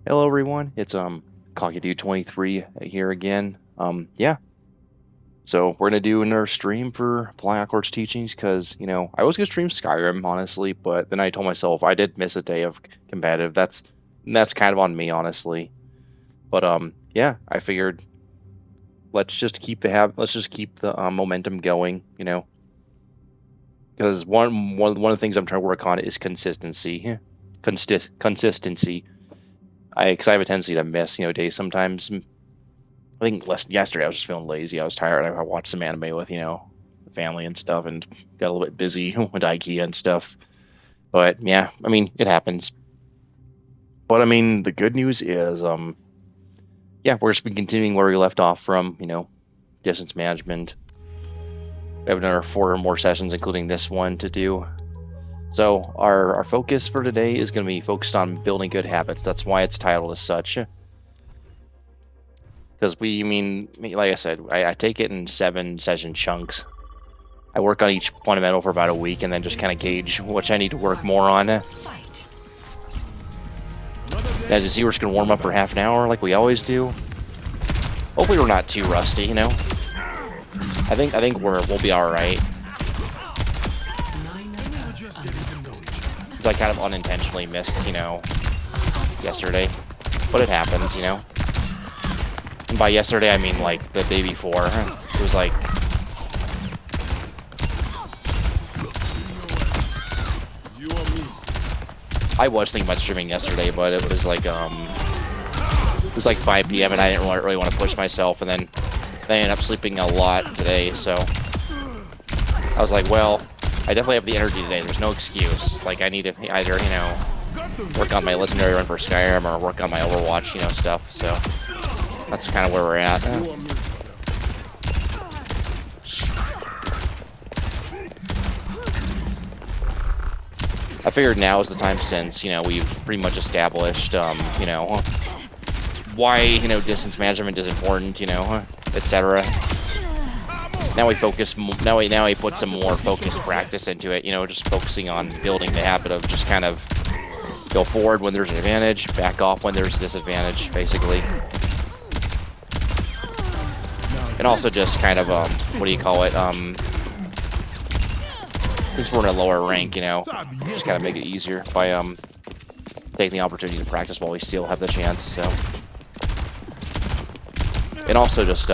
Hello everyone, it's Cocky23 here again. Yeah. So we're gonna do another stream for Flying Hawk's teachings because I was gonna stream Skyrim honestly, but then I told myself I did miss a day of competitive. That's kind of on me honestly. But yeah, I figured let's just keep the momentum going, because one of the things I'm trying to work on is consistency. Consistency. Because I have a tendency to miss days sometimes. I think yesterday I was just feeling lazy. I was tired. I watched some anime with the family and stuff, and got a little bit busy with IKEA and stuff. But yeah, I mean it happens. But I mean the good news is yeah, we're just been continuing where we left off from distance management. We have another 4 more sessions, including this one to do. So our focus for today is going to be focused on building good habits. That's why it's titled as such. Because like I said, I take it in 7 session chunks. I work on each fundamental for about a week and then just kind of gauge which I need to work more on. As you see, we're just going to warm up for half an hour like we always do. Hopefully we're not too rusty, I think we'll be alright. Because I kind of unintentionally missed, yesterday. But it happens, And by yesterday, I mean, like, the day before. It was like... I was thinking about streaming yesterday, but it was like, 5 p.m. and I didn't really want to push myself, and then I ended up sleeping a lot today, so... I was like, well, I definitely have the energy today. There's no excuse. Like, I need to either, work on my legendary run for Skyrim or work on my Overwatch, stuff, so... That's kind of where we're at. I figured now is the time since, we've pretty much established, why, distance management is important, etc. Now we focus, now we put some more focused practice into it, just focusing on building the habit of just kind of go forward when there's an advantage, back off when there's a disadvantage, basically. And also just kind of, what do you call it, since we're in a lower rank, just kind of make it easier by, taking the opportunity to practice while we still have the chance, so. And also just,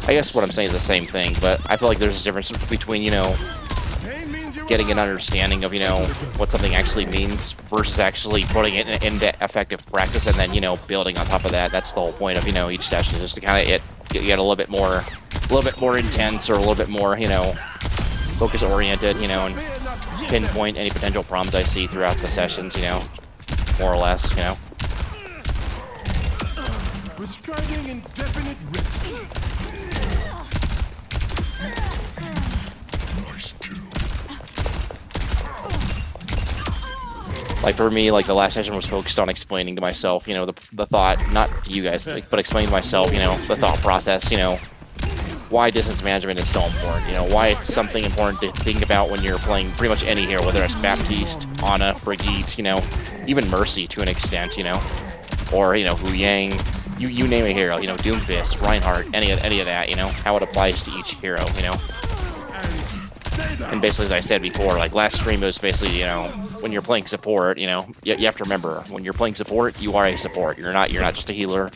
I guess what I'm saying is the same thing, but I feel like there's a difference between, getting an understanding of, what something actually means versus actually putting it into effective practice and then, building on top of that. That's the whole point of, each session, just to kind of get a little bit more intense or a little bit more, focus oriented, and pinpoint any potential problems I see throughout the sessions, more or less, Prescribing indefinite rest. Like for me, like the last session was focused on explaining to myself, the thought, not to you guys, but explaining to myself, the thought process, why distance management is so important, why it's something important to think about when you're playing pretty much any hero, whether it's Baptiste, Ana, Brigitte, even Mercy to an extent, or, Hu Yang, you name a hero, Doomfist, Reinhardt, any of that, how it applies to each hero, And basically, as I said before, like last stream, it was basically, when you're playing support, you have to remember, when you're playing support, you are a support. You're not just a healer.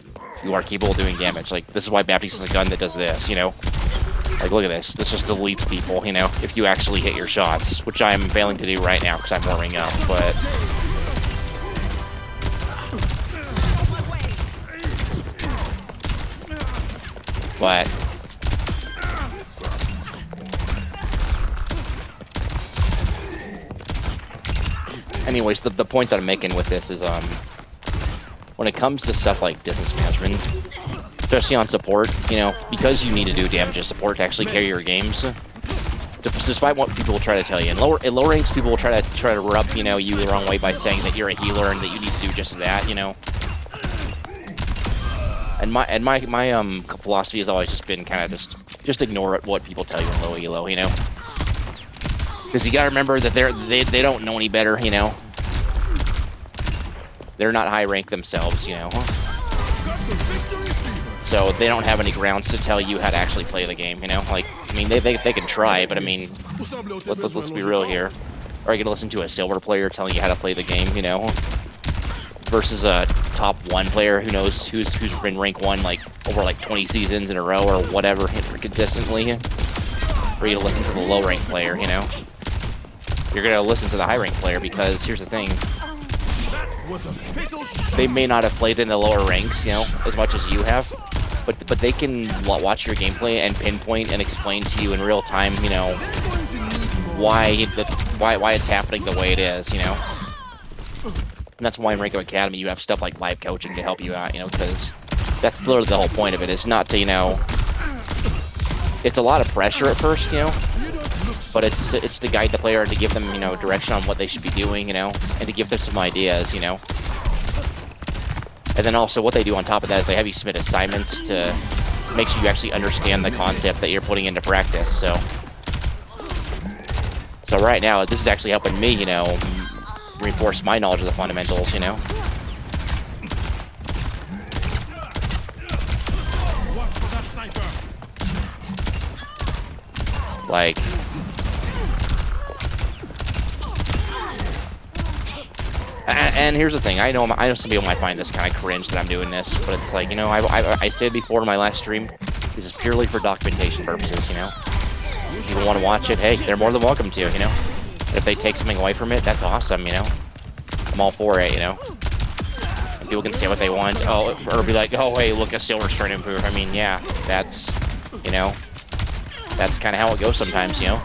You are capable of doing damage. Like, this is why Baptiste is a gun that does this, Like, look at this. This just deletes people, if you actually hit your shots, which I'm failing to do right now because I'm warming up, but... Anyways, the point that I'm making with this is, when it comes to stuff like distance management, especially on support, because you need to do damage as support to actually carry your games, despite what people will try to tell you. In lower ranks, people will try to rub, you the wrong way by saying that you're a healer and that you need to do just that, And my philosophy has always just been kind of just ignore what people tell you in low elo, you know. Because you gotta remember that they don't know any better, you know. They're not high rank themselves, you know. So they don't have any grounds to tell you how to actually play the game, you know. Like, I mean, they can try, but I mean, let's be real here. Are you gonna listen to a silver player telling you how to play the game, you know, versus a top 1 player who knows who's been rank 1 like over like 20 seasons in a row or whatever consistently? Or are you gonna listen to the low rank player, you know? You're gonna listen to the high rank player because here's the thing. They may not have played in the lower ranks, you know, as much as you have, but they can watch your gameplay and pinpoint and explain to you in real time, you know, why it's happening the way it is, you know. And that's why in Rank Up Academy you have stuff like live coaching to help you out, you know, because that's literally the whole point of it. It's not to, you know, it's a lot of pressure at first, you know, but it's to guide the player and to give them, you know, direction on what they should be doing, you know, and to give them some ideas, you know. And then also what they do on top of that is they have you submit assignments to make sure you actually understand the concept that you're putting into practice. So right now, this is actually helping me, you know, reinforce my knowledge of the fundamentals, you know. Like, and here's the thing. I know some people might find this kind of cringe that I'm doing this, but it's like, you know, I said before in my last stream, this is purely for documentation purposes, you know. If people want to watch it, hey, they're more than welcome to, you know. If they take something away from it, that's awesome, you know. I'm all for it, you know. And people can say what they want, or be like, oh, hey, look, a silver's trying to improve. I mean, yeah, that's, you know, that's kind of how it goes sometimes, you know.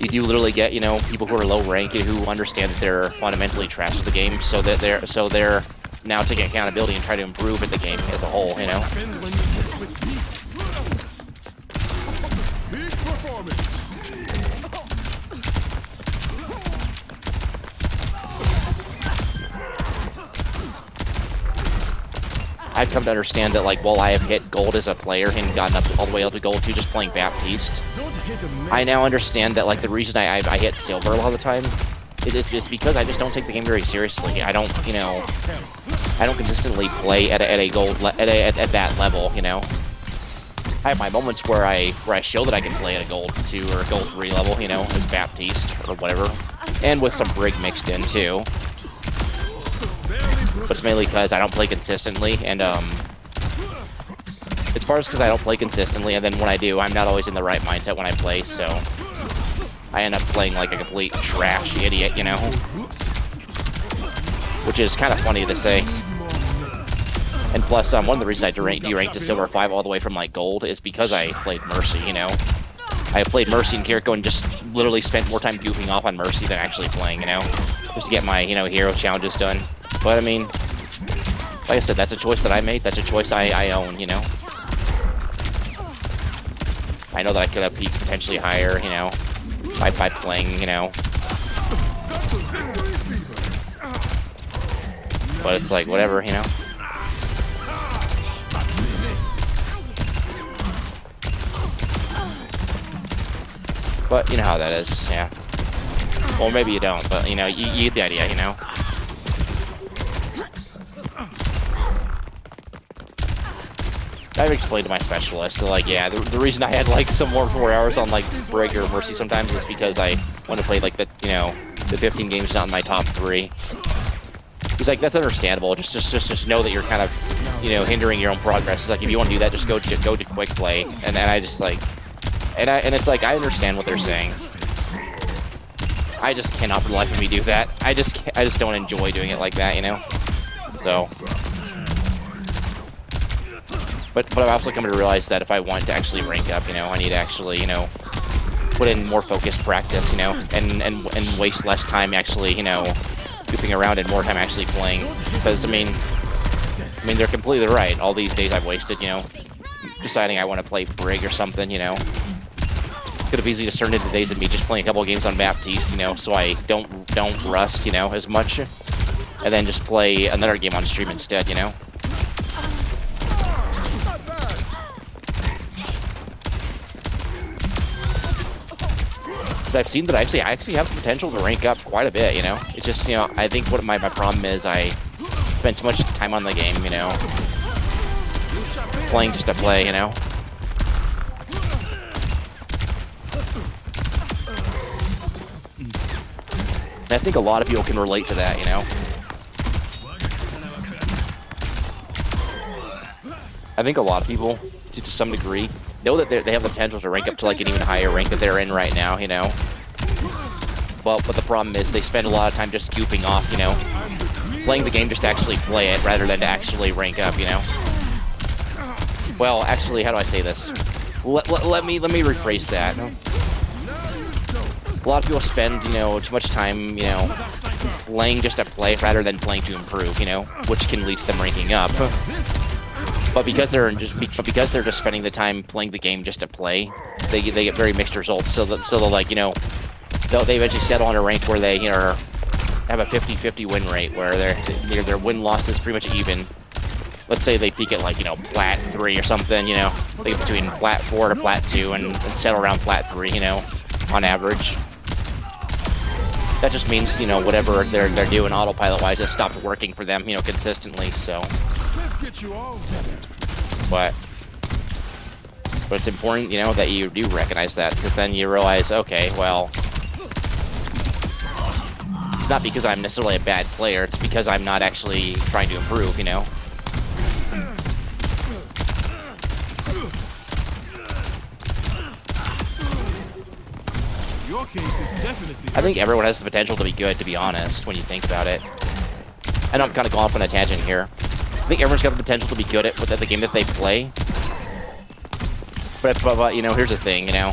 You do literally get, you know, people who are low rank who understand that they're fundamentally trash at the game, so they're now taking accountability and try to improve at the game as a whole, you know. I've come to understand that, like, while I have hit gold as a player and gotten up all the way up to gold 2 just playing Baptiste, I now understand that, like, the reason I hit silver a lot of the time is because I just don't take the game very seriously. I don't, you know, I don't consistently play at a gold at that level, you know. I have my moments where I show that I can play at a gold 2 or a gold 3 level, you know, as Baptiste or whatever, and with some Brig mixed in too. But it's mainly because I don't play consistently, and it's part because I don't play consistently, and then when I do, I'm not always in the right mindset when I play, so I end up playing like a complete trash idiot, you know? Which is kind of funny to say. And plus, one of the reasons I deranked to silver 5 all the way from like gold is because I played Mercy, you know? I played Mercy and Kiriko and just literally spent more time goofing off on Mercy than actually playing, you know? Just to get my, you know, hero challenges done. But I mean, like I said, that's a choice that I made. That's a choice I own, you know? I know that I could have peaked potentially higher, you know, by playing, you know. But it's like, whatever, you know? But you know how that is, yeah. Or maybe you don't, but you know, you get the idea, you know? I've explained to my specialist that, like, yeah, the reason I had, like, some more 4 hours on, like, Brig or Mercy sometimes is because I want to play, like, the, you know, the 15 games not in my top 3. He's like, that's understandable. Just know that you're kind of, you know, hindering your own progress. It's like, if you want to do that, just go to quick play. And then I just, like, and it's like, I understand what they're saying. I just cannot for the life of me do that. I just don't enjoy doing it like that, you know? So... But I've also come to realize that if I want to actually rank up, you know, I need to actually, you know, put in more focused practice, you know, and waste less time actually, you know, goofing around and more time actually playing. Because, I mean, they're completely right. All these days I've wasted, you know, deciding I want to play Brig or something, you know. Could have easily just turned into days of me just playing a couple of games on Baptiste, you know, so I don't rust, you know, as much. And then just play another game on stream instead, you know. Because I've seen that I actually have the potential to rank up quite a bit, you know? It's just, you know, I think what my problem is I spend too much time on the game, you know? Playing just to play, you know? And I think a lot of people can relate to that, you know? I think a lot of people, to some degree, know that they have the potential to rank up to like an even higher rank that they're in right now, you know? But the problem is they spend a lot of time just goofing off, you know? Playing the game just to actually play it rather than to actually rank up, you know? Well, actually, how do I say this? Let me rephrase that. A lot of people spend, you know, too much time, you know, playing just to play rather than playing to improve, you know, which can lead to them ranking up. But because they're just spending the time playing the game just to play, they get very mixed results. So they'll like, you know, they eventually settle on a rank where they, you know, have a 50-50 win rate where their win-loss is pretty much even. Let's say they peak at like, you know, plat 3 or something, you know, they get between plat 4 to plat 2 and settle around plat 3, you know, on average. That just means, you know, whatever they're doing autopilot-wise just stopped working for them, you know, consistently, so. But it's important, you know, that you do recognize that, because then you realize, okay, well, it's not because I'm necessarily a bad player, it's because I'm not actually trying to improve, you know? Your case is definitely I think everyone has the potential to be good, to be honest, when you think about it. I know I'm kind of going off on a tangent here. I think everyone's got the potential to be good at the game that they play. But you know, here's the thing, you know.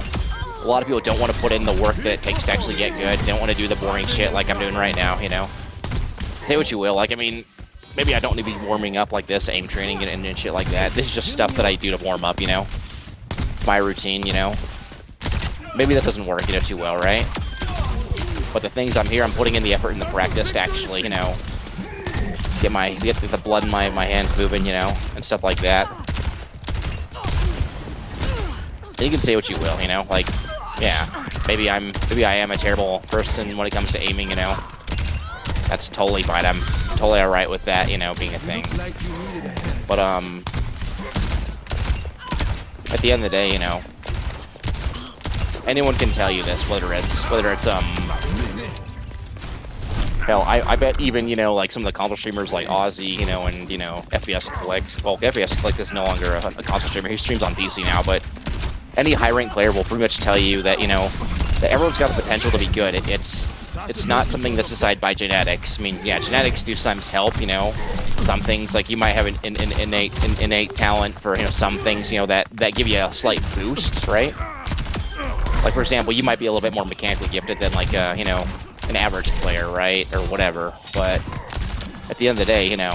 A lot of people don't want to put in the work that it takes to actually get good. They don't want to do the boring shit like I'm doing right now, you know. Say what you will, like, I mean, maybe I don't need to be warming up like this, aim training and shit like that. This is just stuff that I do to warm up, you know. My routine, you know. Maybe that doesn't work, you know, too well, right? But the things I'm putting in the effort and the practice to actually, you know, get the blood in my hands moving, you know, and stuff like that. And you can say what you will, you know, like, yeah, maybe I am a terrible person when it comes to aiming, you know. That's totally fine. I'm totally alright with that, you know, being a thing. But at the end of the day, you know, anyone can tell you this, whether it's hell, I bet even, you know, like some of the console streamers like Ozzy, you know, and, you know, FPS Collect. Well, FPS Collect is no longer a console streamer. He streams on PC now, but any high-ranked player will pretty much tell you that, you know, that everyone's got the potential to be good. It's not something that's decided by genetics. I mean, yeah, genetics do sometimes help, you know. Some things, like, you might have an innate talent for, you know, some things, you know, that give you a slight boost, right? Like, for example, you might be a little bit more mechanically gifted than, like, you know, an average player, right? Or whatever. But at the end of the day, you know,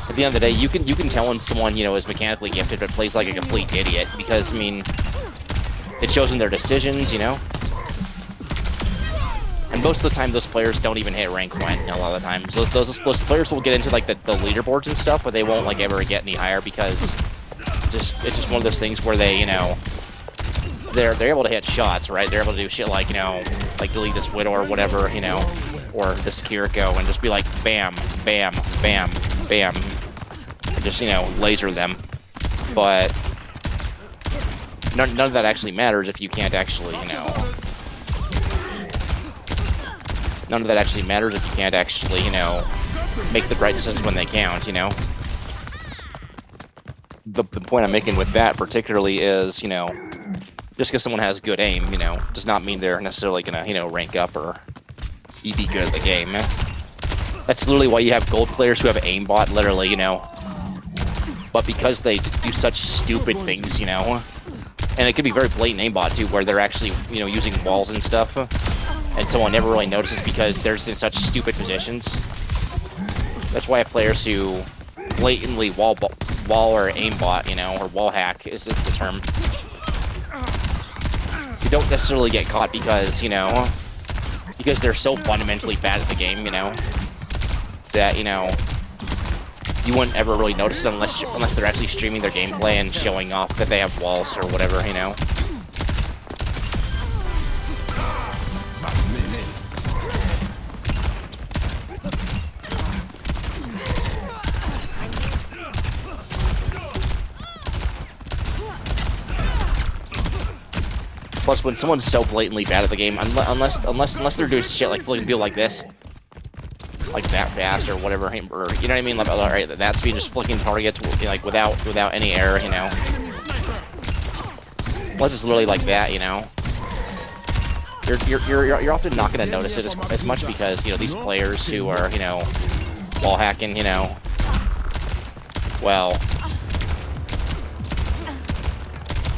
at the end of the day, you can tell when someone, you know, is mechanically gifted but plays like a complete idiot, because, I mean, it shows in their decisions, you know? And most of the time, those players don't even hit rank 1, you know, a lot of the times. Those players will get into, like, the leaderboards and stuff, but they won't, like, ever get any higher, because it's just one of those things where they, you know, they're able to hit shots, right? They're able to do shit like, you know, like delete this Widow or whatever, you know, or this Kiriko, and just be like, bam, bam, bam, bam, and just, you know, laser them. But none of that actually matters if you can't actually, you know, none of that actually matters if you can't actually, you know, make the right decisions when they count, you know. The point I'm making with that particularly is, you know, just because someone has good aim, you know, does not mean they're necessarily gonna, you know, rank up or be good at the game. That's literally why you have gold players who have aimbot, literally, you know. But because they do such stupid things, you know, and it could be very blatant aimbot too, where they're actually, you know, using walls and stuff, and someone never really notices because they're in such stupid positions. That's why I have players who blatantly wall or aimbot, you know, or wall hack is the term. You don't necessarily get caught because, you know, because they're so fundamentally bad at the game, you know, that, you know, you wouldn't ever really notice it unless they're actually streaming their gameplay and showing off that they have walls or whatever, you know. Plus, when someone's so blatantly bad at the game, unless they're doing shit like flipping people like this, like that fast or whatever, or you know what I mean, like alright, that speed, just flicking targets, like without any error, you know. Unless it's literally like that, you know. You're often not gonna notice it as much because, you know, these players who are, you know, wall hacking, you know, well,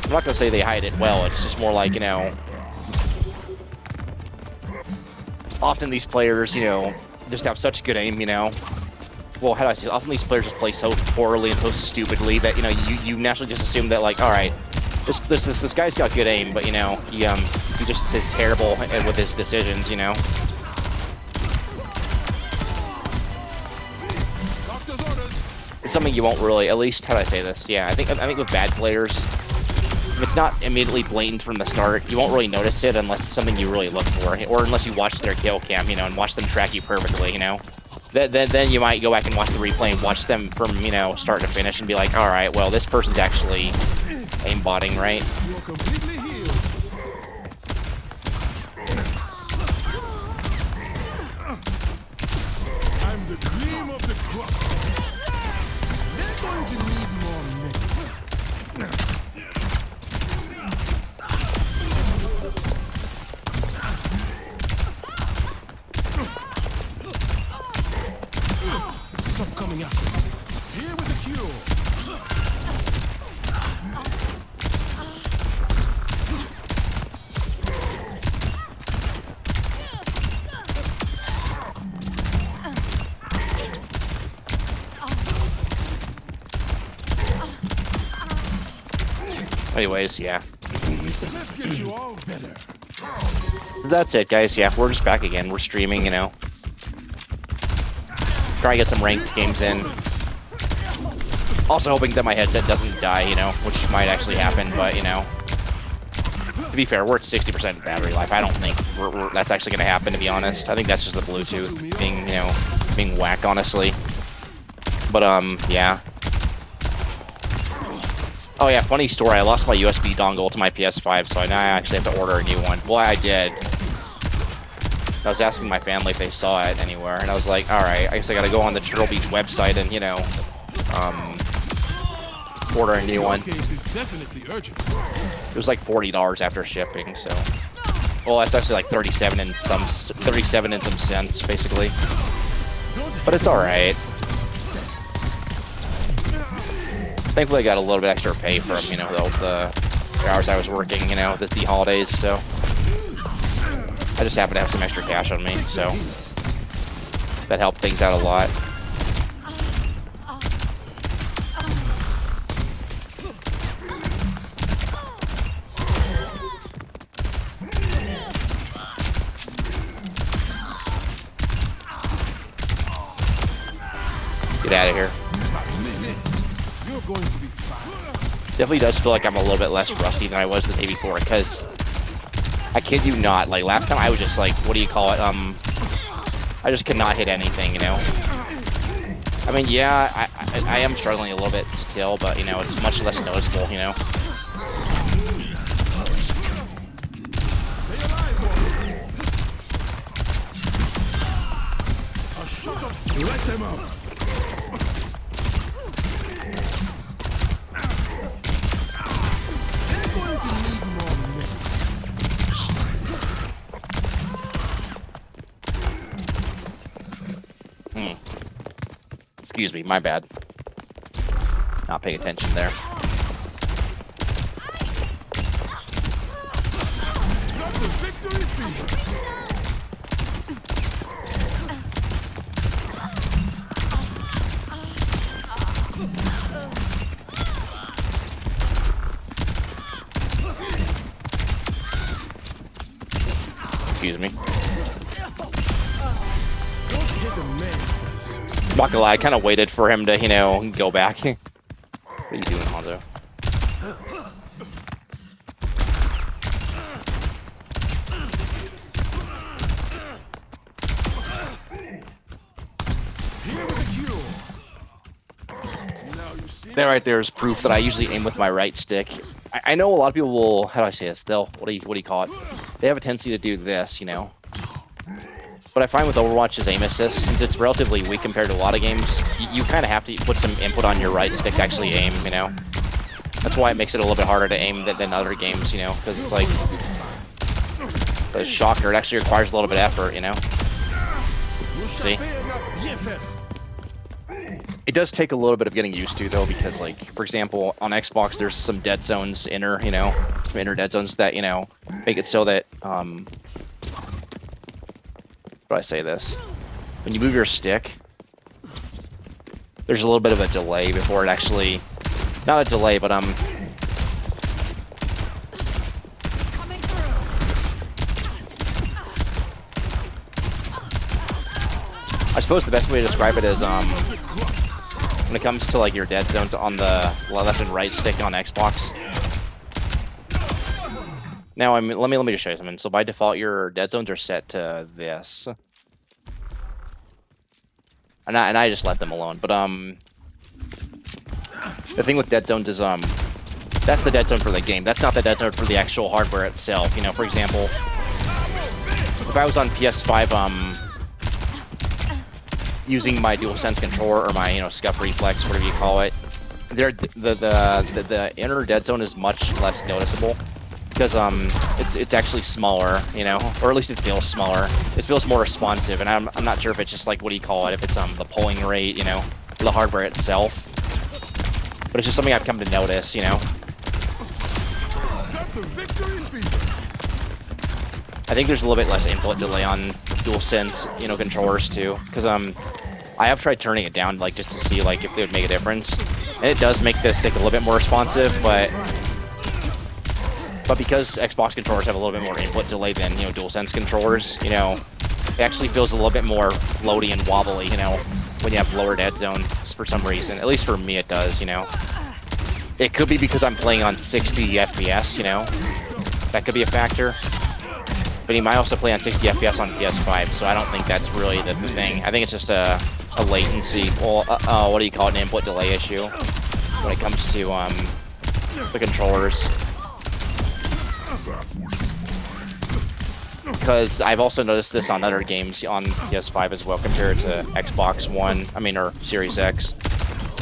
I'm not gonna say they hide it well, it's just more like, you know, often these players, you know, just have such good aim, you know. Well, how do I say? Often these players just play so poorly and so stupidly that, you know, you naturally just assume that, like, all right, this guy's got good aim, but, you know, he just is terrible with his decisions, you know. It's something you won't really, at least, how do I say this? Yeah, I think with bad players, if it's not immediately blatant from the start, you won't really notice it unless it's something you really look for, or unless you watch their kill cam, you know, and watch them track you perfectly, you know. Then you might go back and watch the replay and watch them from, you know, start to finish and be like, all right, well, this person's actually aimbotting, right? You're completely healed. I'm the cream of the crop. They're going to need more minutes. Stop coming after me. Here with the cure. Anyways, yeah. Let's get you all better. That's it, guys. Yeah, we're just back again. We're streaming, you know. Trying to get some ranked games in. Also hoping that my headset doesn't die, you know, which might actually happen, but, you know. To be fair, we're at 60% battery life. I don't think that's actually going to happen, to be honest. I think that's just the Bluetooth being, you know, being whack, honestly. But, yeah. Oh yeah, funny story. I lost my USB dongle to my PS5, so now I actually have to order a new one. Well, I did. I was asking my family if they saw it anywhere, and I was like, alright, I guess I gotta go on the Turtle Beach website and, you know, order a new one. It was like $40 after shipping, so... Well, that's actually like 37 and some cents, basically. But it's alright. Thankfully, I got a little bit extra pay from, you know, the hours I was working, you know, the holidays, so... I just happen to have some extra cash on me, so... That helped things out a lot. Get out of here. Definitely does feel like I'm a little bit less rusty than I was the day before, because I kid you not, like last time I was just like, what do you call it? I just could not hit anything, you know. I mean, yeah, I am struggling a little bit still, but you know, it's much less noticeable, you know. Let them up. Excuse me, my bad. Not paying attention there. Excuse me. Don't hit a man for success. Not gonna lie, I kind of waited for him to, you know, go back. What are you doing, Hanzo? That right there is proof that I usually aim with my right stick. I know a lot of people will, how do I say this? They'll, what do you call it? They have a tendency to do this, you know? But I find with Overwatch's aim assist, since it's relatively weak compared to a lot of games, you kind of have to put some input on your right stick to actually aim, you know? That's why it makes it a little bit harder to aim than other games, you know? Because it's like, the shocker, it actually requires a little bit of effort, you know? See? It does take a little bit of getting used to, though, because, like, for example, on Xbox, there's some dead zones, you know, some inner dead zones that, you know, make it so that, how do I say this? When you move your stick, there's a little bit of a delay before it actually, not a delay, but, Coming through. I suppose the best way to describe it is, when it comes to, like, your dead zones on the left and right stick on Xbox. Now, let me just show you something. So by default, your dead zones are set to this, and I just let them alone. But the thing with dead zones is that's the dead zone for the game. That's not the dead zone for the actual hardware itself. You know, for example, if I was on PS5, using my DualSense controller or my, you know, scuff reflex, whatever you call it, the inner dead zone is much less noticeable because it's actually smaller, you know, or at least it feels smaller. It feels more responsive, and I'm not sure if it's just like, what do you call it? If it's the polling rate, you know, the hardware itself. But it's just something I've come to notice, you know. I think there's a little bit less input delay on DualSense, you know, controllers too, because I have tried turning it down, like, just to see, like, if it would make a difference, and it does make the stick a little bit more responsive, but because Xbox controllers have a little bit more input delay than, you know, DualSense controllers, you know, it actually feels a little bit more floaty and wobbly, you know, when you have lower dead zone for some reason. At least for me, it does, you know. It could be because I'm playing on 60 FPS, you know. That could be a factor. But he might also play on 60 FPS on PS5, so I don't think that's really the thing. I think it's just a latency, well, what do you call it, an input delay issue when it comes to the controllers. Because I've also noticed this on other games on PS5 as well compared to Xbox One, or Series X.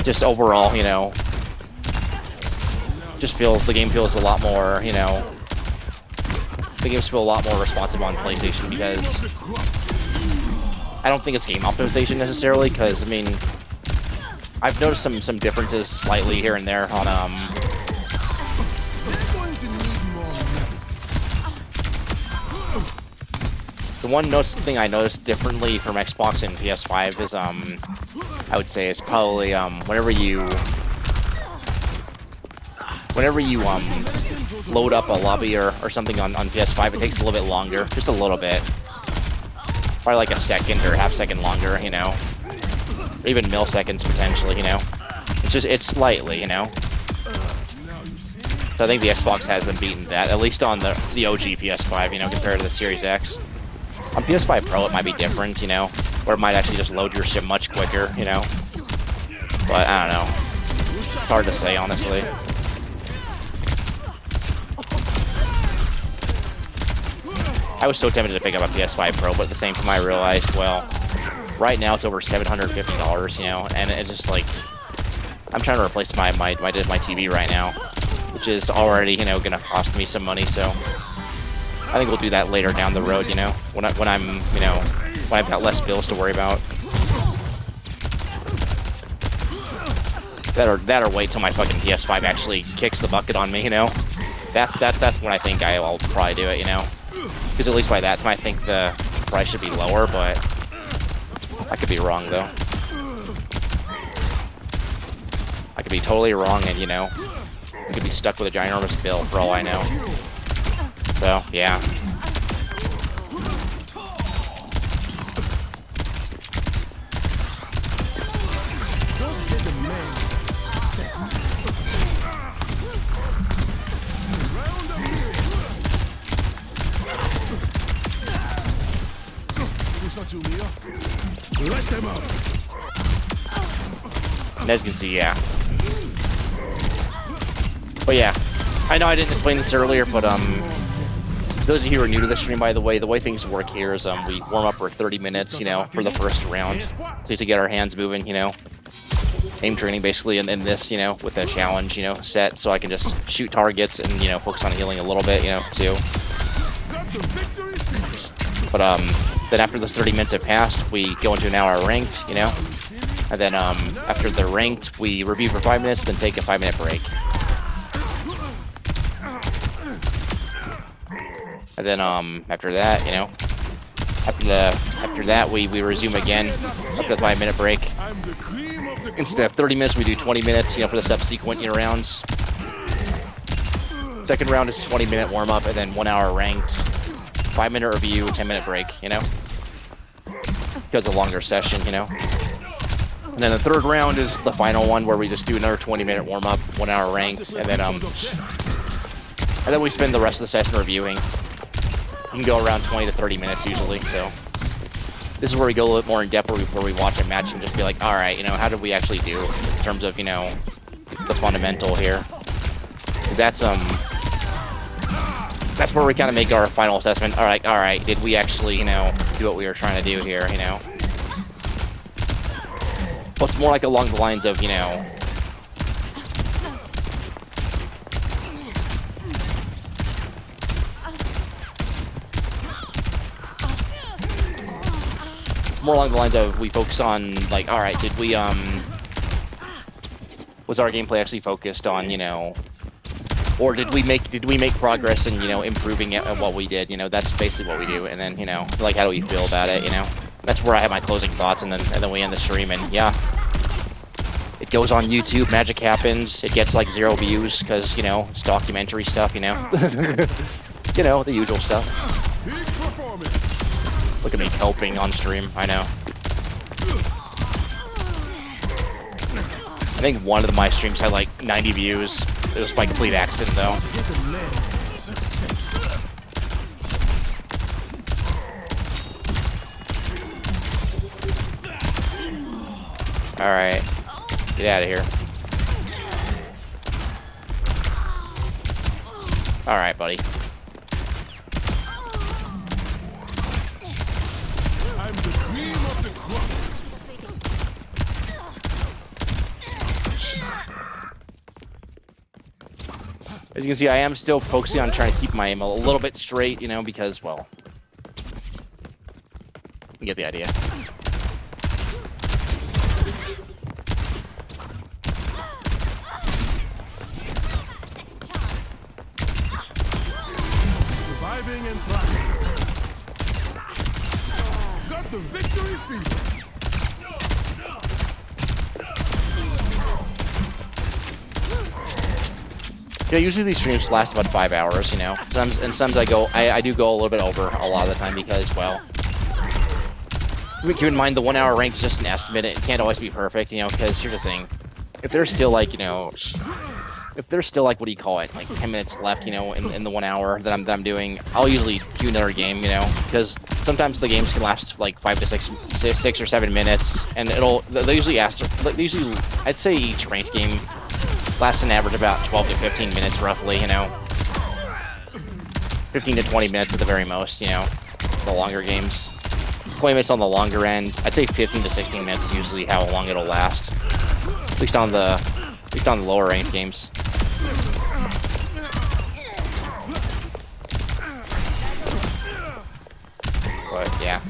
Just overall, you know, the game feels a lot more, you know, the games feel a lot more responsive on PlayStation because I don't think it's game optimization necessarily, because, I mean, I've noticed some differences slightly here and there on, the one thing I noticed differently from Xbox and PS5 is, I would say, is probably, whenever you load up a lobby or something on PS5, it takes a little bit longer, just a little bit. Probably like a second or half second longer, you know. Or even milliseconds potentially, you know. It's slightly, you know. So I think the Xbox has them beaten that, at least on the OG PS5, you know, compared to the Series X. On PS5 Pro, it might be different, you know, or it might actually just load your shit much quicker, you know. But I don't know. It's hard to say, honestly. I was so tempted to pick up a PS5 Pro, but at the same time I realized, well, right now it's over $750, you know, and it's just like, I'm trying to replace my TV right now, which is already, you know, gonna cost me some money, so I think we'll do that later down the road, you know, when I'm, you know, when I've got less bills to worry about. That or wait till my fucking PS5 actually kicks the bucket on me, you know. That's when I think I'll probably do it, you know. Because at least by that time I think the price should be lower, but I could be wrong though. I could be totally wrong, and, you know, I could be stuck with a ginormous bill for all I know. So, yeah. And as you can see, yeah. But yeah, I know I didn't explain this earlier, but those of you who are new to the stream, by the way things work here is we warm up for 30 minutes, you know, for the first round, so to get our hands moving, you know. Aim training basically, and then this, you know, with a challenge, you know, set, so I can just shoot targets and, you know, focus on healing a little bit, you know, too. But then after those 30 minutes have passed, we go into an hour ranked, you know, and then after the ranked, we review for 5 minutes, then take a 5-minute break. And then after that, you know, after that we resume again after the 5-minute break. Instead of 30 minutes, we do 20 minutes, you know, for the subsequent, you know, rounds. Second round is 20-minute warm-up, and then 1 hour ranked, 5-minute review, 10-minute break, you know, because a longer session, you know. And then the third round is the final one, where we just do another 20-minute warm-up, 1 hour ranked, and then we spend the rest of the session reviewing. You can go around 20 to 30 minutes usually, so this is where we go a little bit more in depth, where we watch a match and just be like, all right, you know, how did we actually do in terms of, you know, the fundamental here? Because that's where we kind of make our final assessment. All right, did we actually, you know, do what we were trying to do here, you know? Well, it's more like along the lines of, you know, more along the lines of we focus on, like, all right, did we was our gameplay actually focused on, you know, or did we make progress in, you know, improving it and what we did, you know? That's basically what we do. And then, you know, like, how do we feel about it, you know? That's where I have my closing thoughts, and then we end the stream, and yeah, it goes on YouTube, magic happens, it gets like 0 views because, you know, it's documentary stuff, you know. You know, the usual stuff. Look at me helping on stream, I know. I think one of my streams had like 90 views. It was by complete accident though. Alright. Get out of here. Alright, buddy. As you can see, I am still focusing on trying to keep my aim a little bit straight, you know, because, well, you get the idea. Surviving and thriving. Got the victory fever. Yeah, usually these streams last about 5 hours, you know. Sometimes I do go a little bit over a lot of the time because, well, keep in mind the 1 hour rank is just an estimate. It can't always be perfect, you know, because here's the thing. If there's still like, you know, if there's still like, what do you call it, like 10 minutes left, you know, in the 1 hour that I'm doing, I'll usually do another game, you know, because sometimes the games can last like 5 to 6 or 7 minutes, and they usually I'd say each ranked game lasts an average about 12 to 15 minutes roughly, you know. 15 to 20 minutes at the very most, you know, the longer games. 20 minutes on the longer end. I'd say 15 to 16 minutes is usually how long it'll last. At least on the lower range games. But yeah.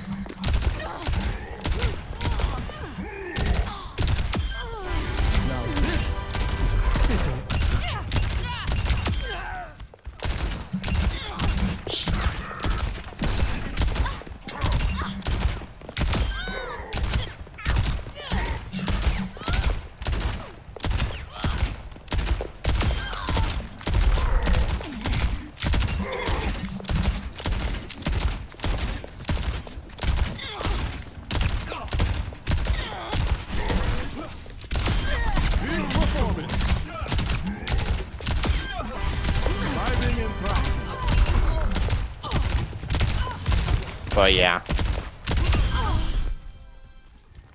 But yeah.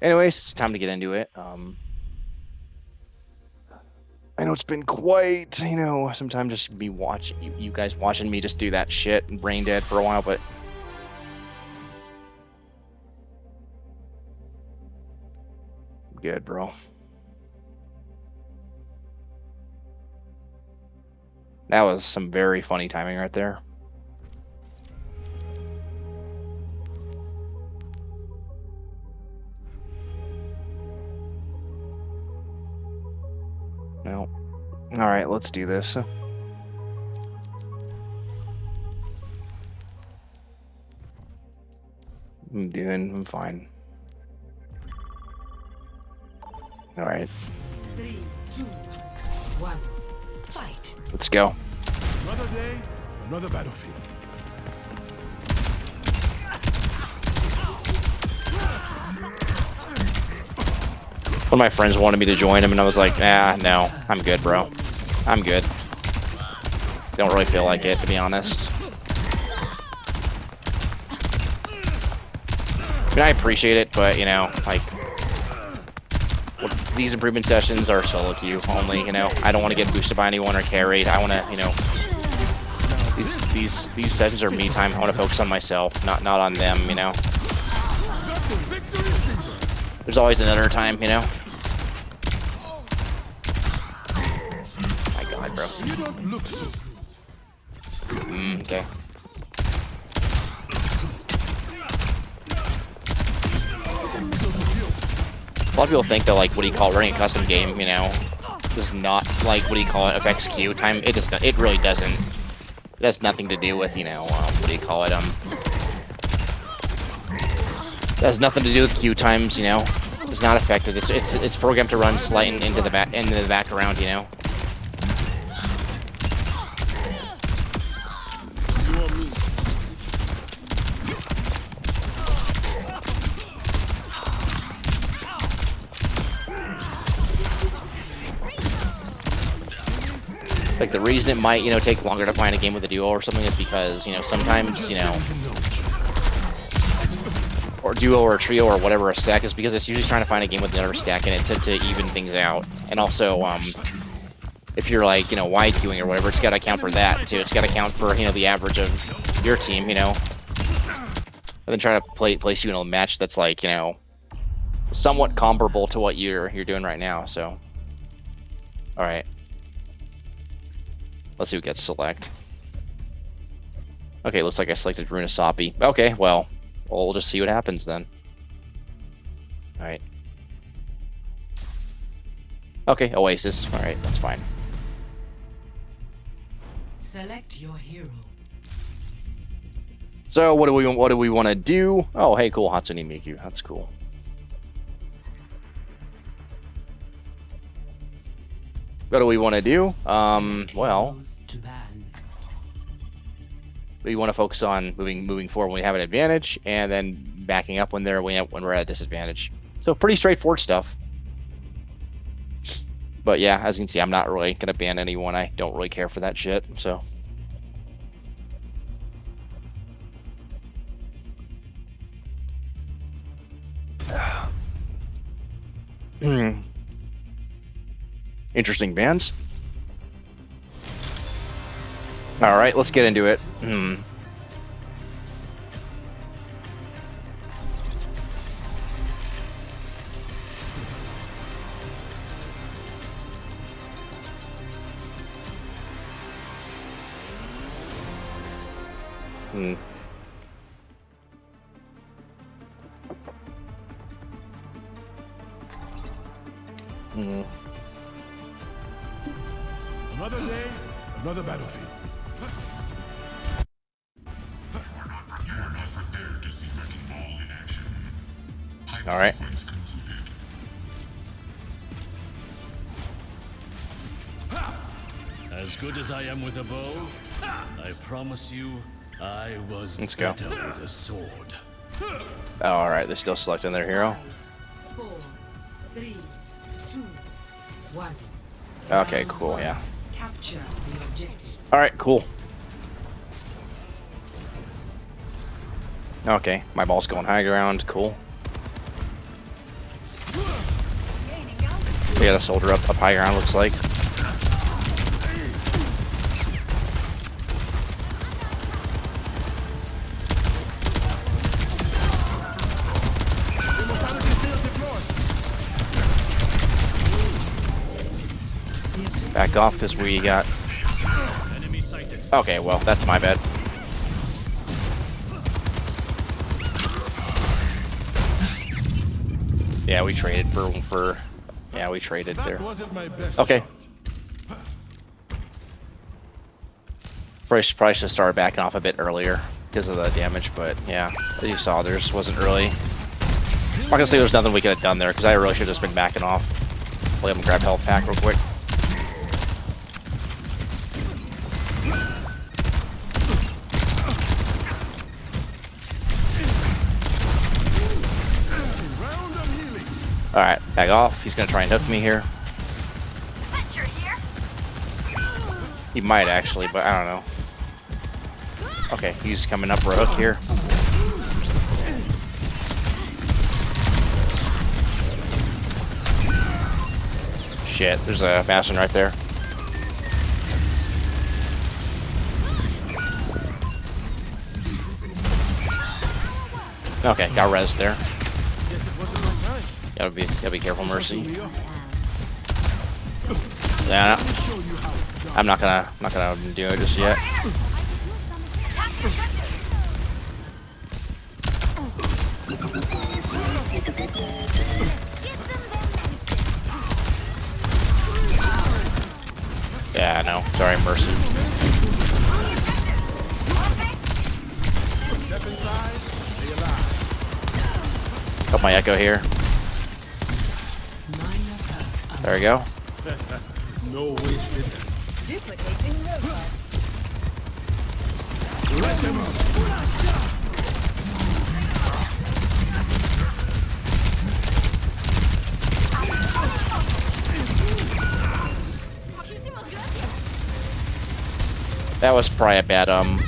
Anyways, it's time to get into it. I know it's been quite, you know, sometimes just be watching you guys watching me just do that shit and brain dead for a while, but good, bro. That was some very funny timing right there. No. All right, let's do this. I'm fine. All right. 3, 2, 1, fight. Let's go. Another day, another battlefield. One of my friends wanted me to join him, and I was like, nah, no, I'm good, bro. I'm good. Don't really feel like it, to be honest. I mean, I appreciate it, but, you know, like, these improvement sessions are solo queue only, you know. I don't want to get boosted by anyone or carried. I want to, you know, these sessions are me time. I want to focus on myself, not on them, you know. There's always another time, you know. My God, bro. You don't look so good. Okay. A lot of people think that, like, what do you call it, running a custom game, you know, does not, like, what do you call it, affects queue time. It just, it really doesn't. It has nothing to do with, you know, what do you call it, it has nothing to do with queue times, you know. It's not affected. It's programmed to run slight into the background, you know. Like, the reason it might, you know, take longer to find a game with a duo or something is because, you know, sometimes, you know, or duo or trio or whatever a stack is, because it's usually trying to find a game with another stack in it to even things out. And also, if you're, like, you know, wide queuing or whatever, it's got to account for that too. It's got to account for, you know, the average of your team, you know, and then try to place you in a match that's, like, you know, somewhat comparable to what you're doing right now. So, all right. Let's see who gets select. Okay, looks like I selected Runasapi. Okay, well, we'll just see what happens then. Alright. Okay, Oasis. Alright, that's fine. Select your hero. So what do we want to do? Oh, hey, cool, Hatsune Miku. That's cool. What do we want to do? Well, we want to focus on moving forward when we have an advantage, and then backing up when we're at a disadvantage. So pretty straightforward stuff. But yeah, as you can see, I'm not really gonna ban anyone. I don't really care for that shit. So. Interesting bands. All right, let's get into it. Another day, another battlefield. You are not prepared to see Wrecking Ball in action. Hype All right. sequence concluded. As good as I am with a bow, I promise you, I was Let's go. better with a sword. All right, they're still selecting their hero. 4, 3, 2, 1. Okay, cool. Yeah. Capture the objective. All right, cool. Okay, my ball's going high ground. Cool. We got a soldier up high ground, looks like. back off because we got... Enemy sighted. Okay, well, that's my bad. Yeah, we traded for... Yeah, we traded there. That wasn't my best Okay. shot. Probably should start backing off a bit earlier because of the damage, but yeah, as you saw, there's wasn't really... I'm not gonna say there's nothing we could have done there because I really should have just been backing off. Let him grab health pack real quick. Round of healing. Alright, back off. He's gonna try and hook me here. Venture here. He might actually, but I don't know. Okay, he's coming up for a hook here. Shit, there's a Bastion right there. Okay, got res there. Guess it wasn't my time. Gotta be careful, Mercy. So we are. Yeah, Let me show you how it's done. I'm not gonna do it just yet. Yeah, no. Sorry, Mercy. Step inside. Stay alive. Got my echo here. There we go. No wasted. Duplicating robot. Let them That was probably a bad Alright,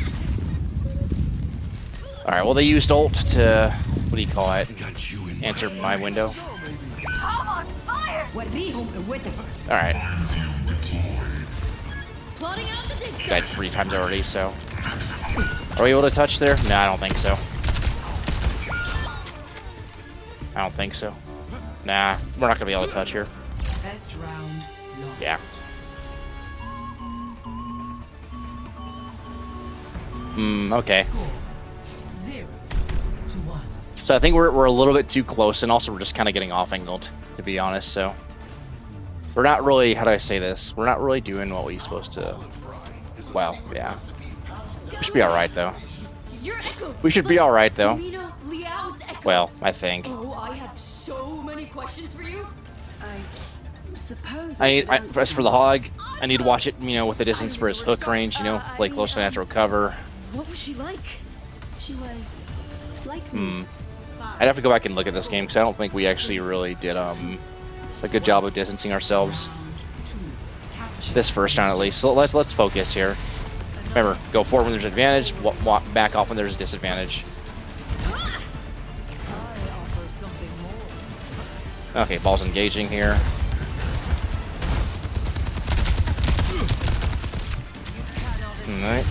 well they used ult to what do you call it? Got you in Answer my window. I'm on fire. Alright. Plotting out the dig. Died 3 times already, so. Are we able to touch there? No, I don't think so. I don't think so. Nah, we're not gonna be able to touch here. Best round lost. Yeah. Okay. Score 0-1. So I think we're a little bit too close, and also we're just kind of getting off angled, to be honest. So we're not really, how do I say this? We're not really doing what we're supposed to. Well, yeah. We should be all right though. You're Echo. We should be all right though. Lina Liao's Echo. Well, I think. Oh, I have so many questions for you. I suppose. As for the hog, I need to watch it, you know, with the distance for his hook range. You know, play close to natural cover. What was she like? She was like me. I'd have to go back and look at this game because I don't think we actually really did a good job of distancing ourselves this first round at least. So let's focus here. Remember, go forward when there's advantage, back off when there's a disadvantage. Okay, ball's engaging here. Alright.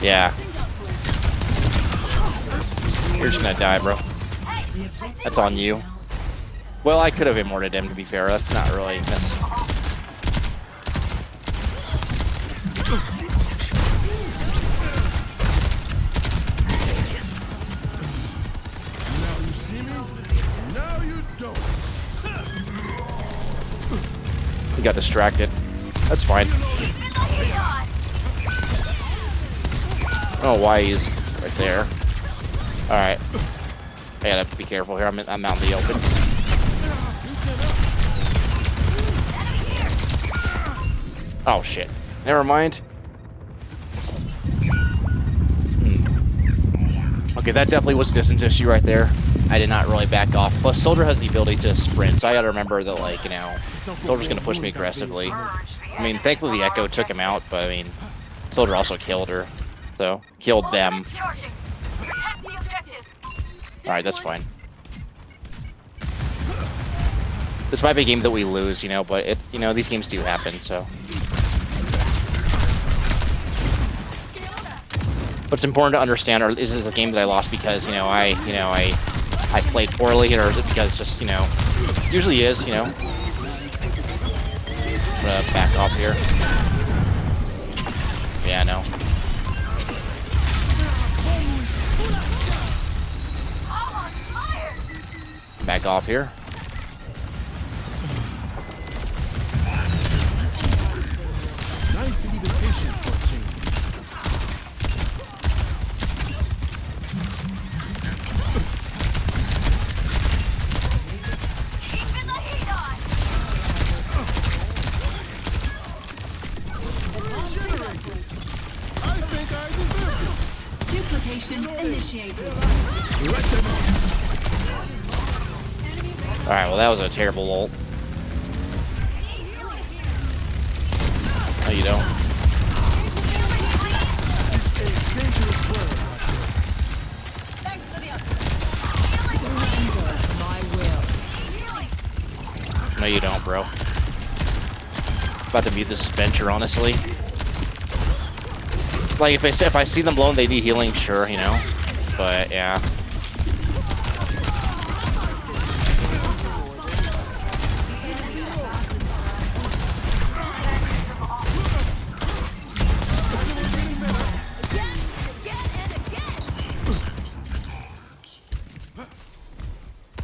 Yeah. You're just gonna die, bro. That's on you. Well, I could have immorted him, to be fair. That's not really... Now you see me. Now you don't. He got distracted. That's fine. I don't know why he's right there. Alright. I gotta be careful here. I'm out in the open. Oh shit. Never mind. Okay, that definitely was a distance issue right there. I did not really back off. Plus, Soldier has the ability to sprint, so I gotta remember that, like, you know, Soldier's gonna push me aggressively. I mean, thankfully the Echo took him out, but I mean, Soldier also killed her. So, killed them. Alright, that's fine. This might be a game that we lose, you know, but it, you know, these games do happen, so. What's important to understand is this is a game that I lost because, I I played poorly, or is it because just, you know, usually is, you know. I'm gonna back off here. Yeah, I know. Back off here. Nice to be the patient for a change. Keeping the heat on. Generated. I think I deserve this. Duplication initiated. Let them out. Alright, well that was a terrible ult. No, you don't. It's a dangerous world. No, you don't, bro. About to mute this venture, honestly. Like, if I see them blown, they need healing, sure, you know. But, yeah.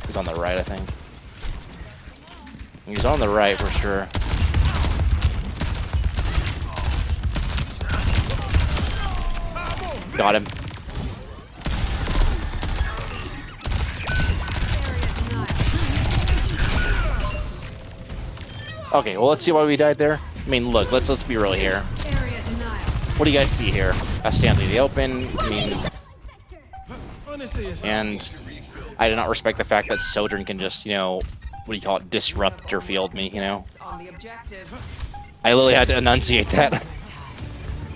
He's on the right, I think. He's on the right for sure. Got him. Okay, well let's see why we died there. I mean, look, let's be real here. What do you guys see here? Us standing in the open. I mean, Honestly, it's and I do not respect the fact that Sojourn can just, you know, what do you call it, disrupt or field me, you know? On the objective. I literally had to enunciate that.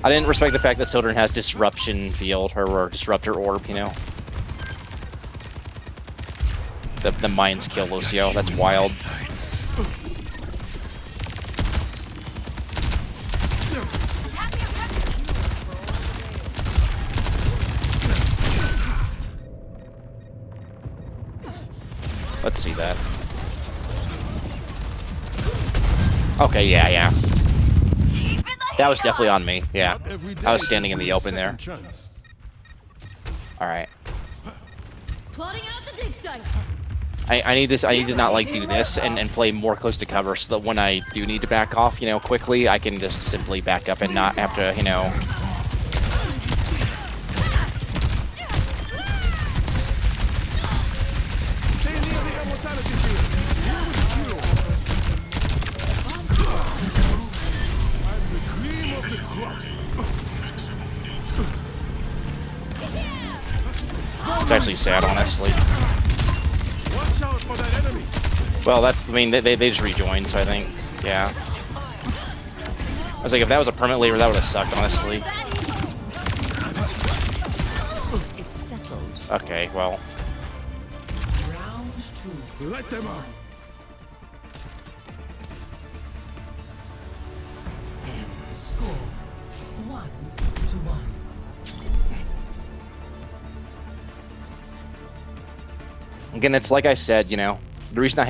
I didn't respect the fact that Sojourn has disruption field, or disruptor orb, you know? The mines kill Lucio, that's wild. Let's see that. Okay, yeah. That was definitely on me, yeah. I was standing in the open there. Alright. Plotting out the dig site. I need to not like do this and play more close to cover so that when I do need to back off, you know, quickly, I can just simply back up and not have to, you know. It's actually sad, honestly. Watch out for that enemy. Well, that, I mean, they just rejoined, so I think, yeah. I was like, if that was a permanent lever, that would have sucked, honestly. It's settled. Okay, well. Round 2. Let them out. Score 1-1. Again, it's like I said, you know, the reason I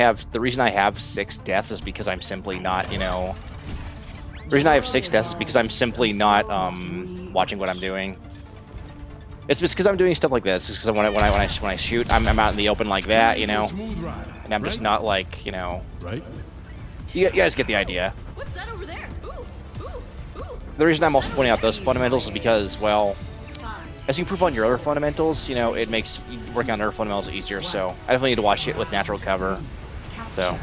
have 6 deaths is because I'm simply not, you know, the reason I have 6 deaths is because I'm simply not watching what I'm doing. It's just because I'm doing stuff like this. It's because when I shoot, I'm out in the open like that, you know, and I'm just not like, you know. Right. You guys get the idea. What's that over there? Ooh. The reason I'm also pointing out those fundamentals is because, well, as you improve on your other fundamentals, you know, it makes working on other fundamentals easier. So I definitely need to watch it with natural cover. So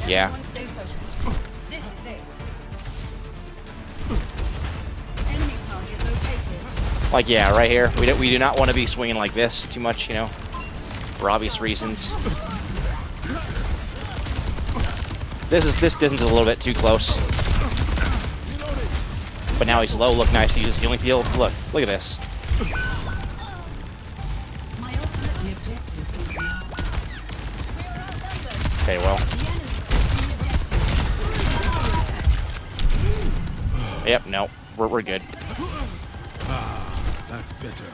yeah. This is it. Like, yeah, right here. We do not want to be swinging like this too much, you know, for obvious reasons. This distance is a little bit too close. But now he's low. Look, nice. He uses healing field. Look at this. Okay, well. Yep. No, we're good. That's better.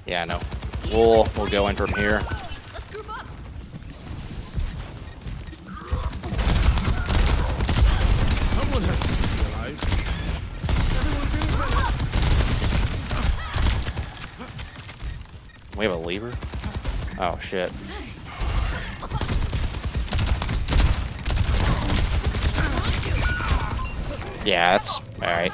Yeah, no. We'll go in from here. Let's group up. Someone has to be alive. Everyone feeling better? We have a lever? Oh, shit. Yeah, that's alright.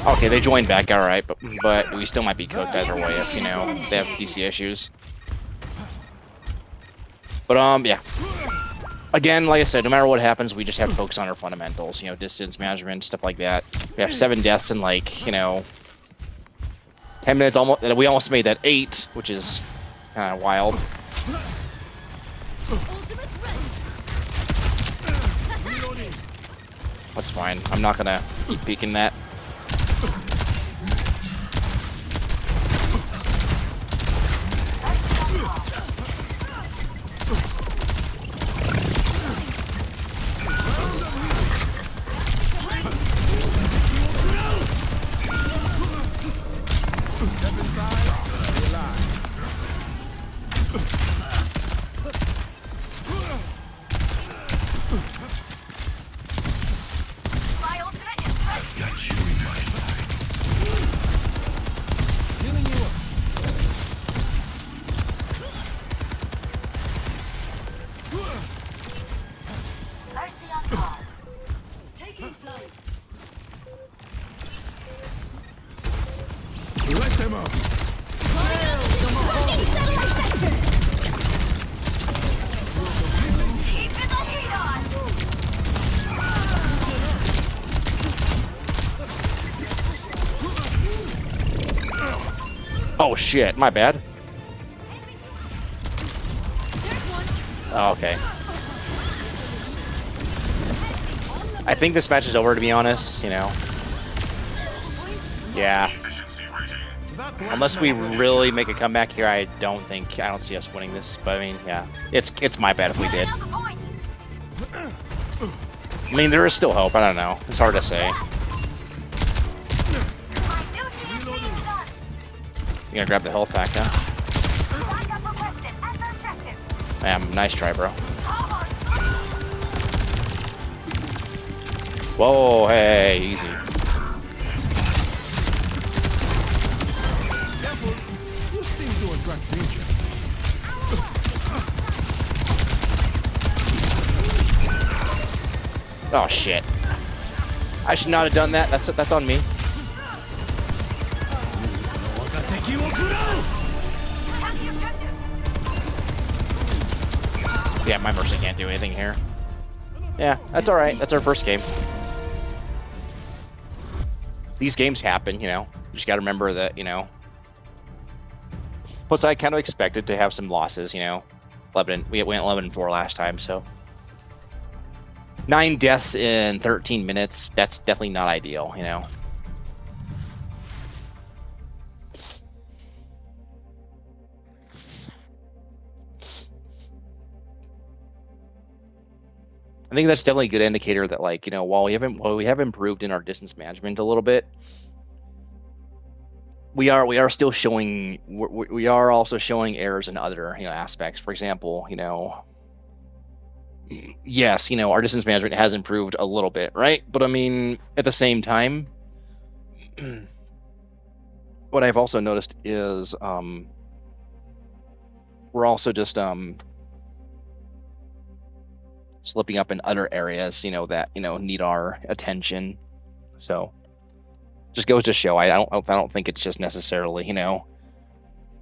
Okay, they joined back, alright, but we still might be cooked either way if, you know, they have DC issues. But, yeah. Again, like I said, no matter what happens, we just have to focus on our fundamentals, you know, distance management, stuff like that. We have 7 deaths in, like, you know, 10 minutes almost. We almost made that 8, which is kind of wild. Ultimate's ready. That's fine. I'm not gonna keep peeking that. Step inside, stay alive. My ultimate is ready. I've got you in my sights. Healing you up. Mercy on call. Taking flight. Let them up. Keeping the heat on. Oh shit, my bad. There's one. Oh, okay. I think this match is over, to be honest, you know. Yeah. Efficiency rating. That was Unless we really make a comeback here, I don't see us winning this. But I mean, yeah, it's my bad if we did. On the point. I mean, there is still hope. I don't know. It's hard to say. My duty is being done. You gonna grab the health pack, huh? Backup requested at the objective. Man, nice try, bro. Come on. Whoa, hey, easy. careful. You seem to attract danger. Oh shit. I should not have done that. That's on me. Attack the objective. Yeah, my Mercy can't do anything here. Yeah, that's alright. That's our first game. These games happen, you know. You just gotta remember that, you know. Plus, I kind of expected to have some losses, you know. We went 11-4 last time, so. 9 deaths in 13 minutes. That's definitely not ideal, you know. I think that's definitely a good indicator that, like, you know, while we have improved in our distance management a little bit, we are still showing we are also showing errors in other, you know, aspects. For example, you know, yes, you know, our distance management has improved a little bit, right? But I mean, at the same time, what I've also noticed is we're also just slipping up in other areas, you know, that, you know, need our attention. So just goes to show, I don't think it's just necessarily, you know,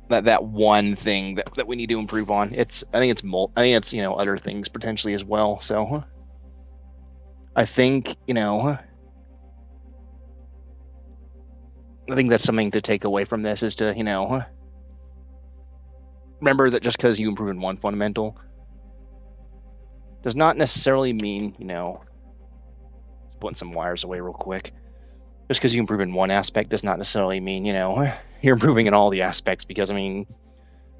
that one thing that we need to improve on. I think it's you know, other things potentially as well. So I think, you know, I think that's something to take away from this, is to, you know, remember that just because you improve in one fundamental does not necessarily mean, you know, let's put some wires away real quick. Just because you improve in one aspect does not necessarily mean, you know, you're improving in all the aspects, because, I mean,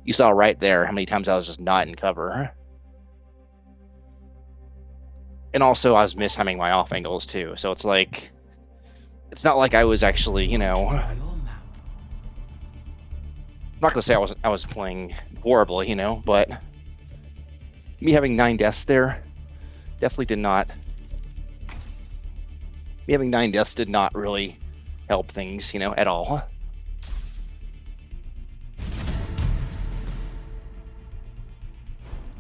you saw right there how many times I was just not in cover. And also, I was mistiming my off angles too. So it's like, it's not like I was actually, you know, I'm Your map. not gonna say I was playing horribly, you know, but me having 9 deaths there definitely did not. Me having 9 deaths did not really help things, you know, at all.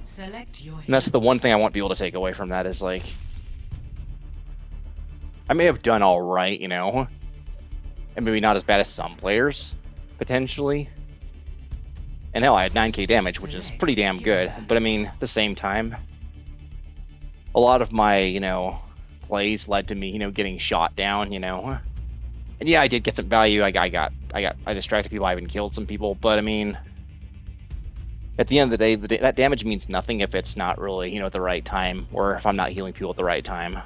Select your And that's the one thing I want people to take away from that is like, I may have done all right, you know, and maybe not as bad as some players, potentially. And hell, I had 9k damage, which is pretty damn good. But I mean, at the same time, a lot of my, you know, plays led to me, you know, getting shot down, you know. And yeah, I did get some value. I distracted people. I even killed some people. But I mean, at the end of the day, that damage means nothing if it's not really, you know, at the right time, or if I'm not healing people at the right time.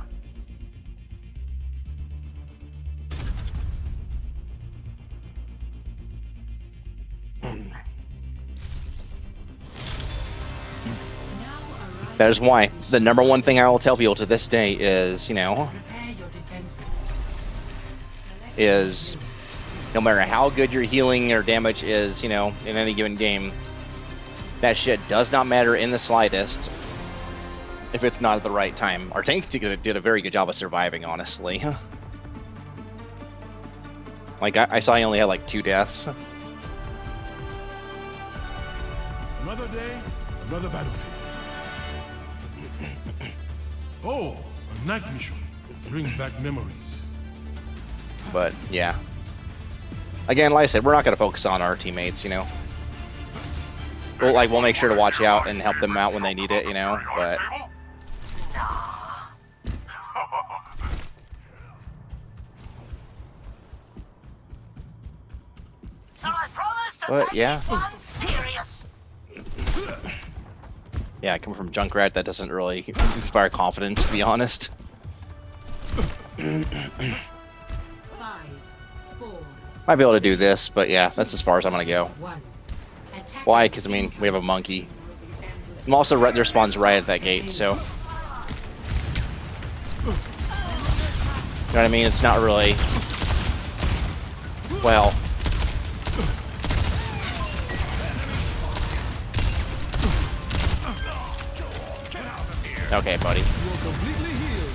That is why the number one thing I will tell people to this day is, you know, Prepare your defenses. is no matter how good your healing or damage is, you know, in any given game, that shit does not matter in the slightest if it's not at the right time. Our tank did a very good job of surviving, honestly. Like, I saw he only had like 2 deaths. Another day, another battlefield. Oh, a night mission brings back memories. But, yeah. Again, like I said, we're not going to focus on our teammates, you know. We'll make sure to watch out and help them out when they need it, you know, but... But, yeah. Yeah, coming from Junkrat, that doesn't really inspire confidence, to be honest. 5, 4, Might be able to do this, but yeah, that's as far as I'm gonna go. 1. Attack. Why? Because, I mean, we have a monkey. I'm also right, their spawn's right at that gate, so... You know what I mean? It's not really... Well... Okay, buddy. You are completely healed.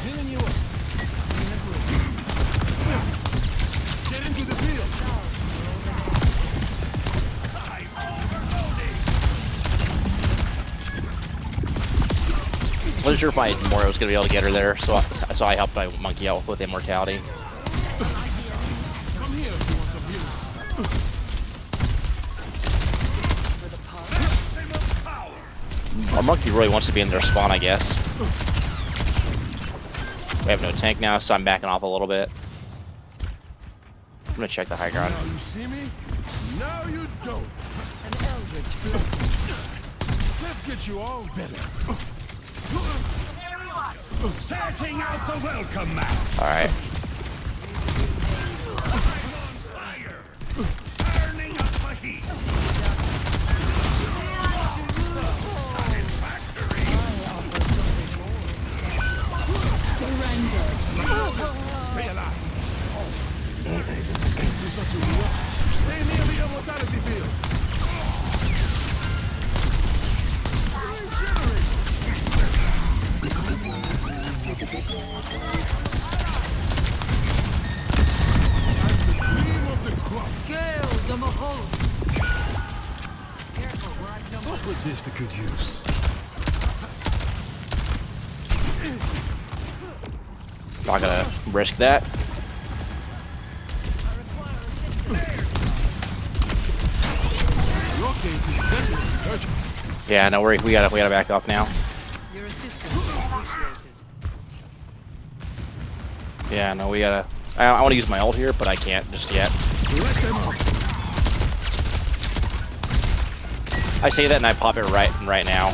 Healing you up. Get into the field. Wasn't sure if my Moro was gonna be able to get her there, so I helped my monkey out with immortality. Come here if you want some healing. Our monkey really wants to be in their spawn, I guess. We have no tank now, so I'm backing off a little bit. I'm gonna check the high ground. Now you see me? Now you don't. An eldritch blessing. Let's get you all better. Setting out the welcome mat. Alright. Fire. Turning up the heat. Satisfactory. Stay alive. You're such a real. Stay near the immortality field. Cream of the crop. Kill the Mahol. I'll put this to good use. Not gonna risk that. Your case is definitely urgent. Yeah, no worry. We gotta back up now. Your assistance is appreciated. Yeah, no, we gotta. I want to use my ult here, but I can't just yet. Let them off. I say that and I pop it right now.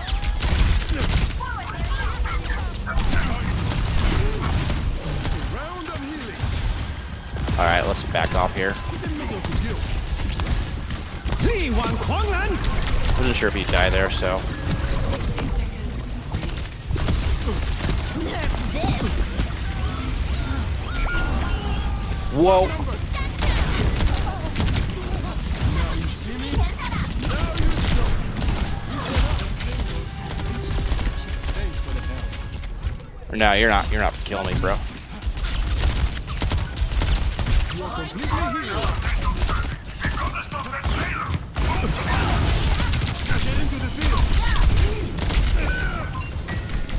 Round of healing. All right, let's back off here. Wasn't sure if he'd die there, so. Whoa! No, you're not killing me, bro.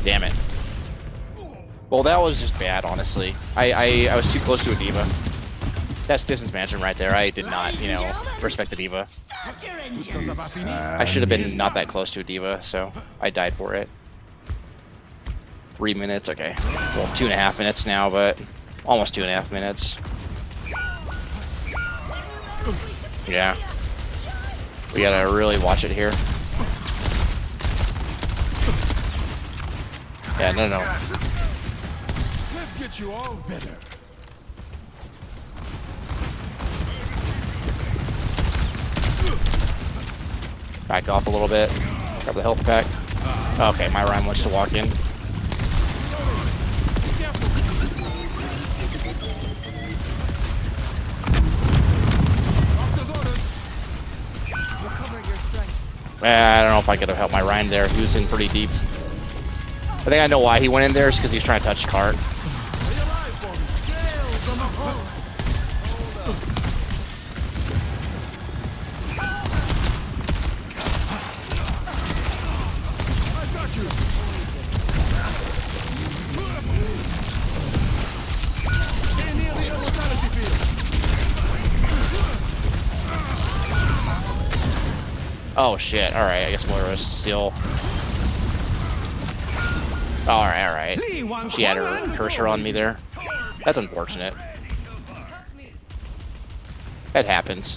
Damn it. Well, that was just bad, honestly. I was too close to a diva. That's distance management right there. I did not, respect the diva. I should have been not that close to a diva, so I died for it. 3 minutes, okay. Well, 2.5 minutes now, but almost 2.5 minutes. Yeah. We gotta really watch it here. Yeah, no. Let's get you all better. Back off a little bit. Grab the health pack. Okay, my Rhyme wants to walk in. I don't know if I could have helped my Rhyme there. He was in pretty deep. I think I know why he went in there. It's because he's trying to touch the cart. Oh shit, alright, I guess Moira's still... Alright. She had her cursor on me there. That's unfortunate. That happens.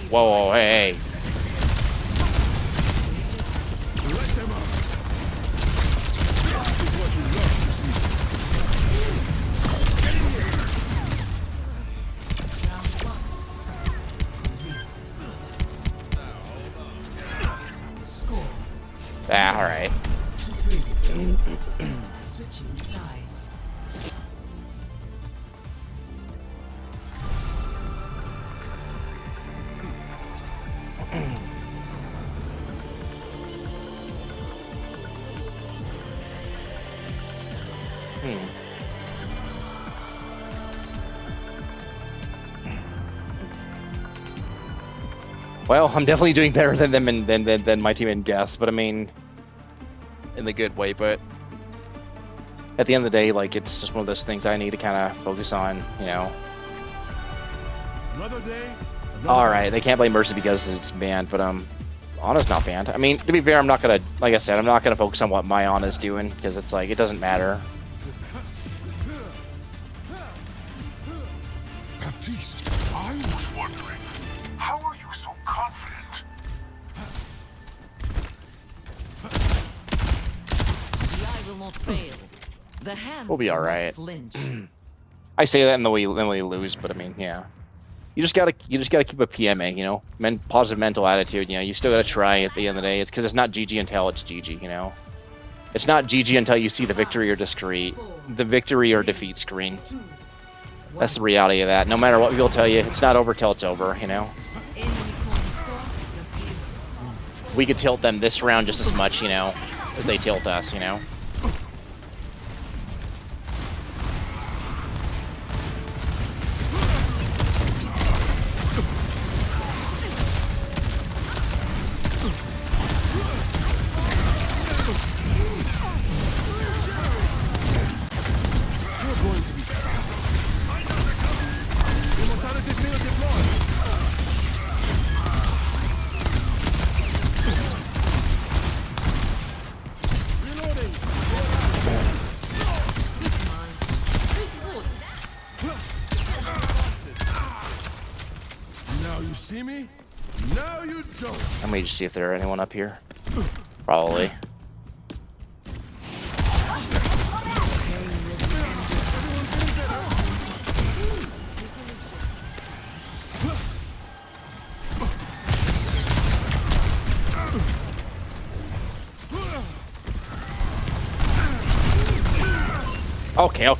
Whoa, hey. Ah, alright. Switching sides. Well, I'm definitely doing better than them than my team in deaths, but I mean, in the good way. But at the end of the day, like, it's just one of those things I need to kind of focus on, Another day. All right, they can't blame Mercy because it's banned, but Ana's not banned. I mean, to be fair, I'm not gonna, like I said, I'm not gonna focus on what my Ana's doing because it's like it doesn't matter. Baptiste, I was wondering, how are you so confident? The eye will not fail. The hand We'll be will all not right. flinch. I say that and then we lose, but I mean, yeah. You just gotta keep a PMA, positive mental attitude. You still gotta try at the end of the day. It's because it's not GG until it's GG. It's not GG until you see the victory or victory or defeat screen. That's the reality of that. No matter what people tell you, it's not over till it's over. We could tilt them this round just as much, as they tilt us. see me? Now you don't. Let me just see if there are anyone up here. Probably.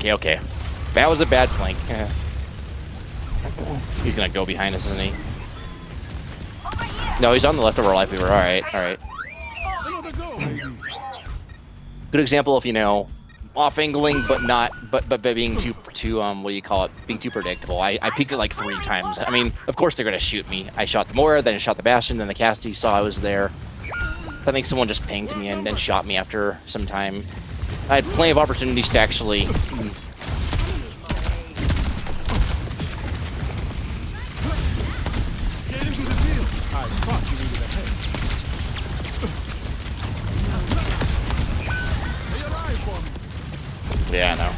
Okay. That was a bad flank. He's gonna go behind us, isn't he? No, he's on the left of our life. We were alright. Another go, baby. Good example of, you know, off angling, but not, but being too what do you call it? Being too predictable. I peeked it like 3 times. I mean, of course they're gonna shoot me. I shot the Moira, then I shot the Bastion, then the Cassidy saw I was there. I think someone just pinged me and shot me after some time. I had plenty of opportunities to actually. Get into the field. I thought you needed a head. Stay alive for me. Yeah, I know.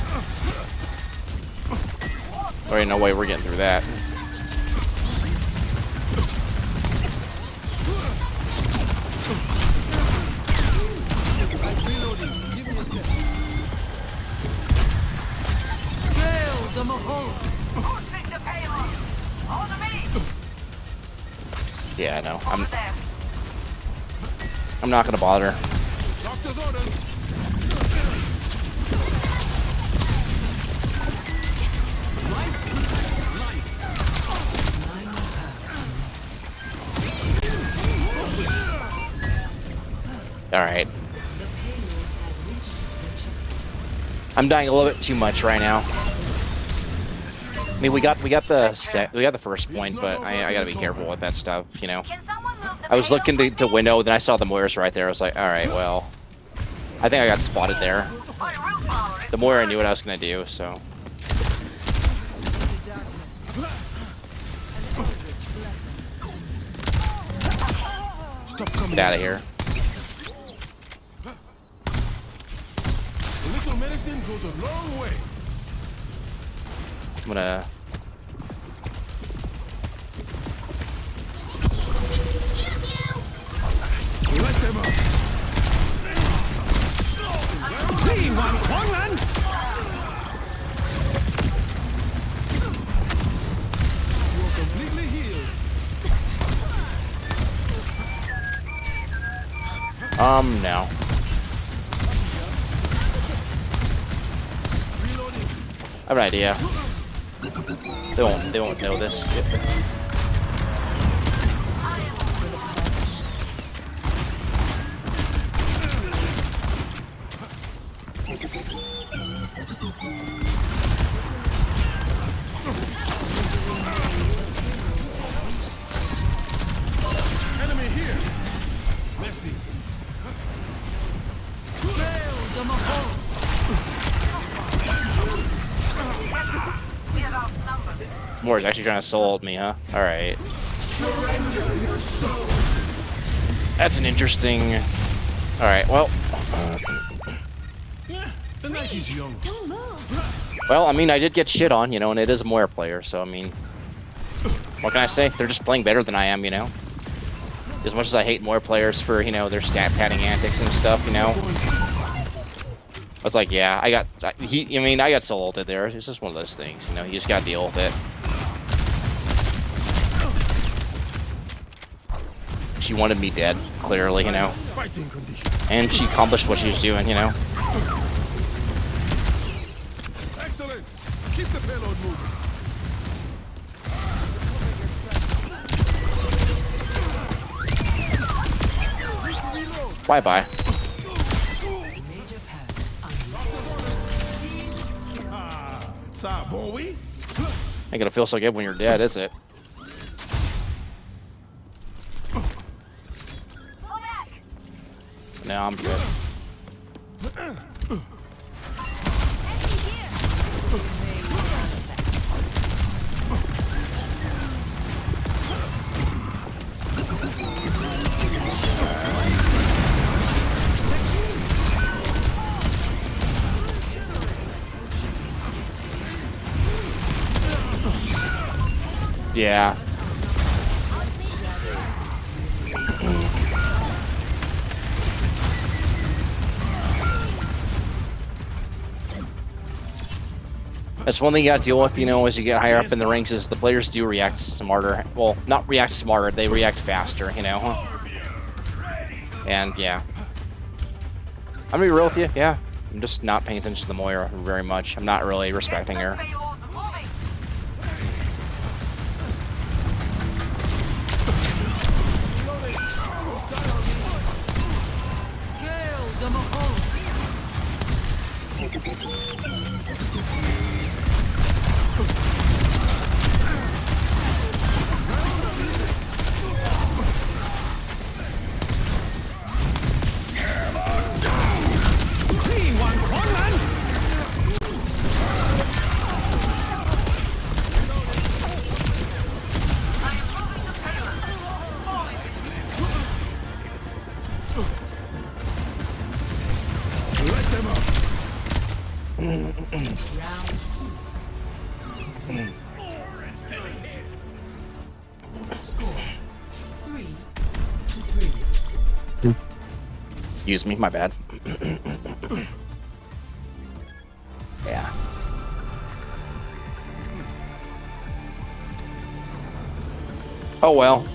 There ain't no way we're getting through that. Reloading. Give me a second. Hail the Mahal! Pushing the payload. On me. Yeah, I know. Over there. I'm not gonna bother. Doctor's orders. All right. I'm dying a little bit too much right now. I mean, we got the first point, but I gotta be careful with that stuff, you know. Can someone move the I was payload looking to for me? window, then I saw the Moiras right there. I was like, all right, well, I think I got spotted there. My root power is The Moira knew what I was gonna do, so. Stop coming. Get out of here. A little medicine goes a long way. I'm gonna. Let them up. You're completely healed. No. Reloading. I have an idea. They won't know this. Enemy here. Messi. Hail the Mahal! we are outnumbered. Moira's actually trying to soul ult me, huh? All right. Surrender your soul. That's an interesting. All right. Well. Yeah, the night is young. Don't move. Well, I mean, I did get shit on, you know, and it is a Moira player, so I mean, what can I say? They're just playing better than I am, you know. As much as I hate Moira players for, you know, their stat padding antics and stuff, you know. I was like, yeah, I got soul ulted there. It's just one of those things, you know. You just gotta deal with it. She wanted me dead, clearly, you know, Fighting condition. and she accomplished what she was doing, you know. Excellent. Keep the payload moving. Reload. Bye bye. Ça, bon oui? Ain't gonna feel so good when you're dead, is it? Pull back. No, I'm good. Yeah. That's one thing you gotta deal with, you know, as you get higher up in the ranks, is the players do react smarter. Well, not react smarter, they react faster, you know? And, yeah. I'm gonna be real with you, yeah. I'm just not paying attention to the Moira very much. I'm not really respecting her. Excuse me, my bad. Yeah. Oh well.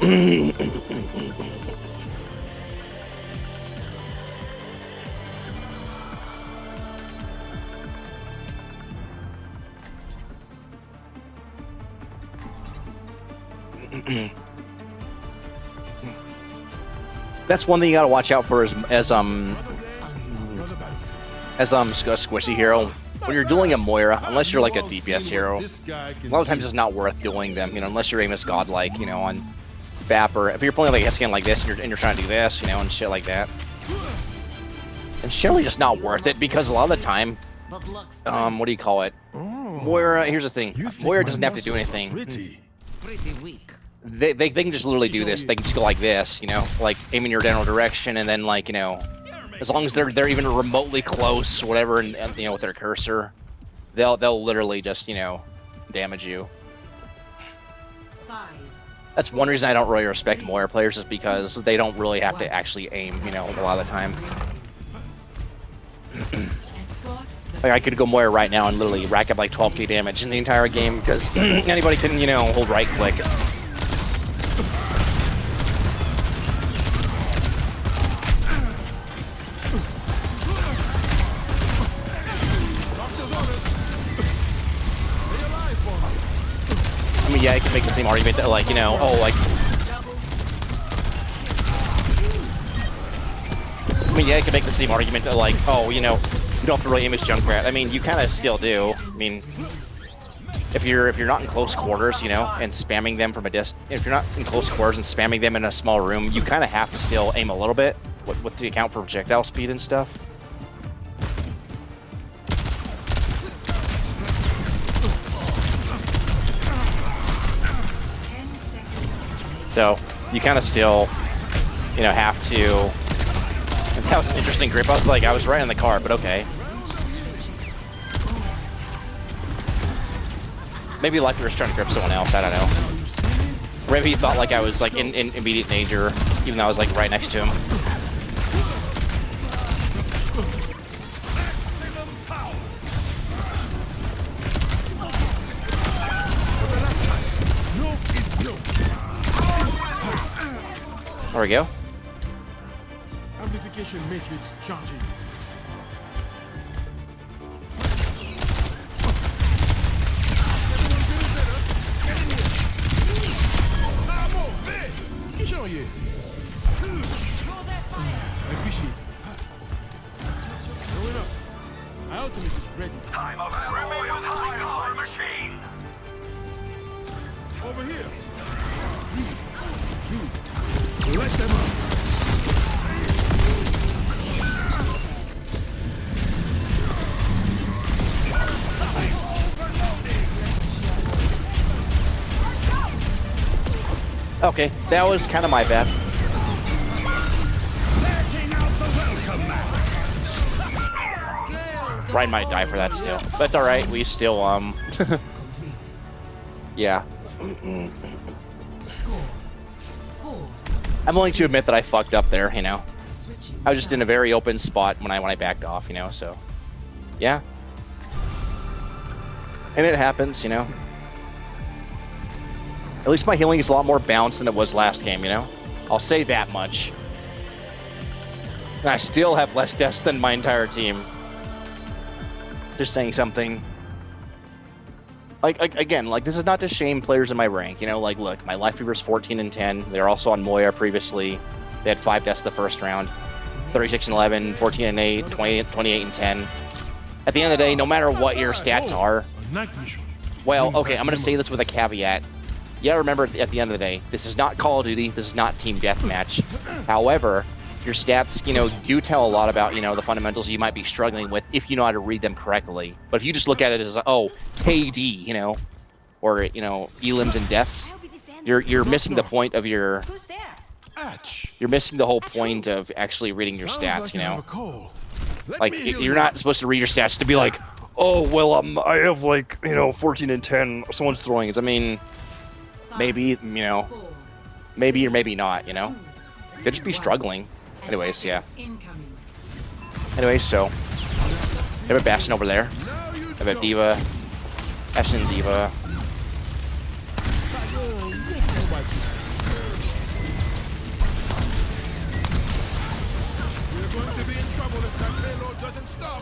That's one thing you gotta watch out for as squishy hero. When you're dueling a Moira, unless you're like a DPS hero, a lot of times it's not worth dueling them, you know, unless your aim is godlike, you know, on BAP, or if you're playing like a skin like this and you're trying to do this, you know, and shit like that. It's generally just not worth it, because a lot of the time, what do you call it? Moira, here's the thing, Moira doesn't have to do anything. Pretty weak. They can just literally do this. They can just go like this, you know, like aim in your general direction, and then like, you know, as long as they're even remotely close, whatever, and you know, with their cursor, they'll literally just, you know, damage you. That's one reason I don't really respect Moira players, is because they don't really have to actually aim, you know, a lot of the time. Like I could go Moira right now and literally rack up like 12k damage in the entire game, because anybody can, you know, hold right click. I mean, yeah, I can make the same argument that, like, you know, oh, like... I mean, yeah, I can make the same argument that, like, oh, you know, you don't have to really aim as Junkrat. I mean, you kind of still do. I mean, if you're not in close quarters, you know, and spamming them from a distance... If you're not in close quarters and spamming them in a small room, you kind of have to still aim a little bit with the account for projectile speed and stuff. So, you kind of still, you know, have to... And that was an interesting grip. I was right in the car, but okay. Maybe like we were trying to grip someone else, I don't know. Or maybe he thought like I was like in immediate danger, even though I was like right next to him. There we go. Amplification matrix charging. I appreciate it. Going up. My ultimate is ready. Time of every high-power machine. Over here. 3, 2. Let them up. Okay, that was kind of my bad. Setting out the welcome mat. Ryan might die for that still. But it's alright, we still, yeah. I'm willing to admit that I fucked up there, you know. I was just in a very open spot when I backed off, you know, so. Yeah. And it happens, you know. At least my healing is a lot more balanced than it was last game, you know. I'll say that much. And I still have less deaths than my entire team. Just saying something. Like, again, like, this is not to shame players in my rank, you know. Like, look, my Life Weaver's 14 and 10. They're also on Moya previously. They had 5 deaths the first round. 36 and 11, 14 and 8, 28 and 10. At the end of the day, no matter what your stats are, well, okay, I'm going to say this with a caveat. You gotta remember, at the end of the day, this is not Call of Duty, this is not Team Deathmatch. However, your stats, you know, do tell a lot about, you know, the fundamentals you might be struggling with if you know how to read them correctly. But if you just look at it as, oh, KD, you know, or, you know, elims and deaths, you're missing the point of your... Who's there? You're missing the whole point of actually reading your stats, you know? Like, you're not supposed to read your stats to be like, oh, well, I have, like, you know, 14 and 10, someone's throwing it. I mean, maybe, you know, maybe or maybe not, you know? Could just be struggling. Anyways, yeah. Anyways, so, I have a Bastion over there. I have a D.Va, Bastion D.Va. We're going to be in trouble if that payload doesn't stop.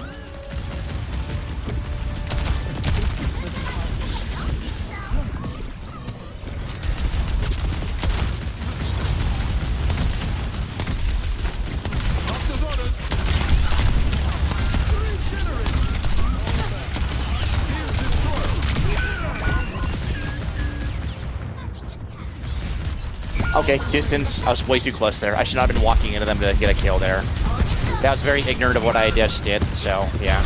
Doctor's orders. Regenerate. Here's destroyer. Okay, distance. I was way too close there. I should not have been walking into them to get a kill there. That was very ignorant of what I just did, so, yeah.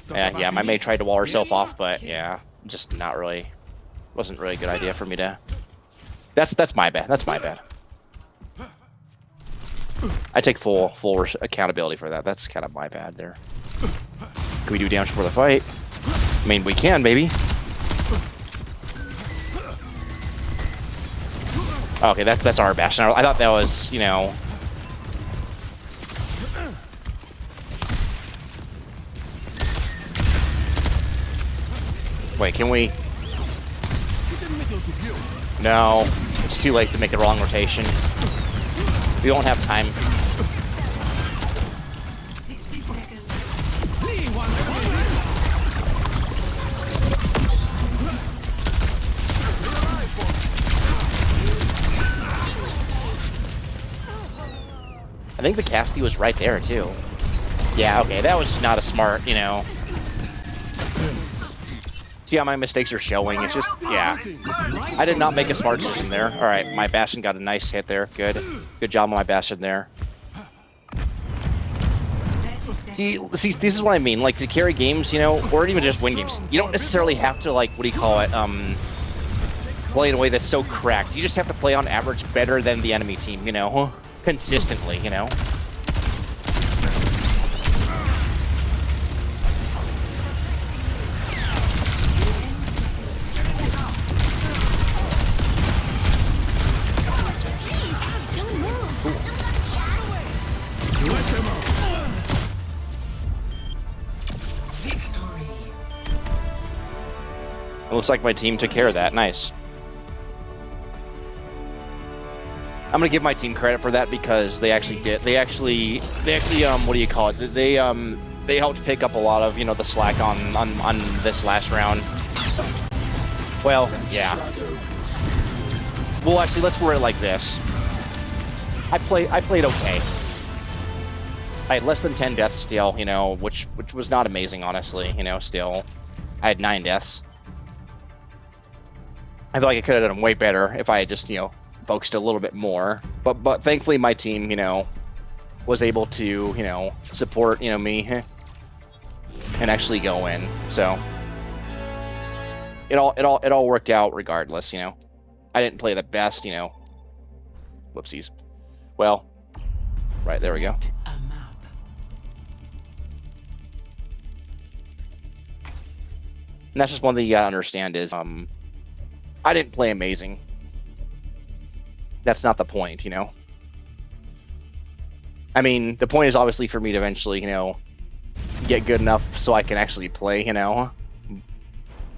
Yeah, my mate tried to wall herself off, but, yeah, just not really... Wasn't really a good idea for me to... That's my bad. That's my bad. I take full accountability for that. That's kind of my bad there. Can we do damage before the fight? I mean, we can, maybe. Okay, that's our Bastion. I thought that was, you know... Wait, can we... No, it's too late to make a wrong rotation. We don't have time. 60 seconds. I think the Casty was right there, too. Yeah, okay, that was just not a smart, you know... See how my mistakes are showing? It's just, yeah. I did not make a smart decision there. Alright, my Bastion got a nice hit there. Good. Good job on my Bastion there. See, this is what I mean. Like, to carry games, you know, or even just win games, you don't necessarily have to, like, what do you call it, play in a way that's so cracked. You just have to play on average better than the enemy team, you know? Consistently, you know? It looks like my team took care of that. Nice. I'm gonna give my team credit for that because they actually did. They actually what do you call it? They helped pick up a lot of, you know, the slack on this last round. Well, yeah. Well, actually, let's word it like this. I played okay. I had less than 10 deaths still, you know, which was not amazing, honestly. You know, still, I had 9 deaths. I feel like I could have done way better if I had just, you know, focused a little bit more. But thankfully my team, you know, was able to, you know, support, you know, me and actually go in. So it all worked out regardless, you know. I didn't play the best, you know. Whoopsies. Well, right, there we go. And that's just one thing you gotta understand is I didn't play amazing. That's not the point, you know? I mean, the point is obviously for me to eventually, you know, get good enough so I can actually play, you know?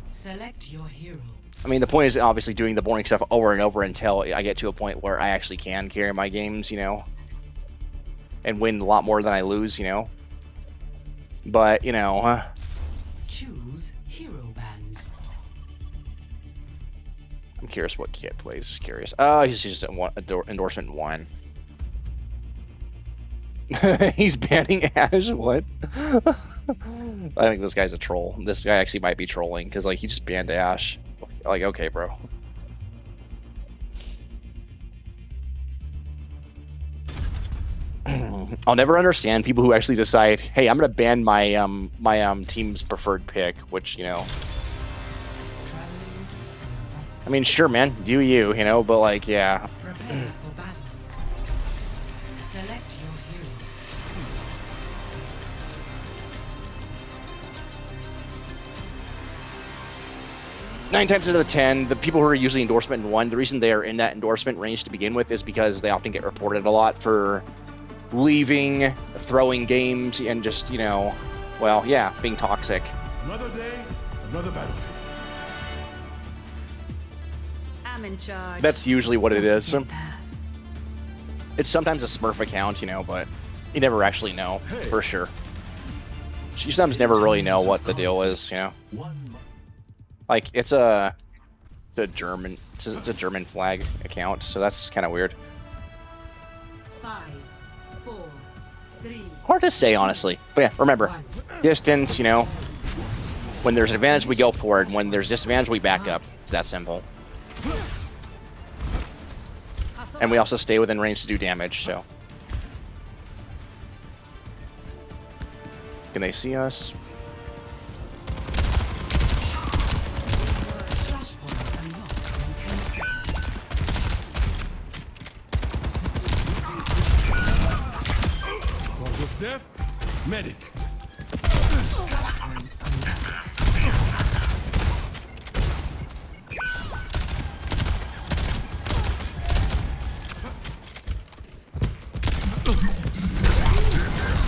Select your hero. I mean, the point is obviously doing the boring stuff over and over until I get to a point where I actually can carry my games, you know, and win a lot more than I lose, you know. But, you know, Choose hero bands. I'm curious what Kit plays. Just curious. Oh, he's just endorsement 1. He's banning Ash. What? I think this guy's a troll. This guy actually might be trolling because, like, he just banned Ash. Like, okay, bro. I'll never understand people who actually decide, hey, I'm gonna ban my team's preferred pick, which, you know. I mean, sure, man, do you, you know, but like, yeah. Prepare for battle. Select your hero. 9 times out of 10, the people who are usually endorsement 1, the reason they are in that endorsement range to begin with is because they often get reported a lot for leaving, throwing games, and just, you know, well, yeah, being toxic. Another day, another battlefield. I'm in charge. That's usually what it is. Forget that. It's sometimes a Smurf account, you know, but you never actually know for sure. You sometimes never really know what the deal is, you know. Like, it's a German, it's a German flag account, so that's kind of weird. 5, 4, 3. Hard to say, honestly. But yeah, remember, distance, you know, when there's an advantage, we go for it. When there's disadvantage, we back up. It's that simple. And we also stay within range to do damage, so. Can they see us? Flashpoint unlocks in 10 seconds. Cause of death, medic.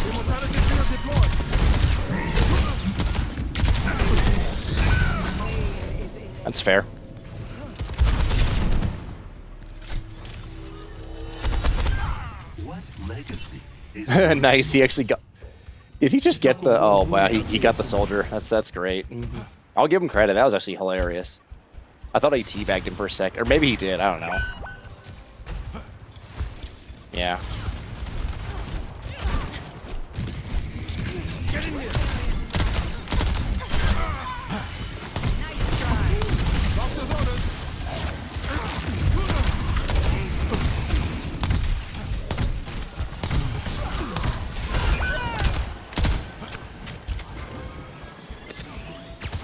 Immortality field deployed. That's fair. What legacy is Nice, he actually got... Did he just get the... Oh, wow, he got the soldier. That's great. I'll give him credit. That was actually hilarious. I thought he teabagged him for a sec. Or maybe he did. I don't know. Yeah. Get in here. Doctor's orders.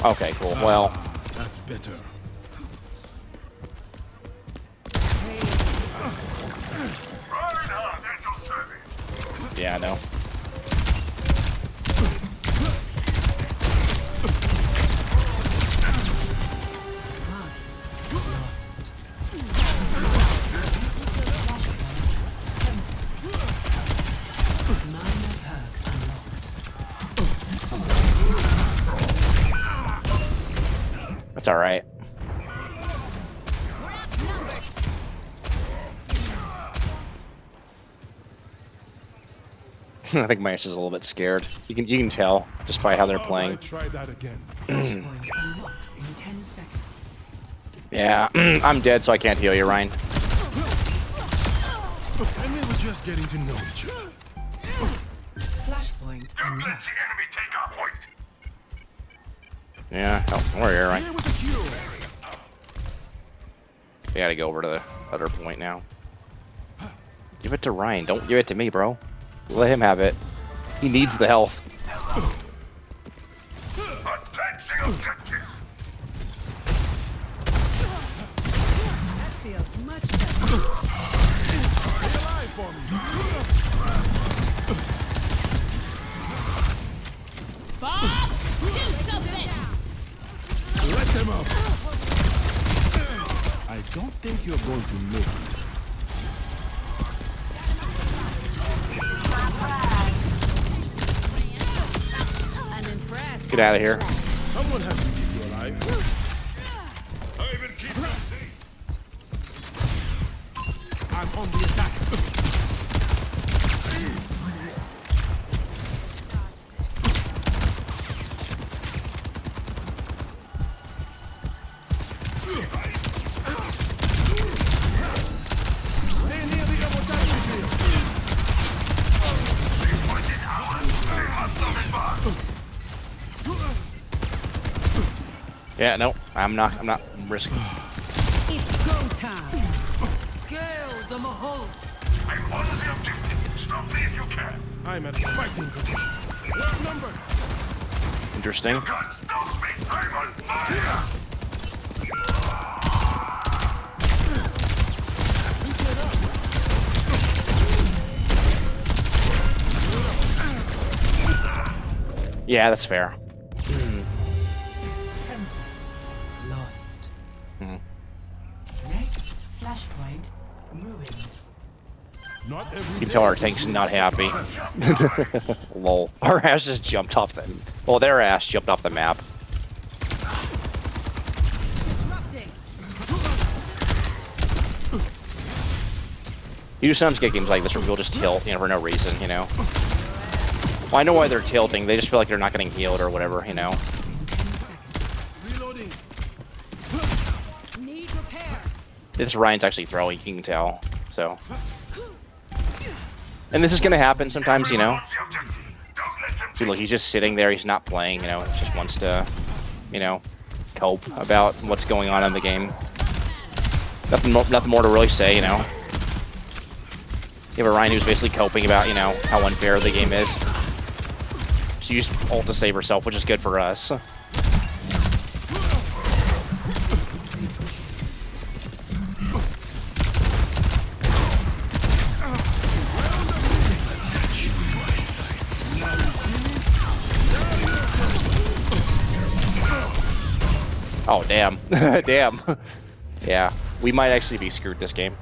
Okay, cool. Well, That's better. Reinhardt at your service. yeah, I know. Lost. Minor perk unlocked. That's alright. I think Myers is a little bit scared. You can tell just by how they're playing. Alright, try that again. Flashpoint unlocks in 10 seconds. Yeah, I'm dead, so I can't heal you, Ryan. And we were just getting to know each other. Flashpoint Don't let unlocked. the enemy take our point. Yeah, oh, don't worry, Ryan. Here with the cure. We gotta go over to the other point now. Give it to Ryan. Don't give it to me, bro. Let him have it. He needs the health. Attack the objective. That feels much better. Stay alive for me. Bob, do something. Let them up. I don't think you're going to make it. I'm impressed. Get out of here. Someone has to you alive. I will keep you safe. I'm on the attack. Stay near the sabotage field. Yeah, no, I'm not risking. It's go time. Gale the Mahol. I'm on the objective. Stop me if you can. I'm at fighting condition. Outnumbered. Interesting. Can't stop me. I'm on fire. Yeah, that's fair. Lost. Mhm. Next flashpoint, ruins. Not every You can tell our tank's not happy. Lol. Our ass just jumped off the. Well, their ass jumped off the map. Disrupting. You sometimes get games like this where people just tilt, you know, for no reason, you know. Well, I know why they're tilting. They just feel like they're not getting healed or whatever, you know. In 10 seconds. reloading. Need repairs. This Ryan's actually throwing, you can tell. So. And this is gonna happen sometimes, you know. On the objective. Don't let him See, look, he's just sitting there. He's not playing, you know. He just wants to, you know, cope about what's going on in the game. Nothing more to really say, you know. You have a Ryan who's basically coping about, you know, how unfair the game is. She used ult to save herself, which is good for us. Oh, damn. Damn. Yeah, we might actually be screwed this game.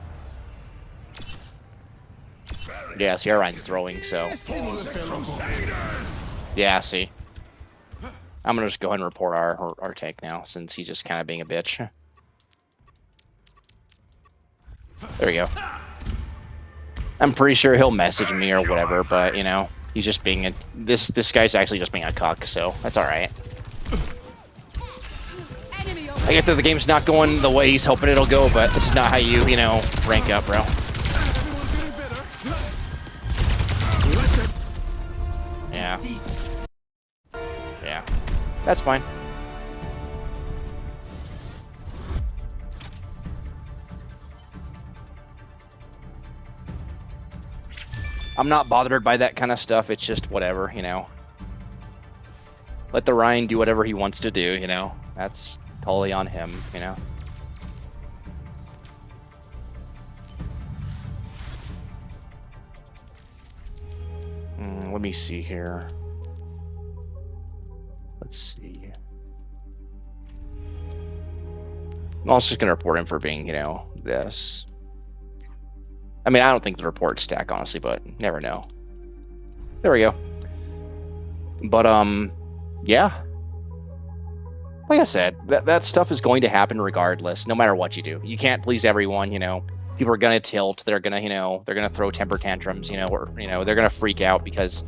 Yeah, see, our Ryan's throwing, so. Yeah, see. I'm gonna just go ahead and report our tank now, since he's just kind of being a bitch. There we go. I'm pretty sure he'll message me or whatever, but, you know, he's just being a... This guy's actually just being a cuck, so that's alright. Enemy over. I get that the game's not going the way he's hoping it'll go, but this is not how you know, rank up, bro. Yeah. Yeah. That's fine. I'm not bothered by that kind of stuff. It's just whatever, you know. Let the Ryan do whatever he wants to do, you know. That's totally on him, you know. Let me see here. Let's see. I'm also just going to report him for being, you know, this. I mean, I don't think the reports stack, honestly, but never know. There we go. But, yeah. Like I said, that stuff is going to happen regardless, no matter what you do. You can't please everyone, you know. People are going to tilt. They're going to, you know, they're going to throw temper tantrums, you know, or, you know, they're going to freak out because,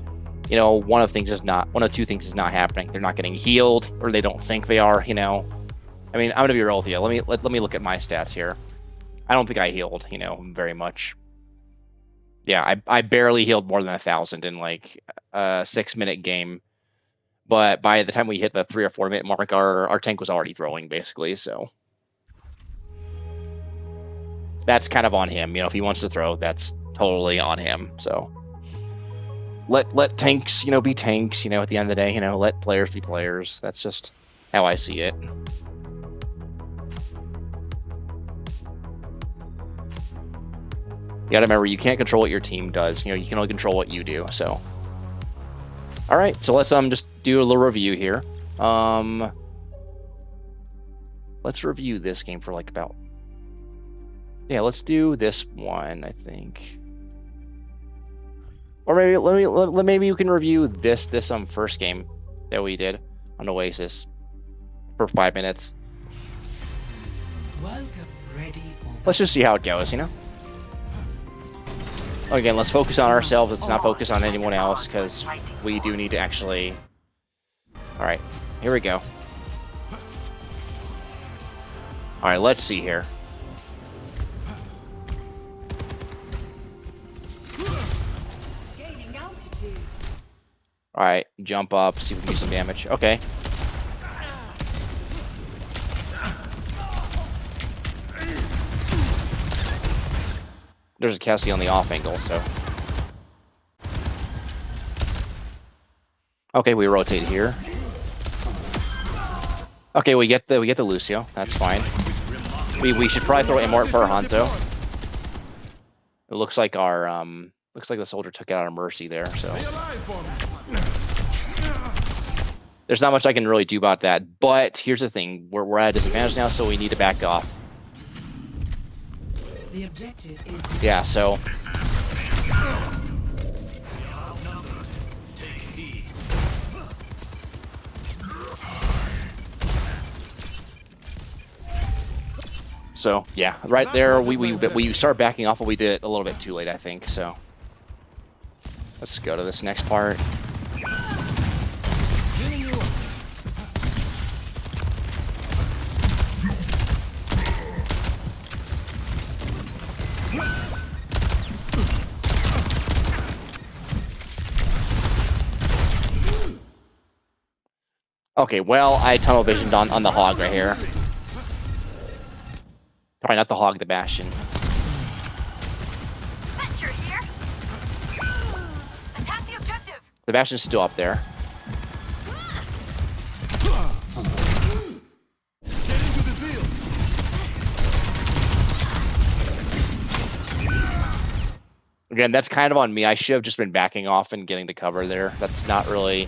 you know, one of two things is not happening. They're not getting healed, or they don't think they are, you know. I mean, I'm going to be real with you. Let me look at my stats here. I don't think I healed, you know, very much. Yeah, I barely healed more than 1,000 in like a 6-minute game. But by the time we hit the 3 or 4 minute mark, our tank was already throwing, basically, so. That's kind of on him, you know, if he wants to throw, that's totally on him, so. Let tanks, you know, be tanks, you know, at the end of the day, you know, let players be players. That's just how I see it. You gotta remember, you can't control what your team does, you know, you can only control what you do, so. Alright, so let's just do a little review here. Let's review this game for like about... Yeah, let's do this one, I think. Or maybe you can review this first game that we did on Oasis. for 5 minutes. Welcome, ready for Let's just see how it goes, you know? Again, let's focus on ourselves. Let's not focus on anyone else, because we do need to actually... Alright, here we go. Alright, let's see here. Gaining altitude. Alright, jump up, see if we can do some damage. Okay. There's a Cassie on the off angle, so... Okay, we rotate here. Okay, we get the Lucio. That's fine. We should probably throw Immort for our Hanzo. It looks like our looks like the soldier took out our Mercy there, so Stay alive for me. there's not much I can really do about that. But here's the thing: we're at a disadvantage now, so we need to back off. the objective is Yeah, so so yeah, right there we start backing off, but we did it a little bit too late, I think. So let's go to this next part. Okay, well, I tunnel visioned on the hog right here. Sorry, not the hog, the Bastion. Venture here. Attack the objective. The Bastion's still up there. Get into the field. Again, that's kind of on me. I should have just been backing off and getting to cover there. That's not really...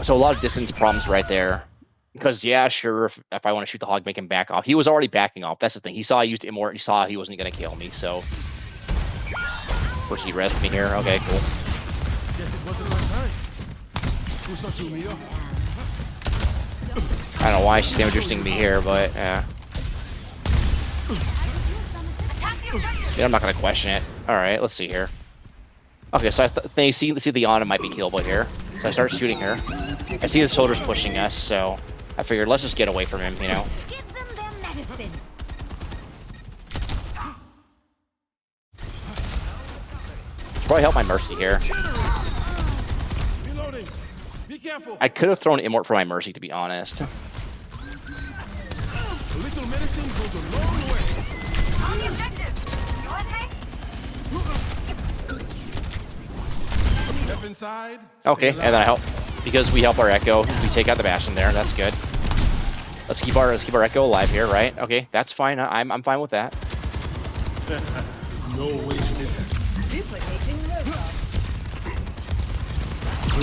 So a lot of distance problems right there. Because, yeah, sure, if I want to shoot the hog, make him back off. He was already backing off. That's the thing. He saw I used Immort. He saw he wasn't going to kill me, so... Of course, he rezzed me here. Okay, cool. Guess it wasn't my time. Who's on to me? I don't know why she's damage boosting me here, but, Attack the objective. yeah, I'm not going to question it. Alright, let's see here. Okay, so I see the Ana might be killable here. So I start shooting her. I see the soldiers pushing us, so I figured let's just get away from him, you know. Give them their medicine. Probably help my Mercy here. Reloading. Be careful. I could have thrown Immort for my Mercy, to be honest. A little medicine goes a long way. On the objective. You with me? Step inside. Okay, and then I help. Because we help our Echo, we take out the Bastion there, that's good. Let's keep our Echo alive here, right? Okay, that's fine. I'm fine with that. No wasted. Duplicating robot.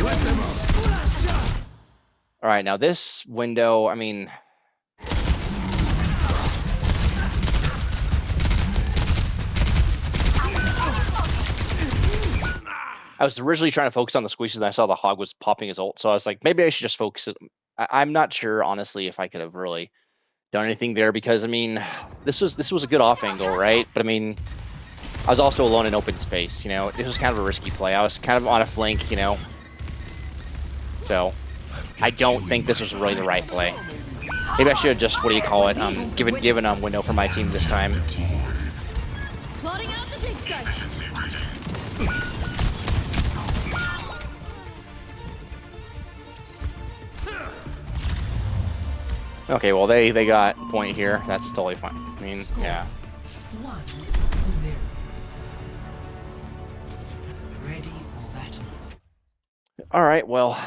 Let them up. Alright, now this window, I mean... I was originally trying to focus on the squeezes, and I saw the hog was popping his ult, so I was like, maybe I should just focus it. I'm not sure, honestly, if I could have really done anything there, because, I mean, this was a good off angle, right? But, I mean, I was also alone in open space, you know? This was kind of a risky play. I was kind of on a flank, you know? So, I don't think this was really the right play. Maybe I should have just, what do you call it, given window for my team this time. Plotting out the dig site. Okay, well, they got point here. That's totally fine. I mean, yeah. 1-0. Ready for battle. All right, well,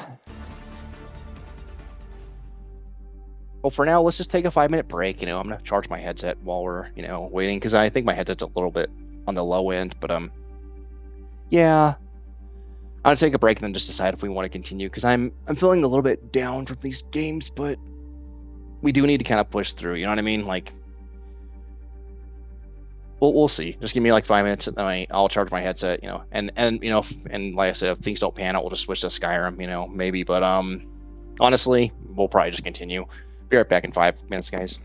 for now, let's just take a 5-minute break. You know, I'm gonna charge my headset while we're, you know, waiting, because I think my headset's a little bit on the low end. But yeah, I'm gonna take a break and then just decide if we want to continue, because I'm feeling a little bit down from these games, but we do need to kind of push through. You know what I mean? Like, we'll see. Just give me like 5 minutes, and then I'll charge my headset. You know, and you know, and like I said, if things don't pan out, we'll just switch to Skyrim. You know, maybe. But Honestly, we'll probably just continue. Be right back in 5 minutes, guys.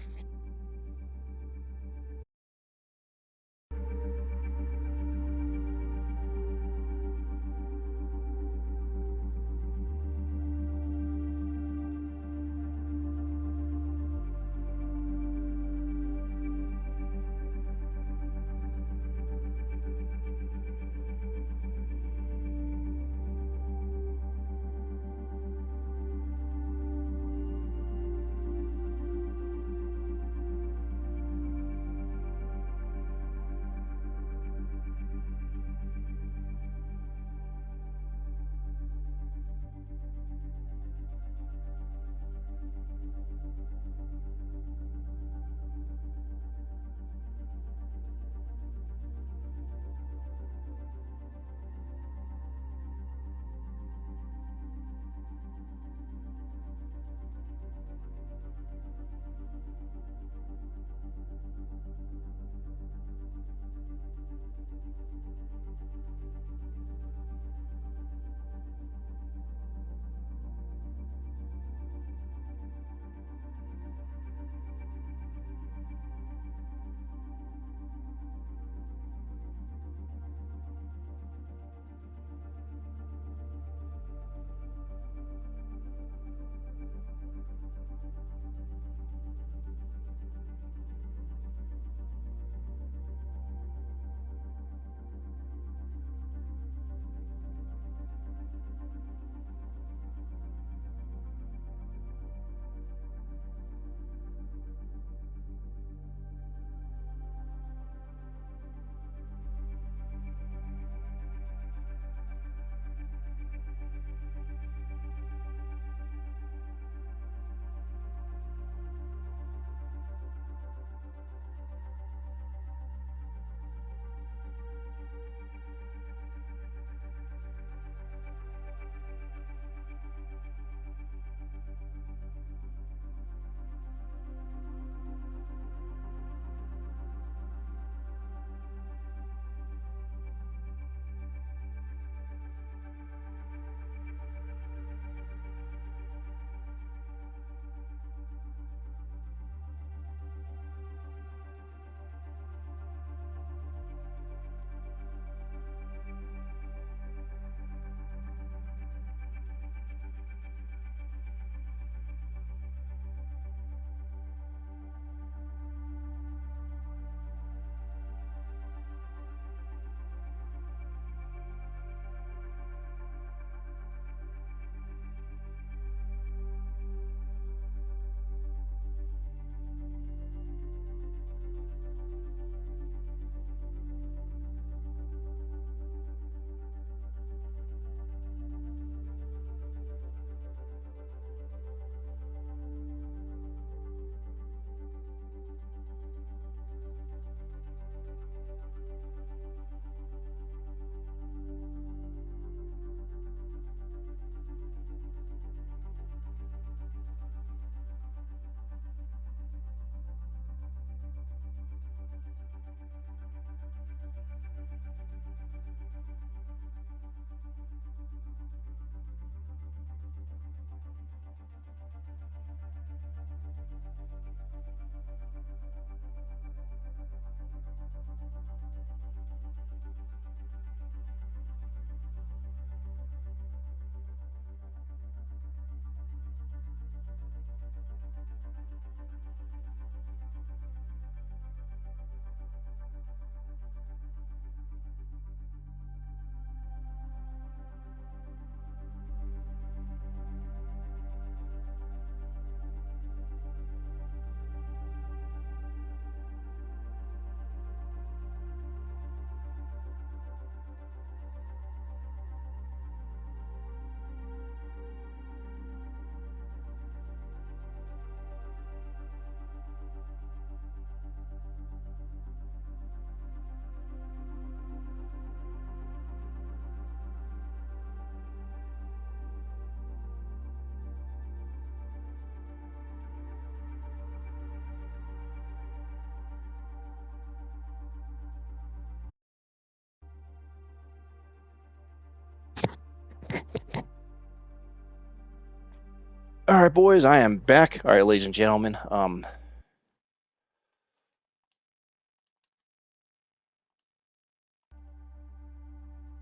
All right, boys, I am back. All right, ladies and gentlemen.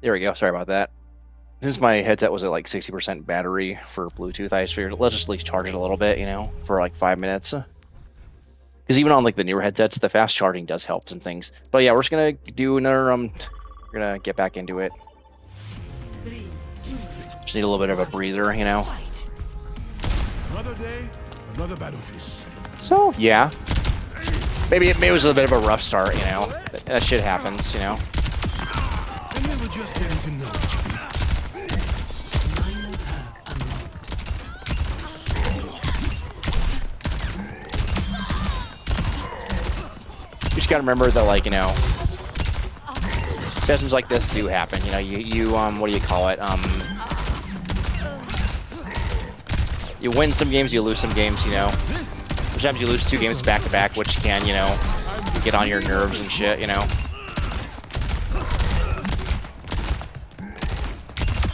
There we go. Sorry about that. Since my headset was at like 60% battery for Bluetooth, I just figured let's just at least charge it a little bit, you know, for like 5 minutes. Because even on like the newer headsets, the fast charging does help some things. But yeah, we're just gonna do another. We're gonna get back into it. 3, 2, Just need a little bit of a breather, you know. fight. Another day, another battlefield. So yeah, maybe it was a little bit of a rough start, you know. That shit happens, you know. And then we're just getting to know each other. Minor perk unlocked. You just gotta remember that, like, you know, sessions like this do happen. You know, you what do you call it? You win some games, you lose some games. You know, sometimes you lose 2 games back to back, which can, you know, get on your nerves and shit. You know.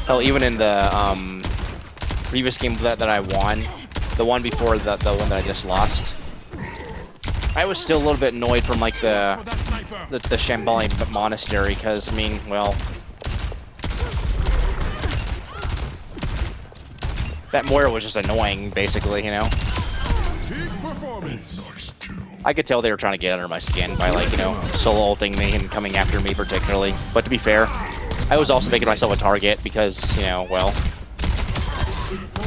Hell, even in the previous game that I won, the one before the one that I just lost, I was still a little bit annoyed from like the Shambali monastery, because I mean, well, that Moira was just annoying, basically, you know. Peak performance. I could tell they were trying to get under my skin by, like, you know, solo ulting me and coming after me particularly. But to be fair, I was also making myself a target because, you know, well,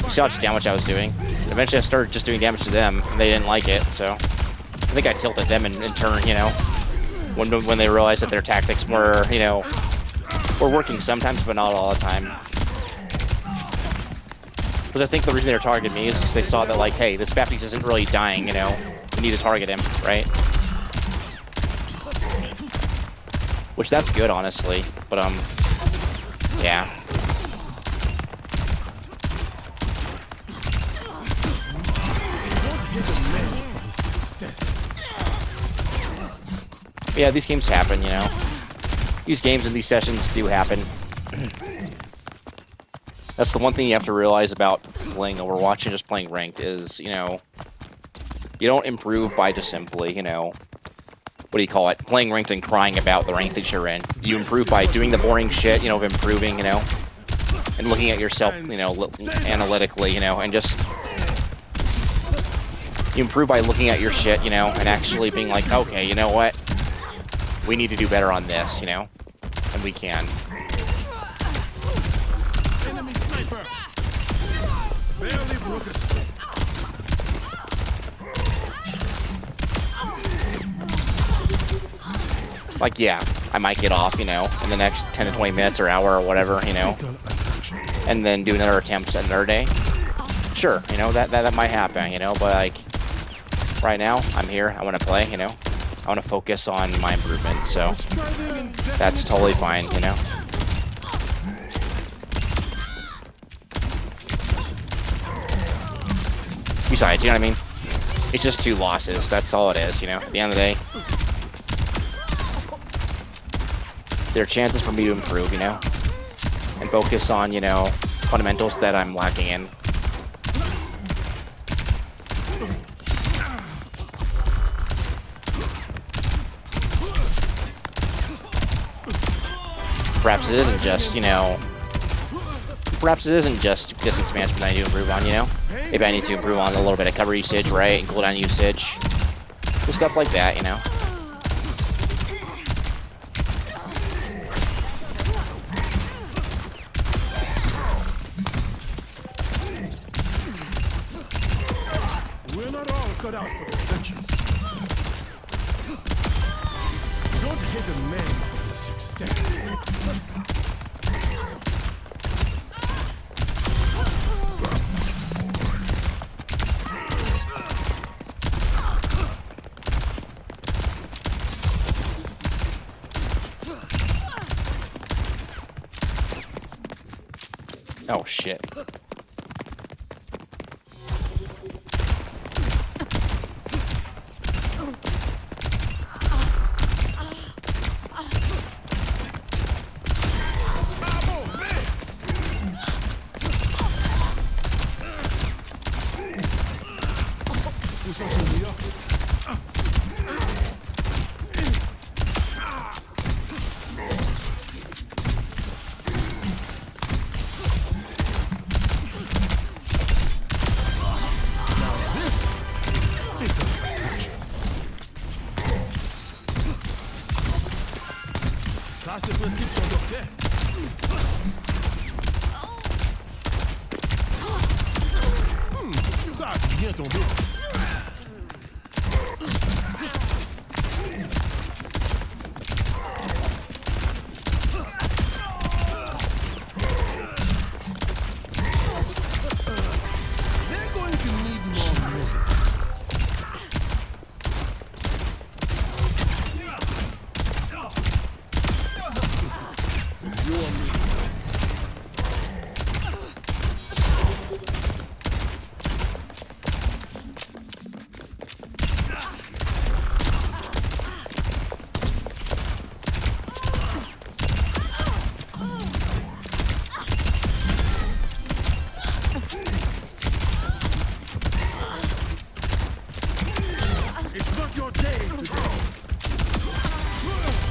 you saw how much damage I was doing. Eventually I started just doing damage to them, and they didn't like it, so I think I tilted them in turn, you know, when they realized that their tactics were, you know, were working sometimes, but not all the time. Because I think the reason they were targeting me is because they saw that, like, hey, this Baptiste isn't really dying, you know, we need to target him, right? Which, that's good, honestly, but, yeah. Yeah, these games happen, you know. These games and these sessions do happen. That's the one thing you have to realize about playing Overwatch and just playing ranked is, you know, you don't improve by just simply, you know, what do you call it, playing ranked and crying about the rank that you're in. You improve by doing the boring shit, you know, of improving, you know, and looking at yourself, you know, analytically, you know, and just... You improve by looking at your shit, you know, and actually being like, okay, you know what? We need to do better on this, you know? And we can. Enemy sniper. Barely broke a sweat. Like, yeah, I might get off, you know, in the next 10 to 20 minutes or hour or whatever, you know, and then do another attempt another day. Sure, you know, that might happen, you know, but, like, right now, I'm here, I want to play, you know, I want to focus on my improvement, so that's totally fine, you know. Besides, you know what I mean? It's just 2 losses, that's all it is, you know, at the end of the day. There are chances for me to improve, you know, and focus on, you know, fundamentals that I'm lacking in. Perhaps it isn't just, you know, perhaps it isn't just distance management I need to improve on, you know? Maybe I need to improve on a little bit of cover usage, right, and cooldown usage. Just stuff like that, you know? We're not all cut out for the trenches. Don't hate a man for his success. Oh, shit. Ça, c'est prescription, docteur. Ça a bien tombé. They're going to need more men. It's not your day today.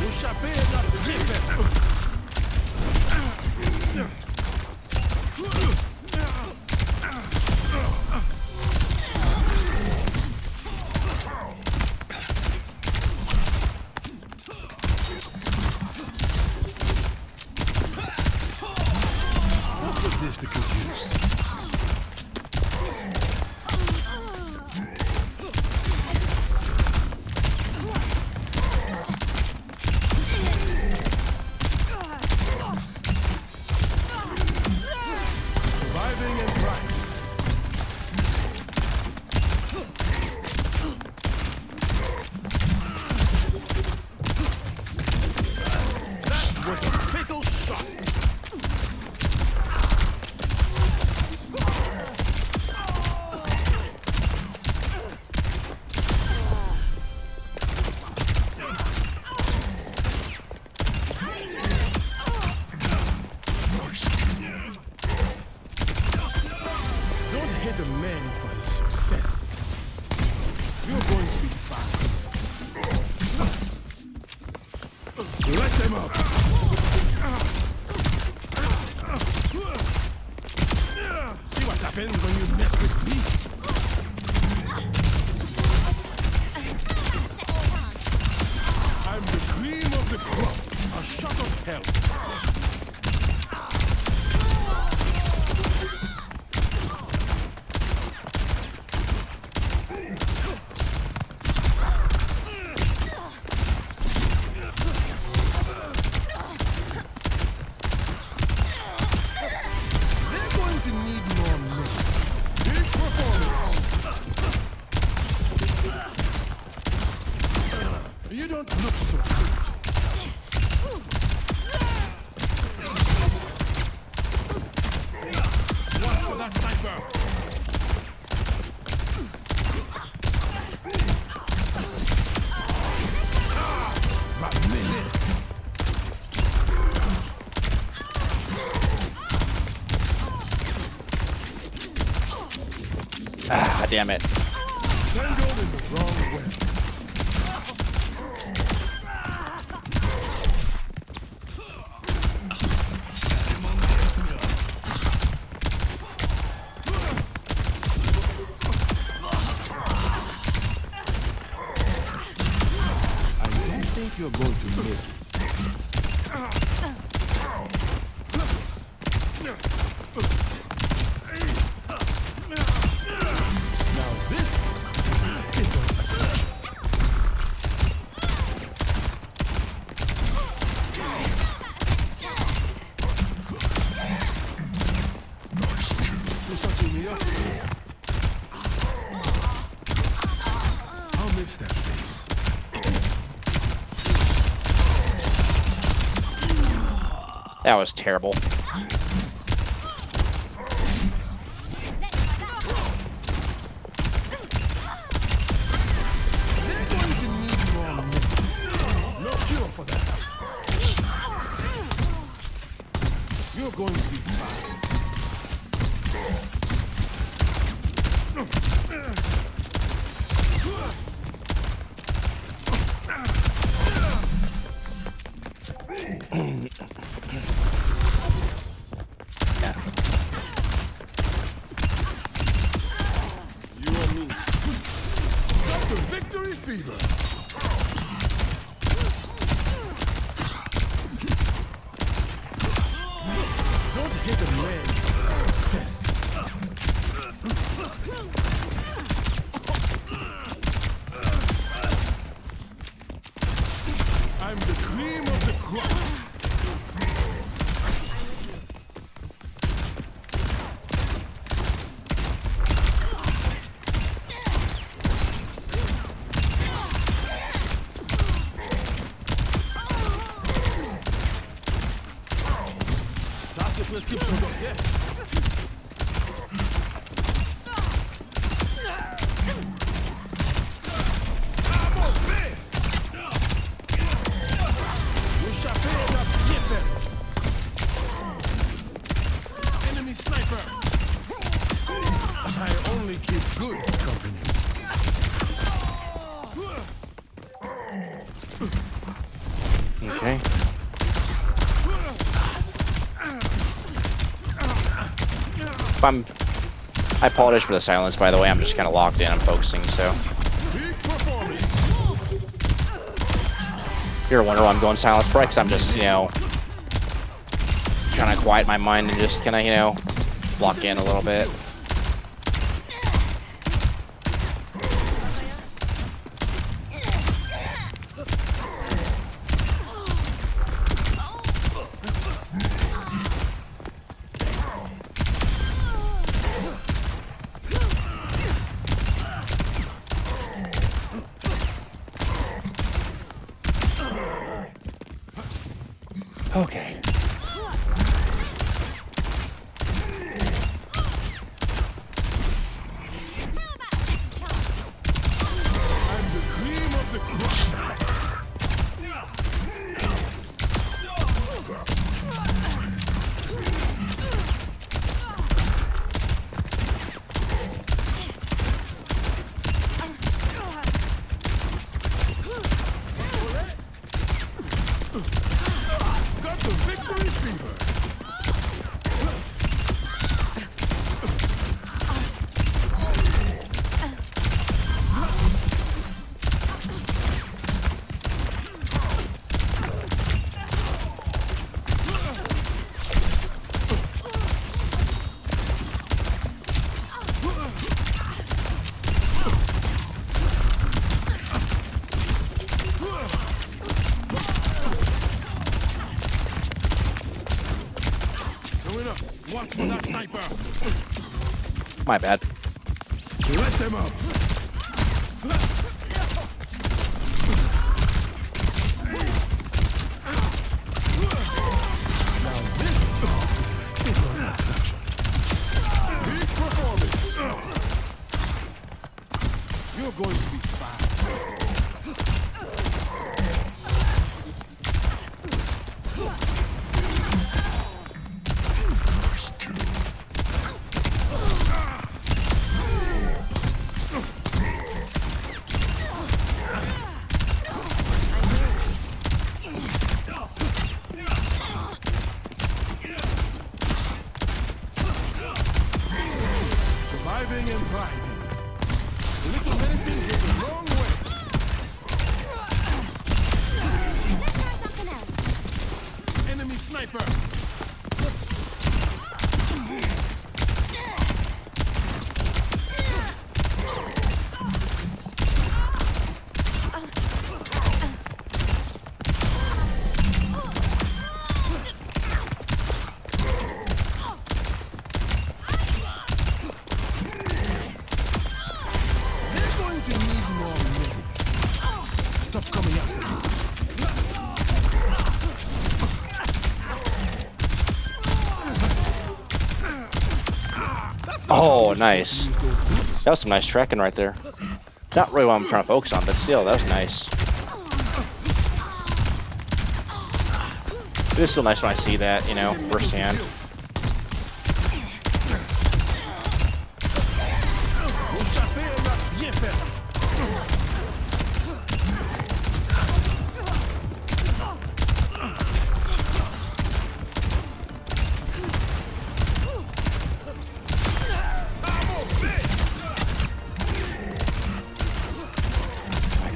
L'échappée est la bien faite. What was this to confuse? Surviving and right. That was a fatal shot. Don't hit a man for his success. You're going to be fine. Let them up. See what happens when you mess with me. I'm the cream of the crop. A shot of hell. They're going to need more men. Big performance. You don't look so good. Watch for that sniper. My minute. Ah, damn it. Tangled in the wrong way. I don't think you're going to make it. Now this is a fatal attack. Do something here. I'll miss that face. That was terrible. They're going to need more minutes. No cure for that. You're going to be fine. fever. Don't hit a man for success. I'm the cream of the crop. Let's keep some up there. Enemy sniper. I only keep good company. Okay. I apologize for the silence, by the way. I'm just kind of locked in. I'm focusing, so. You're wondering why I'm going silence, probably because I'm just, you know, trying to quiet my mind and just kind of, you know, lock in a little bit. Okay. I'm the cream of the crop. Got the victory fever. Going up. Watch for that sniper. My bad. Let them up. Now this is on attention. Peak performance. You're going to be fine. Surviving and thriving. Little medicine goes a long way. Let's try something else. Enemy sniper. They're going to need more medics. Stop coming after me. Oh, nice. That was some nice tracking right there. Not really what I'm trying to focus on, but still, that was nice. It is still nice when I see that, you know, firsthand.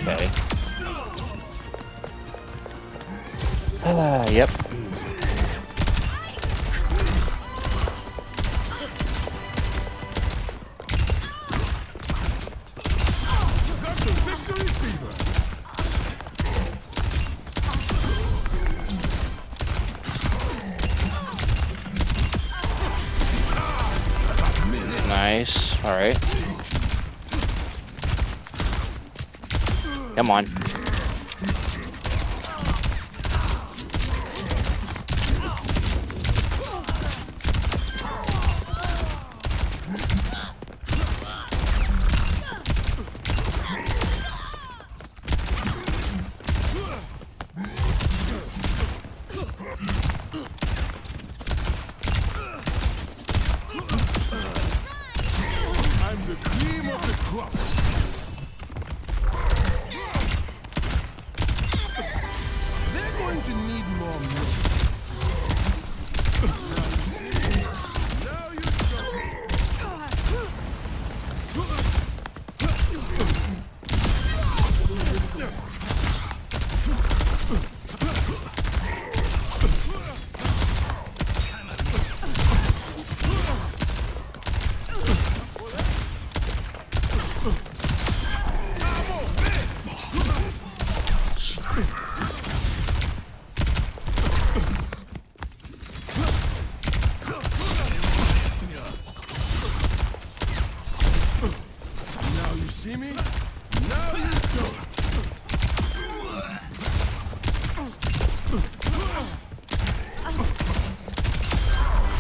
Okay. Yep. Got the victory fever. Nice. All right. Come on. I'm the cream of the crop. They're going to need more milk. Now you go. Now you see me? Now you don't.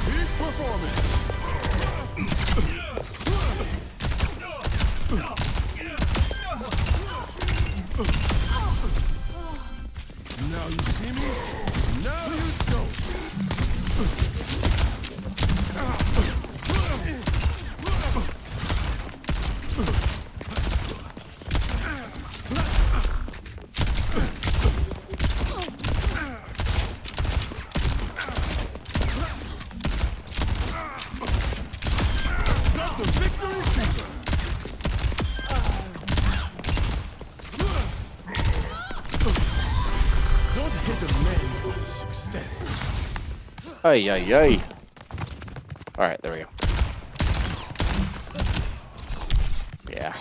Peak performance. Now you see me? Now you don't. Got the victory fever. Don't hit a man for success. Ay, ay, ay. All right, there we go. Yeah.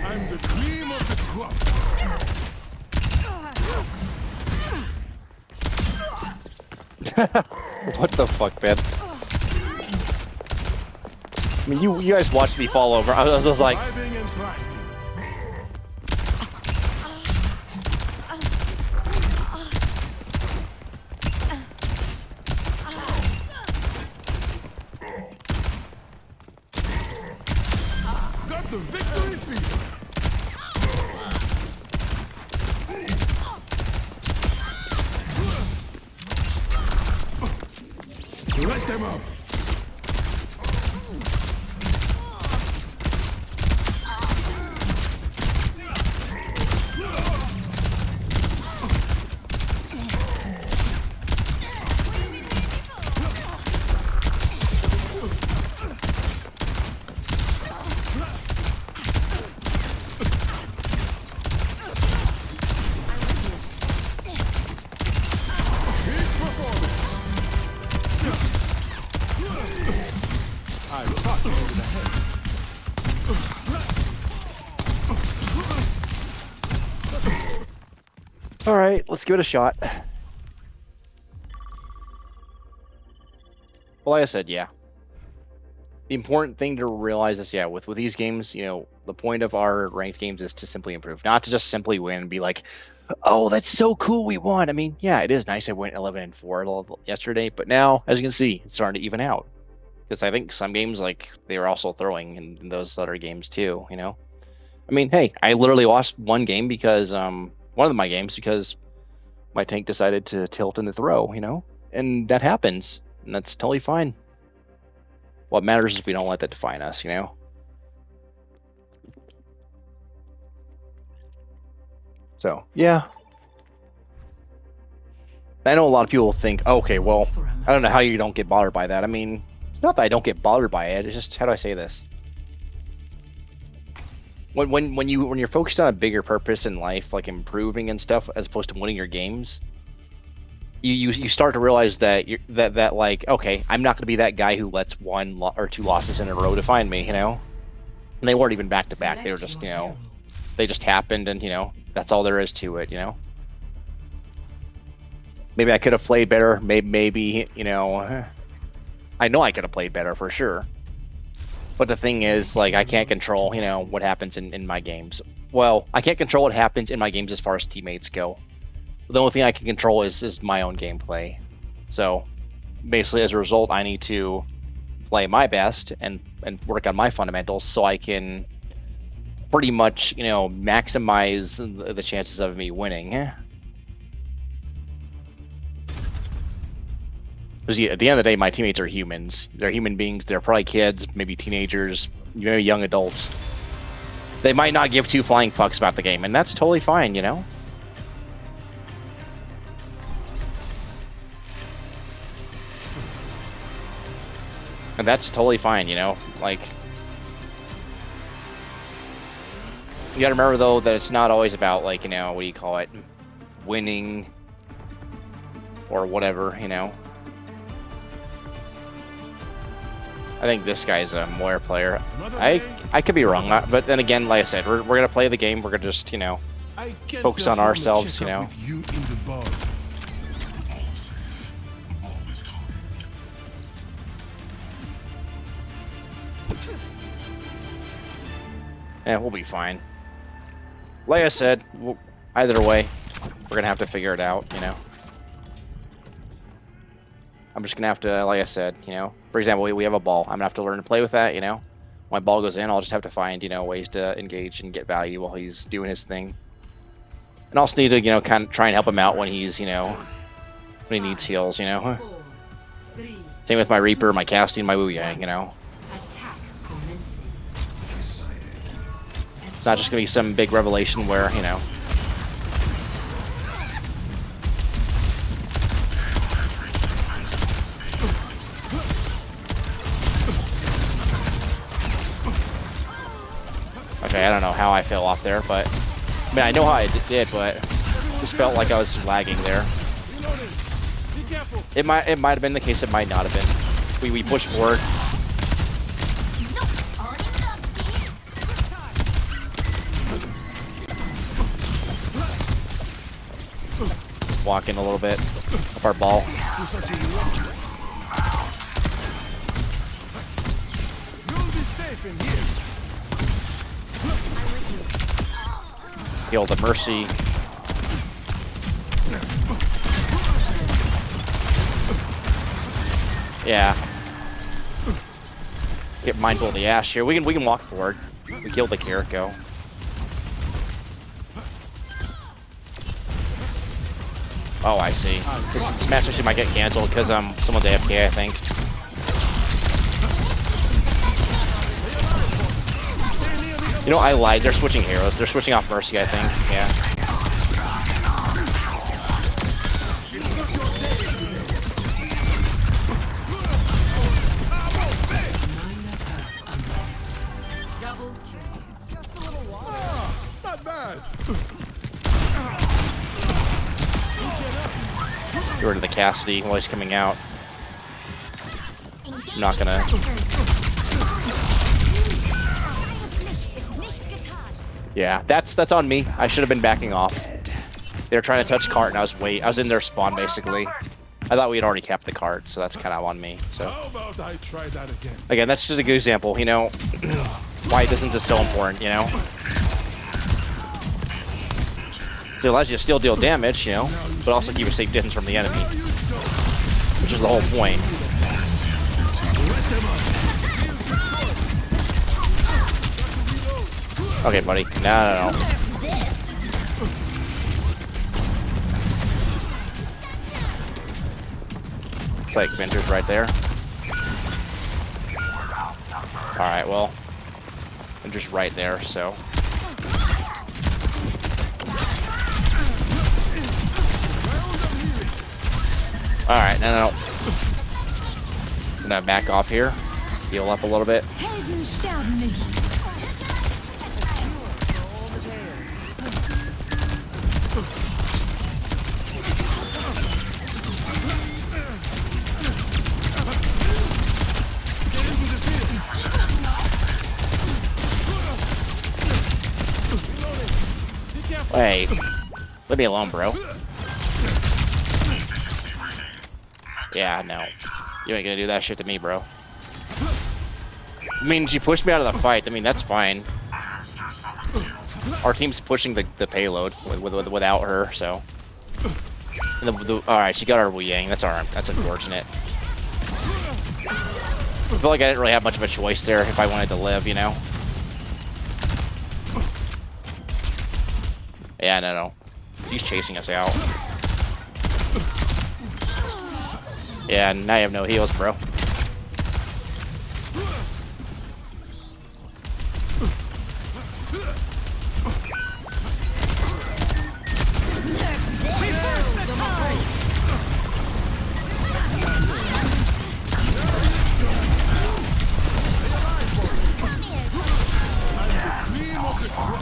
I'm the cream of the crop. What the fuck, man? I mean, you guys watched me fall over. I was just like, Thriving and thriving. Got the victory fever. Light them up. Peak performance. I caught you over the head. all right, let's give it a shot. Well, like I said, yeah. The important thing to realize is, yeah, with these games, you know, the point of our ranked games is to simply improve, not to just simply win and be like, oh, that's so cool, we won. I mean, yeah, it is nice I went 11-4 yesterday, but now, as you can see, it's starting to even out. Because I think some games, like, they were also throwing in those other games too, you know? I mean, hey, I literally lost one game because one of my games because my tank decided to tilt in the throw, you know? And that happens, and that's totally fine. What matters is we don't let that define us, you know? So, yeah. I know a lot of people think, okay, well, I don't know how you don't get bothered by that. I mean, it's not that I don't get bothered by it. It's just, how do I say this? When you're focused on a bigger purpose in life, like improving and stuff, as opposed to winning your games, you start to realize that that like, okay, I'm not going to be that guy who lets one or two losses in a row define me, you know. And they weren't even back to back. They were just, you know, they just happened, and you know, that's all there is to it, you know. Maybe I could have played better. Maybe, you know, I know I could have played better for sure. But the thing is, like, I can't control, you know, what happens in my games. Well, I can't control what happens in my games as far as teammates go. The only thing I can control is my own gameplay. So, basically, as a result, I need to play my best and work on my fundamentals so I can pretty much, you know, maximize the chances of me winning. Because at the end of the day, my teammates are humans. They're human beings. They're probably kids, maybe teenagers, maybe young adults. They might not give two flying fucks about the game, and that's totally fine, you know? And that's totally fine, you know? Like, you gotta remember, though, that it's not always about, like, you know, what do you call it? Winning or whatever, you know? I think this guy's a Moira player. I could be wrong, but then again, like I said, we're gonna play the game. We're gonna just, you know, focus on ourselves, you know. Yeah, we'll be fine. Like I said, either way, we're gonna have to figure it out, you know. I'm just gonna have to, like I said, you know, for example, we have a ball. I'm gonna have to learn to play with that, you know. When my ball goes in, I'll just have to find, you know, ways to engage and get value while he's doing his thing. And also need to, you know, kind of try and help him out when he's, you know, when he needs heals, you know. Same with my Reaper, my casting, my Wu Yang, you know. It's not just gonna be some big revelation where, you know. Okay, I don't know how I fell off there, but I mean, I know how I did, but just felt like I was lagging there. It might have been the case. It might not have been. We pushed forward. Walking a little bit up our ball. Heal the Mercy. Yeah. Get mindful of the Ashe here. We can walk forward. We killed the Kiriko. Oh, I see. This match actually might get canceled because someone's AFK, I think. You know, I lied. They're switching heroes. They're switching off Mercy, I think. Yeah. Not bad. Get rid of the Cassidy while he's coming out. I'm not gonna. Yeah, that's on me. I should have been backing off. They were trying to touch cart, and I was in their spawn basically. I thought we had already capped the cart, so that's kind of on me. So How about I try that again? again, that's just a good example. You know, why distance is so important. You know, it allows you to still deal damage. You know, but also keep a safe distance from the enemy, which is the whole point. Okay, buddy. No. It's like Venture's right there. Alright, well. Venture's right there, so. Alright, no. I'm gonna back off here. Heal up a little bit. Helden sterben nicht. Hey, leave me alone, bro. Yeah, no. You ain't gonna do that shit to me, bro. I mean, she pushed me out of the fight. I mean, that's fine. Our team's pushing the payload without her, so. Alright, she got our Wu Yang. That's alright. That's unfortunate. I feel like I didn't really have much of a choice there if I wanted to live, you know? Yeah, no. He's chasing us out. Yeah, now you have no heals, bro.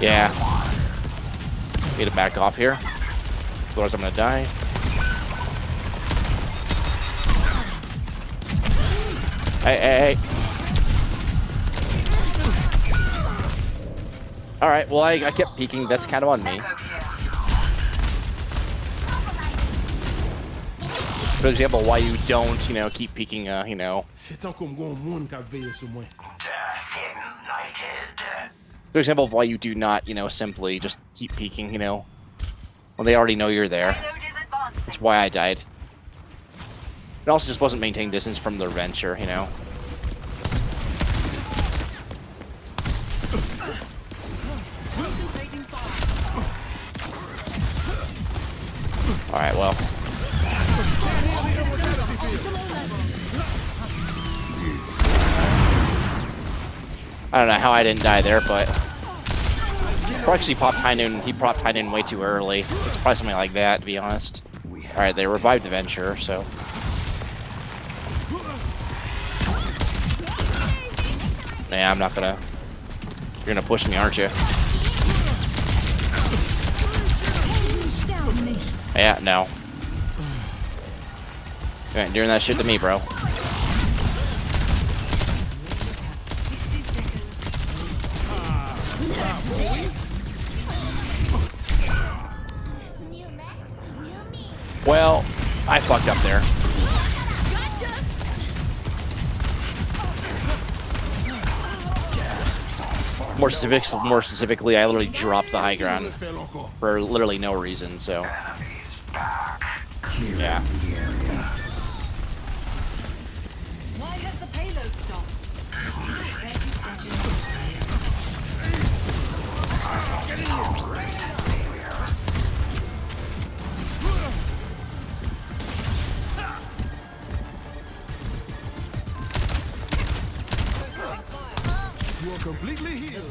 Yeah. Need to back off here. Otherwise I'm gonna die. Hey. Alright, well I kept peeking. That's kind of on me. For example, why you don't, keep peeking, For example, of why you do not, simply just keep peeking, well, they already know you're there. That's why I died. It also just wasn't maintaining distance from the venture, Alright, well. I don't know how I didn't die there, but actually popped Hynun. He popped Hynun way too early. It's probably something like that, to be honest. Alright, they revived the Venture, so. Yeah, I'm not gonna. You're gonna push me, aren't you? Yeah, no. You ain't doing that shit to me, bro. Well, I fucked up there. More specifically, I literally dropped the high ground for literally no reason, so. Yeah. Why has the payload stopped? You are completely healed.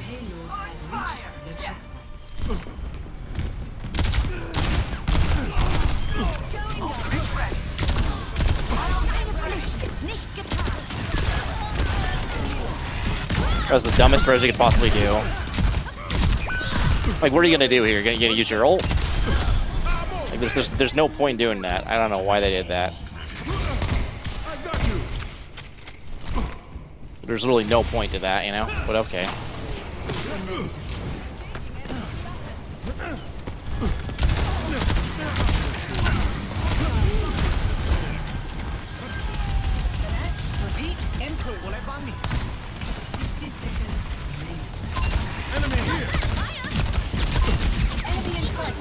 That was the dumbest pros you could possibly do. Like, what are you gonna do here? You're gonna use your ult? Like, there's no point doing that. I don't know why they did that. There's really no point to that, But okay. Repeat, input. 60 seconds. Enemy here. Enemy in sight.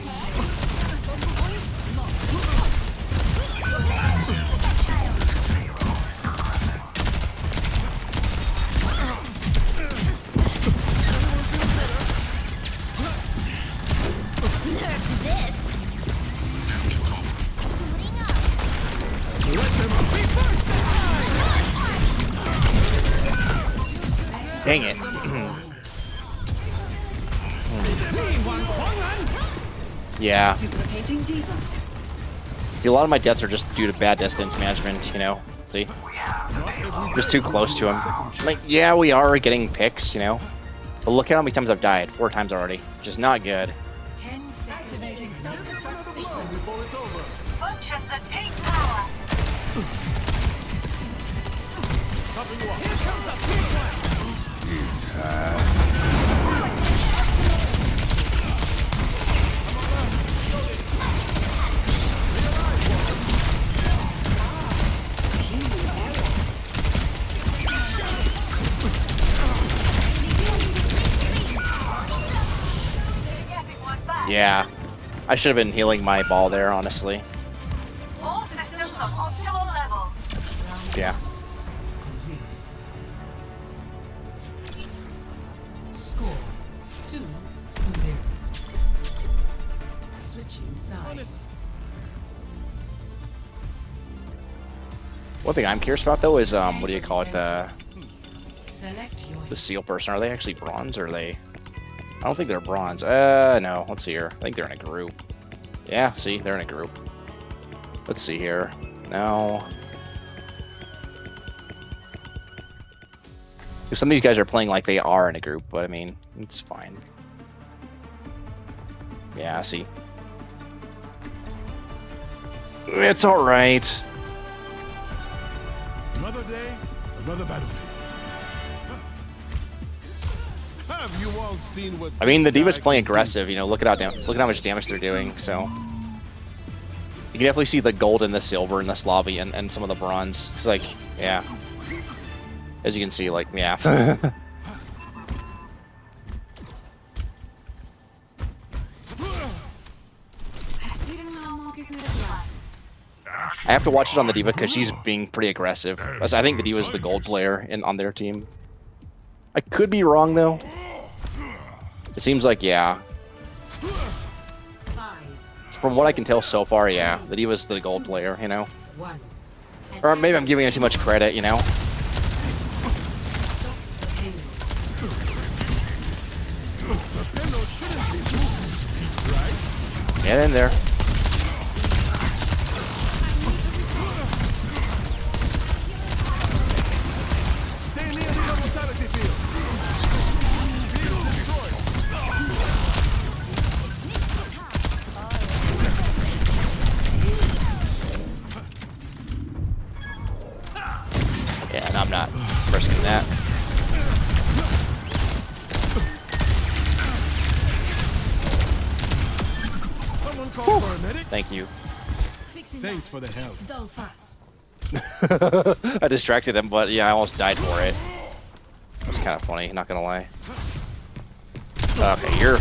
Dang it. Yeah. Duplicating diva. See, a lot of my deaths are just due to bad distance management, you know? See? Just too close to him. Like, yeah, we are getting picks, you know? But look at how many times I've died. 4 times already. Which is not good. 10 seconds. Before it's over. Winchester, take power. Popping you up. Here comes a big one. It's Getting one back. Yeah. I should have been healing my ball there, honestly. All systems on optimal level. Yeah. Complete. Score 2-0. Switching sides. One thing I'm curious about, though, is, what do you call it, Select your the seal person. Are they actually bronze, or are they... I don't think they're bronze. No. Let's see here. I think they're in a group. Yeah, see? They're in a group. Let's see here. No. Some of these guys are playing like they are in a group, but I mean, it's fine. Yeah, see? It's alright. Another day, another battlefield. Have you all seen what I mean, the this D.Va's guy playing can do? aggressive, you know, look at how much damage they're doing, so... You can definitely see the gold and the silver in this lobby and some of the bronze. It's like, yeah. As you can see, like, yeah. I have to watch it on the D.Va because she's being pretty aggressive. I think the D.Va's the gold player on their team. I could be wrong, though. It seems like, yeah. From what I can tell so far, yeah. The D.Va's the gold player, you know? Or maybe I'm giving her too much credit, you know? Get in there. Stay near the immortality field. Field destroyed. Yeah, and I'm not risking that. Someone call for a medic. Thank you. Thanks for the help. Don't fuss. I distracted him, but yeah, I almost died for it. That's kind of funny, not gonna lie. Okay, you're...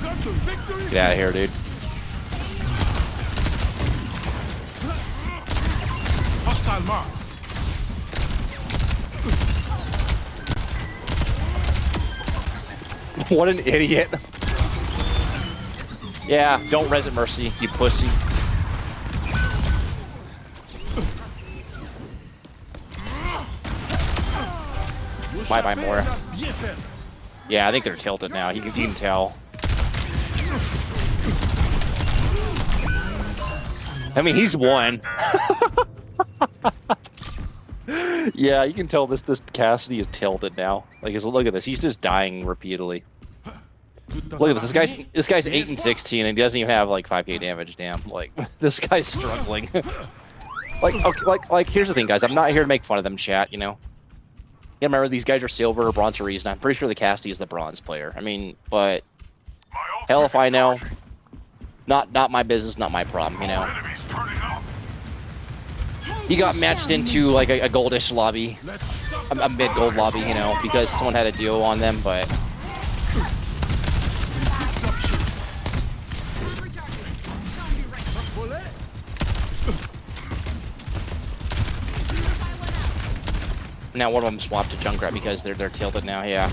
Got the victory. Get out of here, dude. Hostile mark. What an idiot. Yeah, don't res it, Mercy, you pussy. Bye-bye, Mora. Yeah, I think they're tilted now. You can tell. I mean, he's won. Yeah, you can tell this Cassidy is tilted now. Like, look at this. He's just dying repeatedly. Look at this. This guy's 8 and 16, and he doesn't even have like 5k damage. Damn, like this guy's struggling. like here's the thing, guys. I'm not here to make fun of them, chat. You know. Yeah, remember these guys are silver or bronze for a reason. I'm pretty sure the Cassidy is the bronze player. I mean, but hell if I know. Not my business, not my problem. You know. Enemies turning up. He got matched into like a goldish lobby, a mid-gold lobby, you know, because someone had a deal on them, but... Now one of them swapped to Junkrat because they're tilted now, yeah.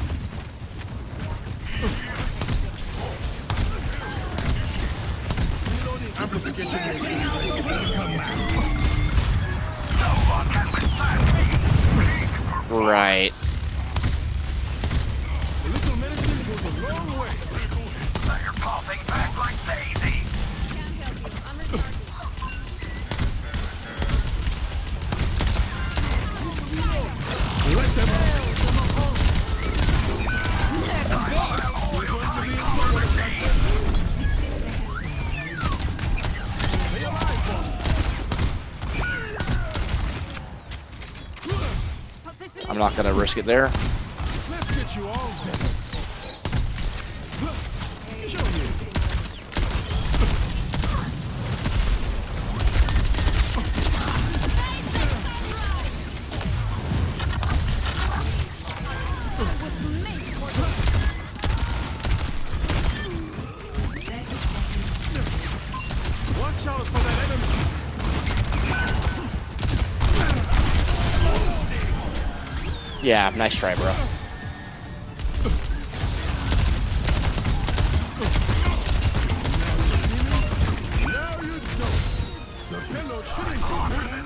Right. A little medicine goes a long way. You're popping back like Daisy. Let them out. I'm not gonna risk it there. Let's get you all better. Show you. Watch out for that enemy. Yeah, nice try, bro. Now you don't. The payload shouldn't be moving,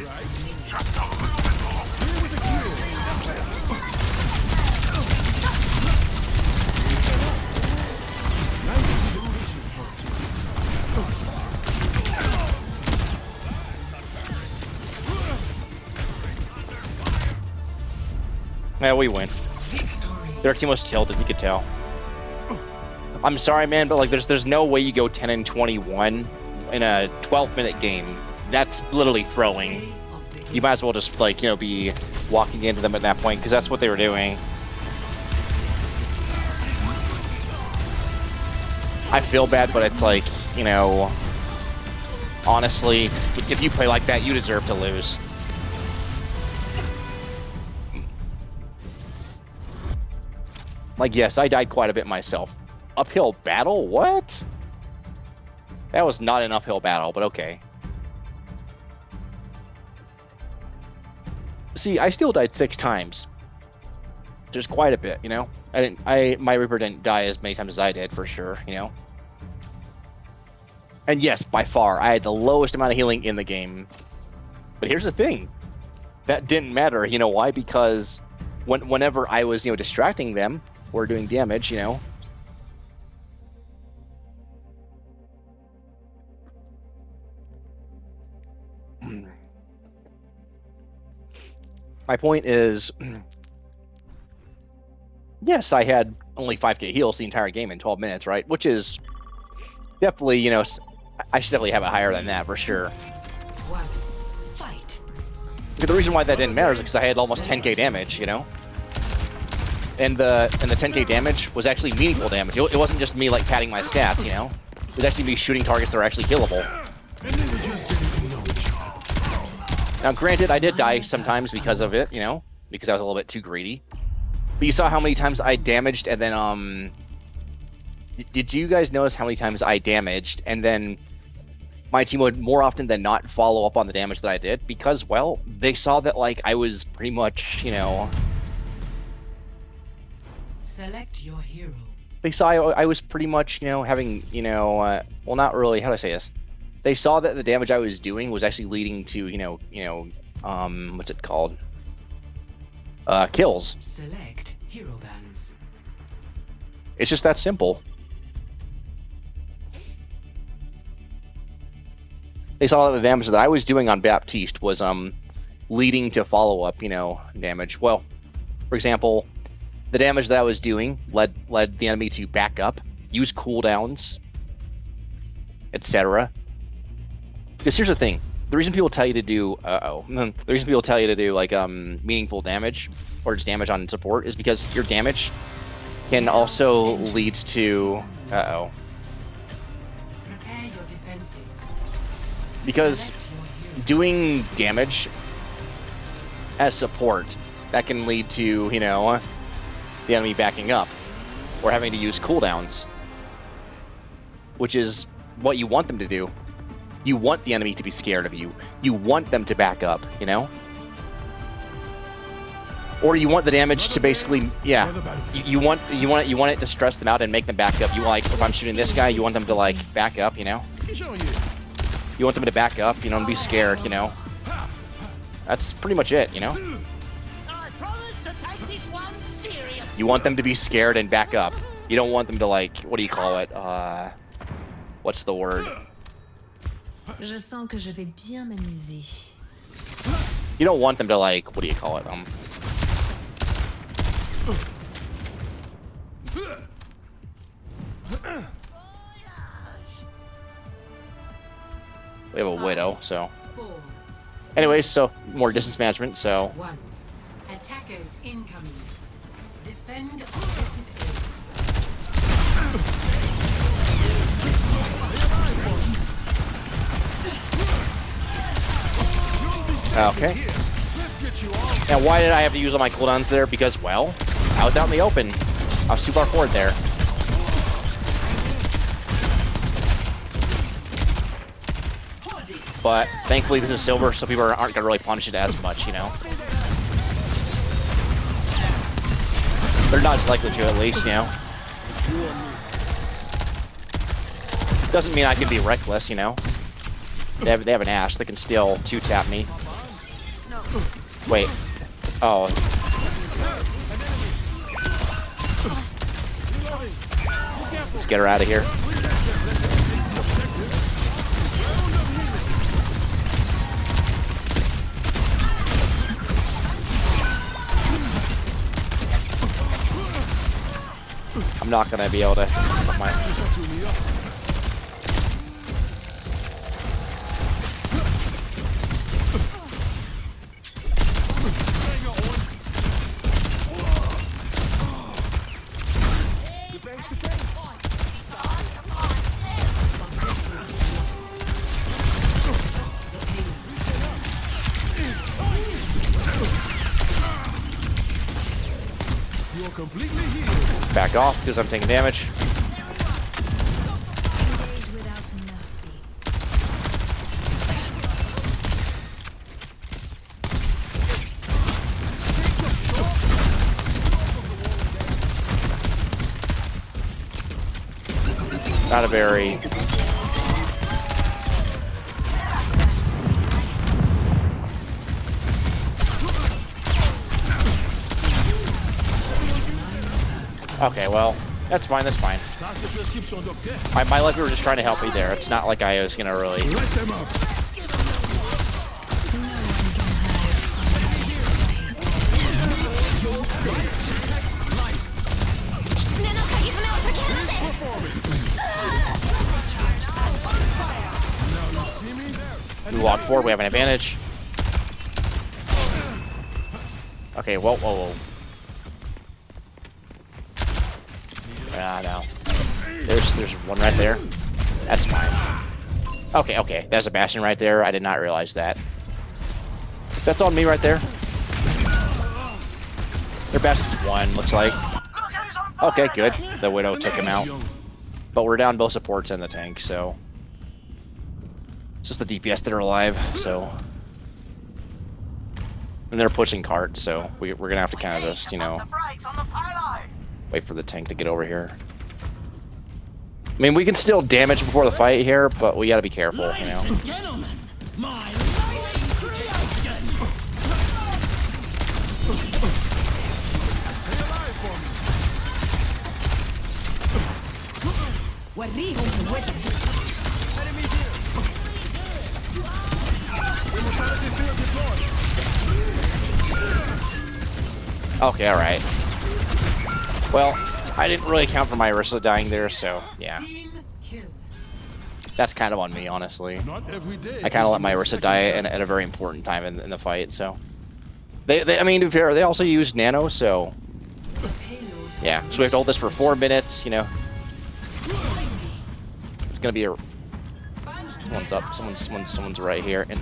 right? Just a little bit more. Here with the kill. Yeah, we win. Their team was tilted, you could tell. I'm sorry, man, but like, there's no way you go 10 and 21 in a 12-minute game. That's literally throwing. You might as well just like, you know, be walking into them at that point, because that's what they were doing. I feel bad, but it's like, you know, honestly, if you play like that, you deserve to lose. Like, yes, I died quite a bit myself. Uphill battle? What? That was not an uphill battle, but okay. See, I still died 6 times. Just quite a bit, you know? My Reaper didn't die as many times as I did, for sure, you know? And yes, by far, I had the lowest amount of healing in the game. But here's the thing. That didn't matter, you know why? Because whenever I was, you know, distracting them, or doing damage, you know. My point is, yes, I had only 5k heals the entire game in 12 minutes, right? Which is definitely, you know, I should definitely have it higher than that for sure. One. Fight. But the reason why that didn't matter is because I had almost 10k damage, you know. And the 10k damage was actually meaningful damage. It wasn't just me like padding my stats, you know. It was actually me shooting targets that are actually killable. And then we're just getting to know each other. Now, granted, I did die sometimes because of it, you know, because I was a little bit too greedy. But you saw how many times I damaged, and then did you guys notice how many times I damaged, and then my team would more often than not follow up on the damage that I did? Because, well, they saw that like I was pretty much, you know. Select your hero. They saw I was pretty much, you know, having, you know, well, not really, how do I say this? They saw that the damage I was doing was actually leading to, you know, what's it called? Kills. Select hero balance. It's just that simple. They saw that the damage that I was doing on Baptiste was, leading to follow-up, you know, damage. Well, for example, the damage that I was doing led the enemy to back up, use cooldowns, etc. Because here's the thing: the reason people tell you to do the reason people tell you to do like meaningful damage or just damage on support is because your damage can also lead to Prepare your defenses. because Select your hero. doing damage as support that can lead to, you know, the enemy backing up or having to use cooldowns, which is what you want them to do. You want the enemy to be scared of you. You want them to back up, you know? Or you want the damage to basically, yeah. You want it to stress them out and make them back up. You like, if I'm shooting this guy, you want them to like back up, you know? Showing you. You want them to back up, you know, and be scared, you know. That's pretty much it, you know. I promise to take this one serious. You want them to be scared and back up. You don't want them to, like, what do you call it? What's the word? Je sens que je vais bien m'amuser. You don't want them to, like, what do you call it? We have a widow, so. 4, Anyways, so more distance management, so 1. Attackers incoming. Defend objective okay. And why did I have to use all my cooldowns there? Because, well, I was out in the open. I was too far forward there. But thankfully this is silver, so people aren't gonna really punish it as much, you know. They're not as likely to, at least, you know. Doesn't mean I can be reckless, you know. They have an Ash that can still 2-tap me. Wait. Oh. Let's get her out of here. I'm not gonna be able to. You're completely healed. Back off because I'm taking damage. Engage without mercy. Not a very. Okay, well, that's fine, that's fine. My luck, we were just trying to help me there. It's not like I was gonna really. Let them up. We walk forward, we have an advantage. Okay, whoa, whoa, whoa. Ah, no. There's one right there. That's fine. Okay, okay. There's a Bastion right there. I did not realize that. That's on me right there. Their Bastion's one, looks like. Okay, good. The Widow took him out. But we're down both supports and the tank, so... It's just the DPS that are alive, so... And they're pushing carts, so we're gonna have to kind of just, you know... Wait for the tank to get over here. I mean, we can still damage before the fight here, but we gotta be careful, you know. Gentlemen, my creation. Okay, alright. Well, I didn't really account for my Orisa dying there, so yeah. Team kill. That's kind of on me, honestly. Not every day. I kind of let my Orisa die at a very important time in the fight, so... I mean, to be fair, they also used Nano, so... Yeah, so we have to hold this for 4 minutes, you know. It's gonna be a... Someone's up, someone's right here, and...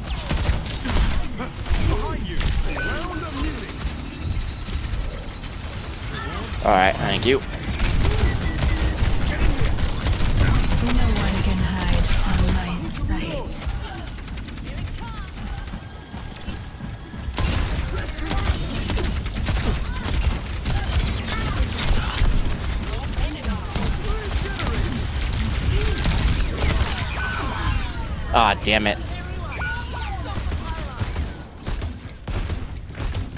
Alright, thank you. No one can hide from my sight. Ah, damn it.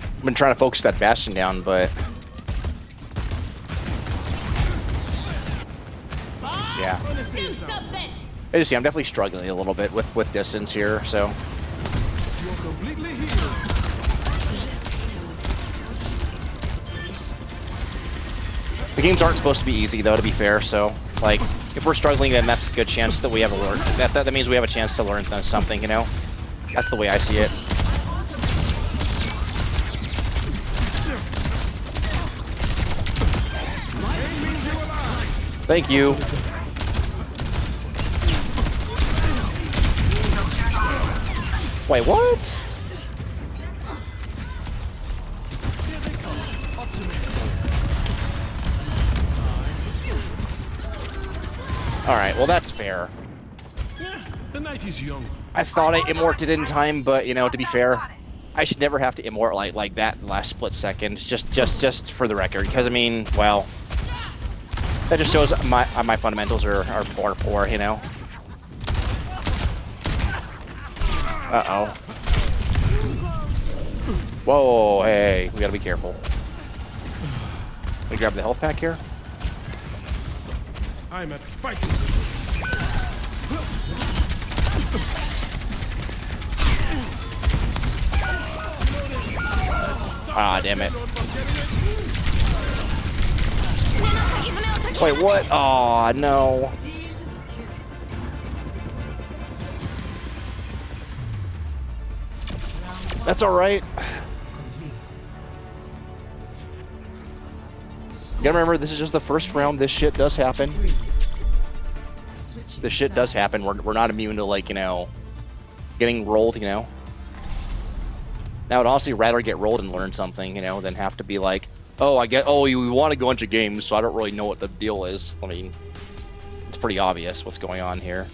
I've been trying to focus that Bastion down, but... Yeah. Do something! I just see, I'm definitely struggling a little bit with distance here, so... You're completely healed. The games aren't supposed to be easy, though, to be fair, so... Like, if we're struggling, then that's a good chance that we have a learn. That means we have a chance to learn something, you know? That's the way I see it. Thank you. Wait, what? Alright, well that's fair. Yeah, the night is young. I thought I immorted in time, but you know, to be fair, I should never have to immort like that in the last split second. Just for the record, because I mean, well, that just shows my fundamentals are poor, you know. Uh-oh. Whoa, hey, we gotta be careful. Let me grab the health pack here. I'm at fighting. Ah, damn it. Wait, what? Oh no. That's alright. You gotta remember, this is just the first round. This shit does happen. This shit does happen. We're not immune to, like, you know, getting rolled, you know. Now, I'd honestly rather get rolled and learn something, you know, than have to be like, oh, you want to go into games, so I don't really know what the deal is. I mean, it's pretty obvious what's going on here.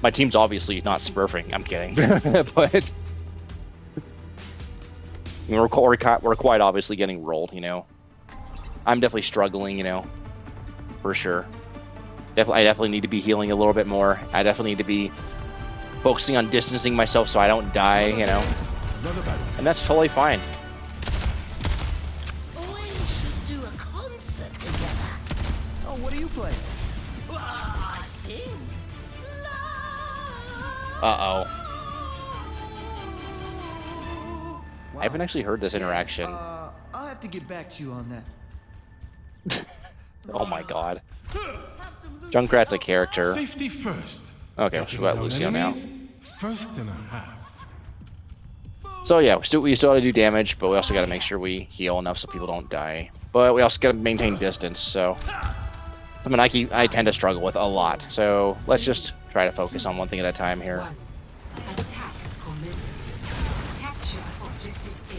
My team's obviously not smurfing. I'm kidding. But I mean, we're quite obviously getting rolled, you know. I'm definitely struggling, you know, for sure. I definitely need to be healing a little bit more. I definitely need to be focusing on distancing myself so I don't die, you know. And that's totally fine. We should do a concert together. Oh, what are you playing? I sing. Uh-oh. I haven't actually heard this interaction. I'll have to get back to you on that. Oh my god. Junkrat's a character. Safety first. Okay, we'll about Lucio now. First and a half. So yeah, we still gotta do damage, but we also gotta make sure we heal enough so people don't die. But we also gotta maintain distance, so... I mean, I tend to struggle with a lot, so let's just try to focus on one thing at a time here. Attack commence. Capture objective A.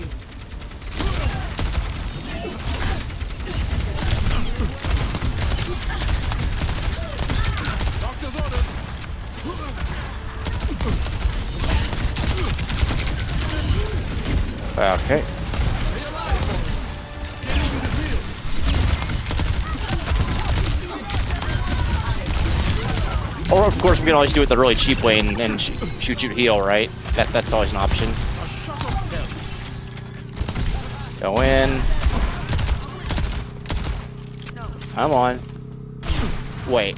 Doctor's orders. Okay. Or of course we can always do it the really cheap way and shoot heal, right? That's always an option. Go in. Come on. Wait.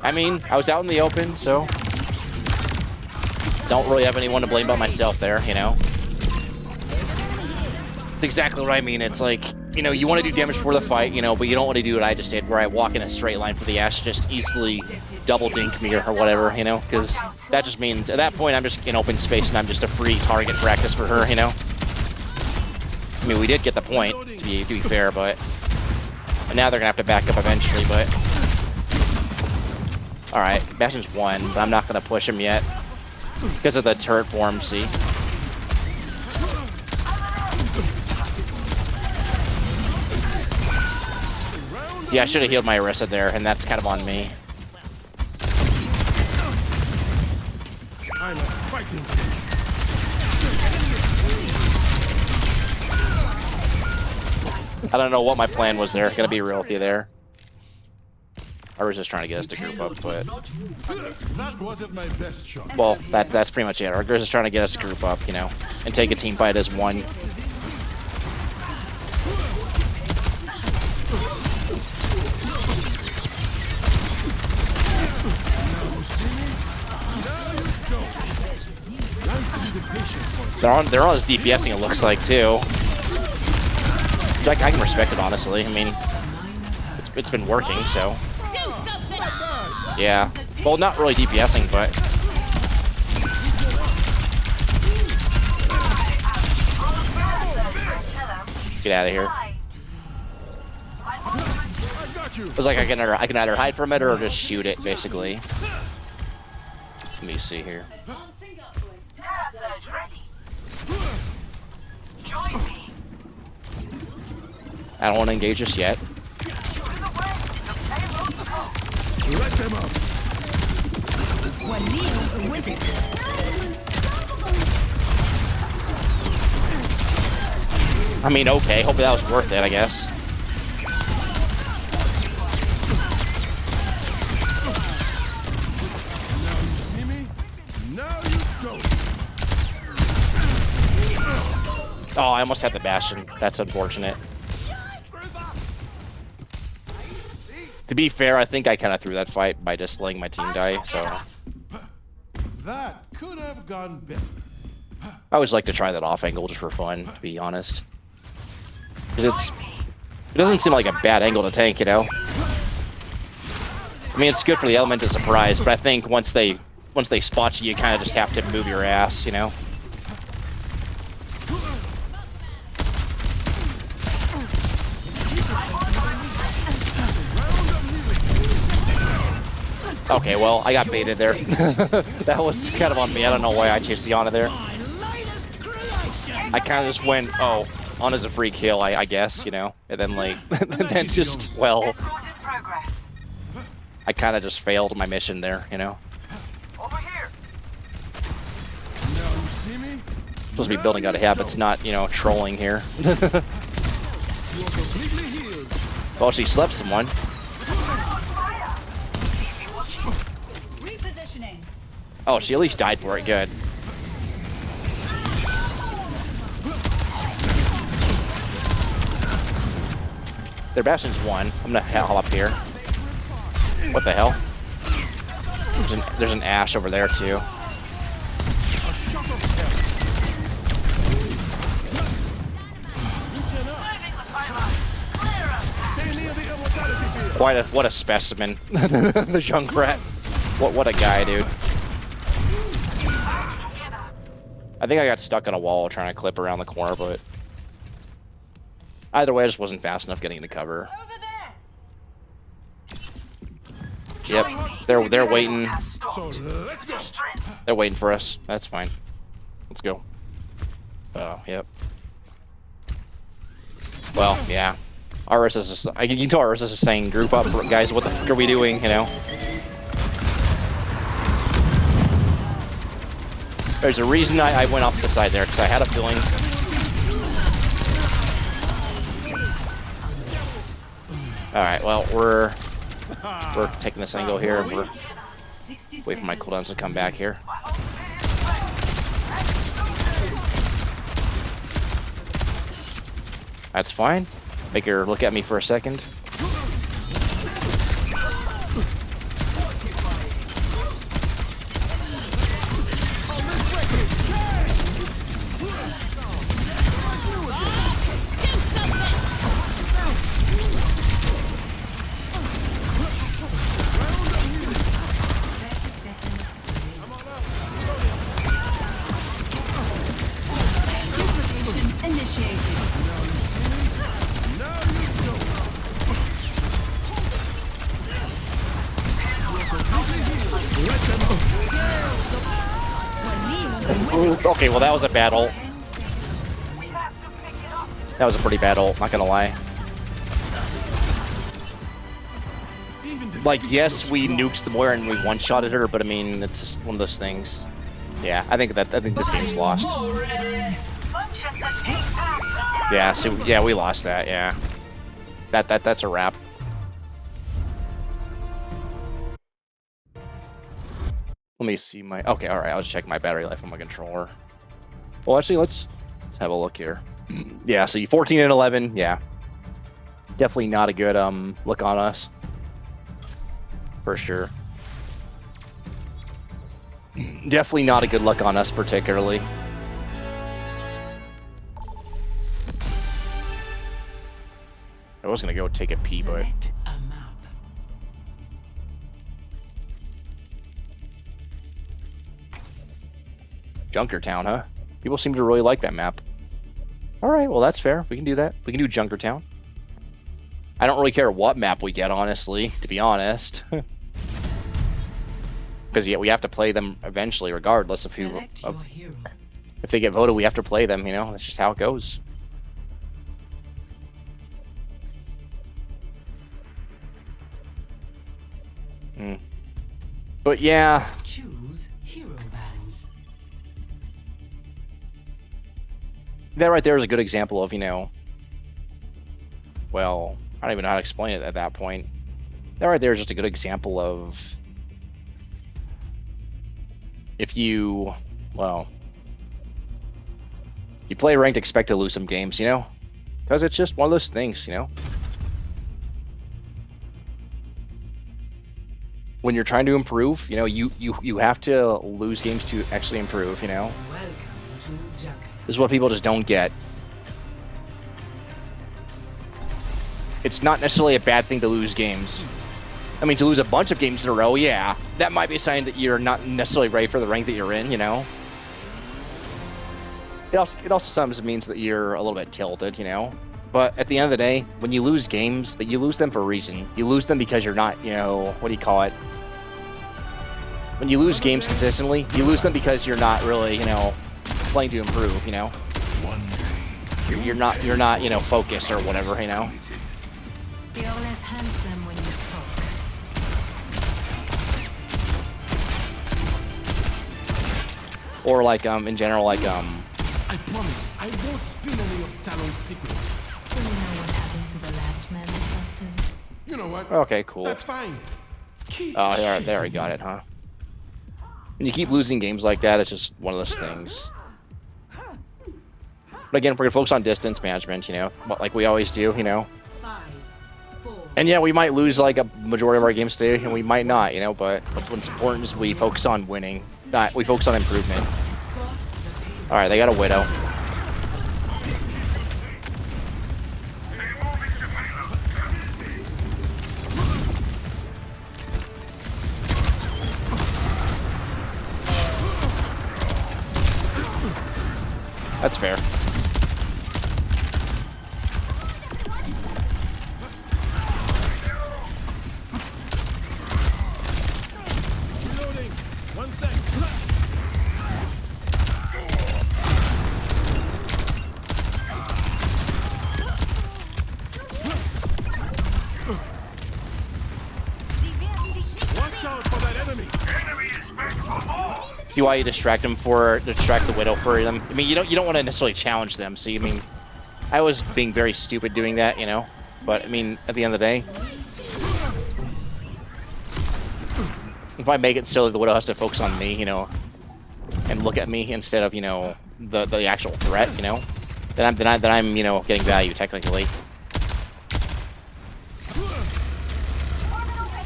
I mean, I was out in the open, so don't really have anyone to blame but myself there, you know? That's exactly what I mean. It's like, you know, you want to do damage before the fight, you know, but you don't want to do what I just did, where I walk in a straight line for the Ash to just easily double dink me or whatever, you know? Because that just means, at that point, I'm just in open space and I'm just a free target practice for her, you know? I mean, we did get the point, to be fair, but... And now they're gonna have to back up eventually, but... Alright, Bastion's won, but I'm not gonna push him yet. Because of the turret form, see? Yeah, I should have healed my Orisa there, and that's kind of on me. I'm fighting. I don't know what my plan was there, gonna be real with you there. I was just trying to get us to group up, but That wasn't my best shot. well, that's pretty much it. Our girls is trying to get us to group up, you know, and take a team fight as one. They're on us DPSing, it looks like, too. I can respect it, honestly. I mean, it's been working, so. Yeah. Well, not really DPSing, but. Get out of here. It was like I can either hide from it or just shoot it, basically. Let me see here. I don't want to engage just yet. Let them up. I mean, okay. Hopefully that was worth it, I guess. Now you see me? Now you don't. Oh, I almost had the Bastion. That's unfortunate. To be fair, I think I kind of threw that fight by just letting my team die, so. That could have gone better. I always like to try that off angle just for fun, to be honest. Because it doesn't seem like a bad angle to tank, you know? I mean, it's good for the element of surprise, but I think once they spot you, you kind of just have to move your ass, you know? Okay, well, I got baited there. That was kind of on me. I don't know why I chased the Ana there. I kind of just went, oh, Ana's a free kill, I guess, you know? And then, like, and then just, well, I kind of just failed my mission there, you know? Over here. Now you see me? Supposed to be building out of habits, not, you know, trolling here. You're completely healed. Well, she slept someone. Repositioning. Oh, she at least died for it. Good. Their Bastion's one. I'm gonna hell up here. What the hell? There's an Ashe over there too. What a specimen. The Junkrat. What a guy, dude. I think I got stuck on a wall trying to clip around the corner, but either way, I just wasn't fast enough getting into cover. Yep, they're waiting. So let's go. They're waiting for us. That's fine. Let's go. Oh, yep. Well, yeah. RS is just, you can tell RS is just saying, group up, guys. What the fuck are we doing? You know. There's a reason I went off the side there, because I had a feeling. Alright, well, we're taking this angle here, and we're wait for my cooldowns to come back here. That's fine. Make her look at me for a second. Okay, well that was a bad ult. That was a pretty bad ult, not gonna lie. Like, yes, we nuked the Moira and we one-shotted her, but I mean, it's just one of those things. Yeah, I think this game's lost. Yeah, so yeah, we lost that. Yeah, that's a wrap. Let me see my... Okay, alright, I was checking my battery life on my controller. Well, actually, let's have a look here. Yeah, so 14 and 11, yeah. Definitely not a good look on us. For sure. Definitely not a good look on us, particularly. I was gonna go take a pee, but... Select a map. Junkertown, huh? People seem to really like that map. Alright, well that's fair. We can do that. We can do Junkertown. I don't really care what map we get, honestly, to be honest. Because yeah, we have to play them eventually, regardless of who... Select your hero. If they get voted, we have to play them, you know? That's just how it goes. But yeah... Choose hero bands. That right there is a good example of, you know... Well, I don't even know how to explain it at that point. That right there is just a good example of... If you... Well... You play ranked, expect to lose some games, you know? Because it's just one of those things, you know? When you're trying to improve, you know, you have to lose games to actually improve, you know? Welcome to Jungle. This is what people just don't get. It's not necessarily a bad thing to lose games. I mean, to lose a bunch of games in a row, yeah. That might be a sign that you're not necessarily ready for the rank that you're in, you know? It also sometimes means that you're a little bit tilted, you know? But at the end of the day, when you lose games, that you lose them for a reason. You lose them because you're not, you know, what do you call it? When you lose games consistently, you lose them because you're not really, you know, playing to improve, you know? You're not, you know, focused or whatever, you know? You're less handsome when you talk. Or like, in general, like, I promise, I won't spill any of Talon's secrets. Do you know what happened to the last man we trusted? You know what? Okay, cool. That's fine. Keep Oh, there chasing we got me. it, huh? When you keep losing games like that, it's just one of those things. But again, we're gonna focus on distance management, you know, like we always do, you know. 5, 4. And yeah, we might lose like a majority of our games today, and we might not, you know. But what's important is we focus on winning, not we focus on improvement. Escort the payload. All right, they got a widow. That's fair. Reloading. 1 sec. Watch out for that enemy. Enemy is back for more. See why you distract the widow for them. I mean, you don't want to necessarily challenge them. See, I mean, I was being very stupid doing that, you know. But I mean, at the end of the day, if I make it so that the widow has to focus on me, you know, and look at me instead of, you know, the actual threat, you know, then I'm you know, getting value technically.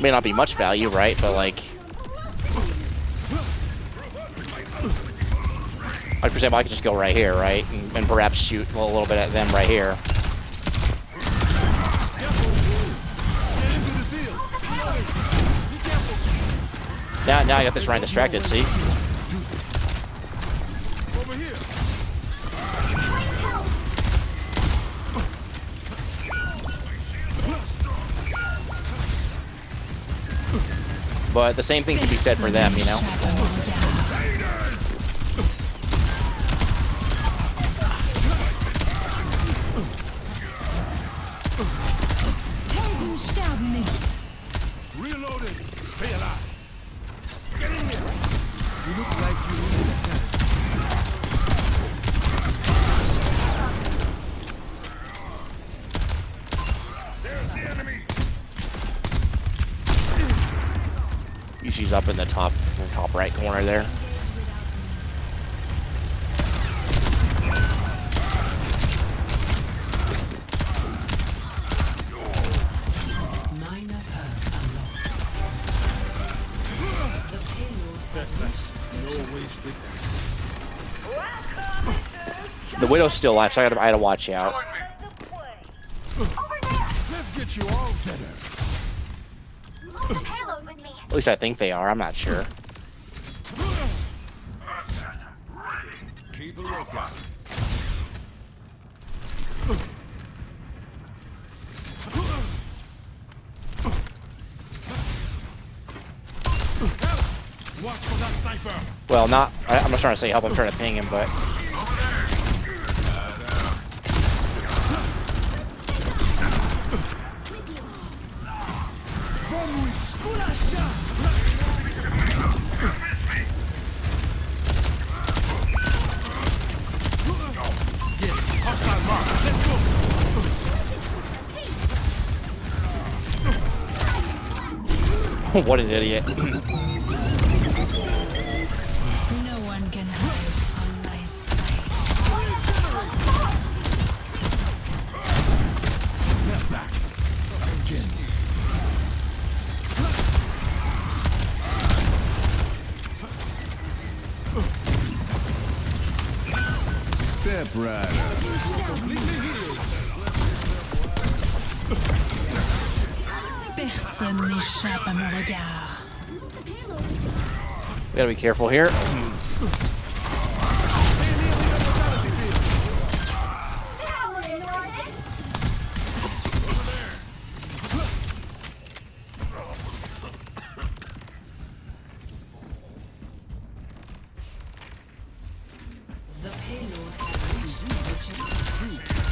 May not be much value, right? But like, for example, I could just go right here, right, and perhaps shoot a little bit at them right here. Now I got this Ryan distracted. See? Over here. But the same thing can be said for them, you know. Reloading. Stay alive. Get in here. You look like you need a tank. She's up in the top right corner there. Minor perk unlocked. The payload has reached No wasted. The Widow's still alive, so I gotta watch out. Let's get you all better. Move the payload with me. At least I think they are. I'm not sure. Keep a lookout. Watch for that sniper. Well, not. I'm not trying to say help. I'm trying to ping him, but Vamos esculachar. Yes, hostile mark. Let's go. what an idiot. No one can hide from my sight. Get back. Again. Step rider. Completely healed. Personne n'échappe à mon regard. We gotta be careful here. the payload has reached objective 2.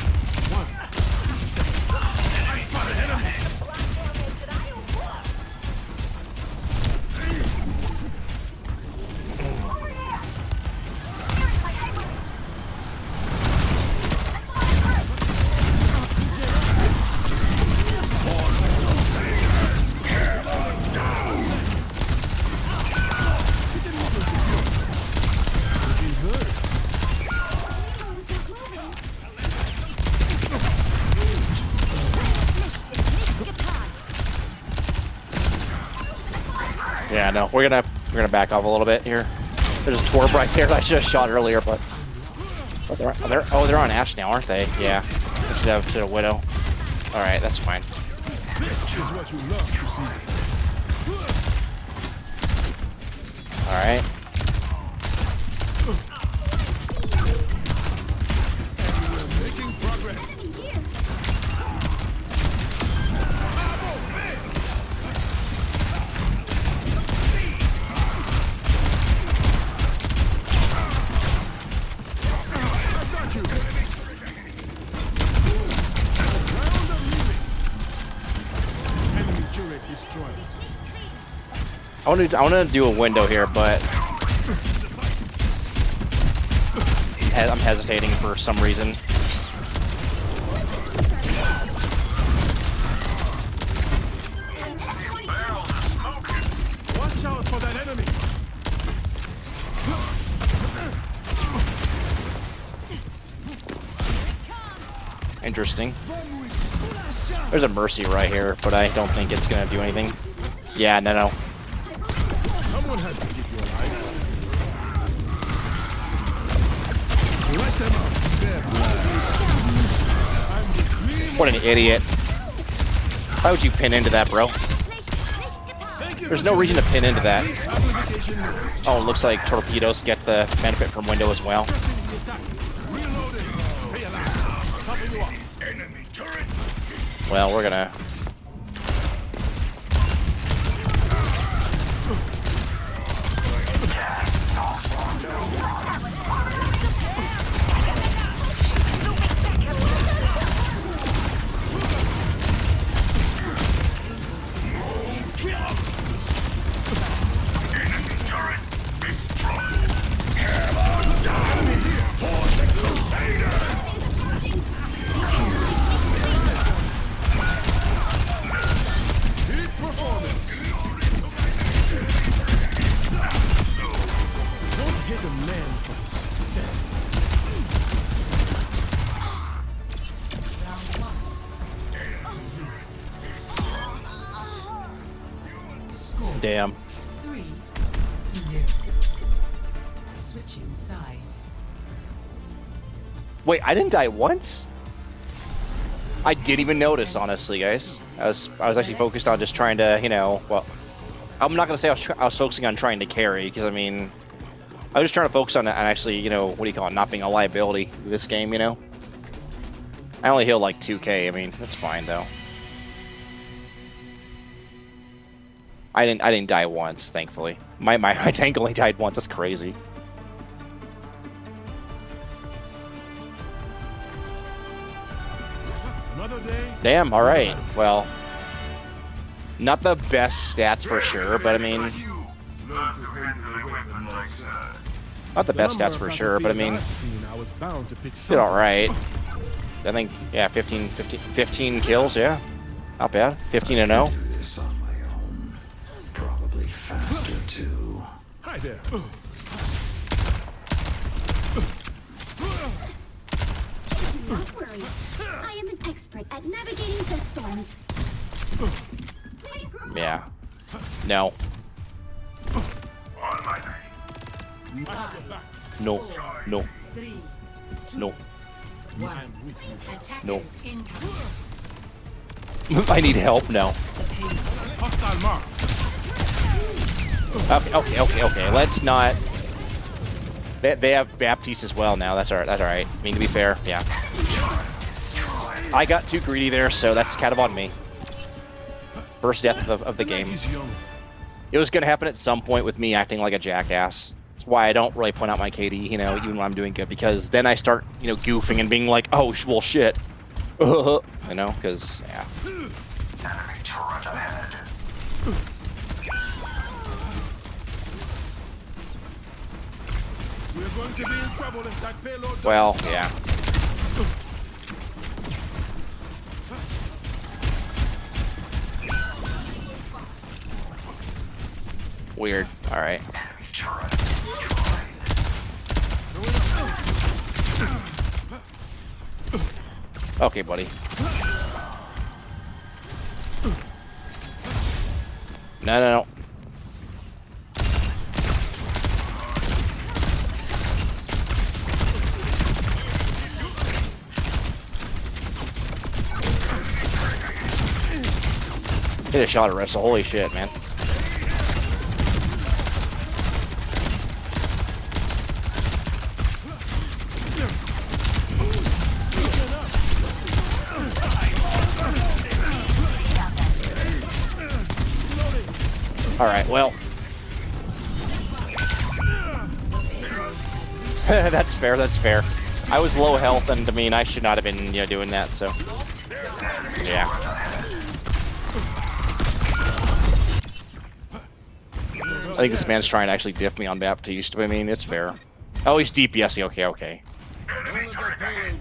Yeah, no, we're gonna back off a little bit here. There's a Torb right there that I should have shot earlier, but they're on Ash now, aren't they? Yeah, instead of to a Widow. All right, that's fine. This is what you love to see. All right. We're making progress. I want to do a window here, but I'm hesitating for some reason. Watch out for that enemy. Interesting. There's a Mercy right here, but I don't think it's gonna do anything. Yeah, no. Someone had to keep you alive. Let them out. Step right. What an idiot. Why would you pin into that, bro? There's no reason to pin into that. Oh, it looks like torpedoes get the benefit from window as well. Well, we're gonna... for his success. Score Damn. 3-0. Switching sides. Wait, I didn't die once? I didn't even notice, honestly, guys. I was actually focused on just trying to, you know, well, I'm not gonna say I was focusing on trying to carry, because I mean, I was just trying to focus on actually, you know, what do you call it, not being a liability in this game, you know. I only heal like 2k. I mean, that's fine though. I didn't die once, thankfully. My tank only died once. That's crazy. Another day. Damn. All right. Well, not the best stats for sure, but I mean, You learn to handle a weapon like that. not the best stats for sure, but I mean, I was bound to pick did all right. I think, yeah, 15 kills, yeah, not bad. 15 and 0. This on my own. Probably faster too. Hi there. Don't worry. I am an expert at navigating dust storms. Yeah. No. On my way. No. No. 3, No. 1. No. Attackers incoming. I need help now. Hostile mark. Okay. Let's not. They have Baptiste as well now. That's alright. That's alright. I mean, to be fair, yeah. I got too greedy there, so that's kind of on me. First death of the game. He's young. It was gonna happen at some point with me acting like a jackass. That's why I don't really point out my KD, you know, even when I'm doing good, because then I start, you know, goofing and being like, oh, well, shit. You know, because, yeah. Enemy turret ahead. We're going to be in trouble if that payload. Well, yeah. Weird. Alright. Enemy turret destroyed. Okay, buddy. No. Hit a shot at wrestle. Holy shit, man. Alright, well. That's fair. I was low health, and I mean, I should not have been, you know, doing that, so. Yeah. I think this man's trying to actually diff me on Baptiste, but I mean, it's fair. Oh, he's DPS. Okay. Enemy turret ahead.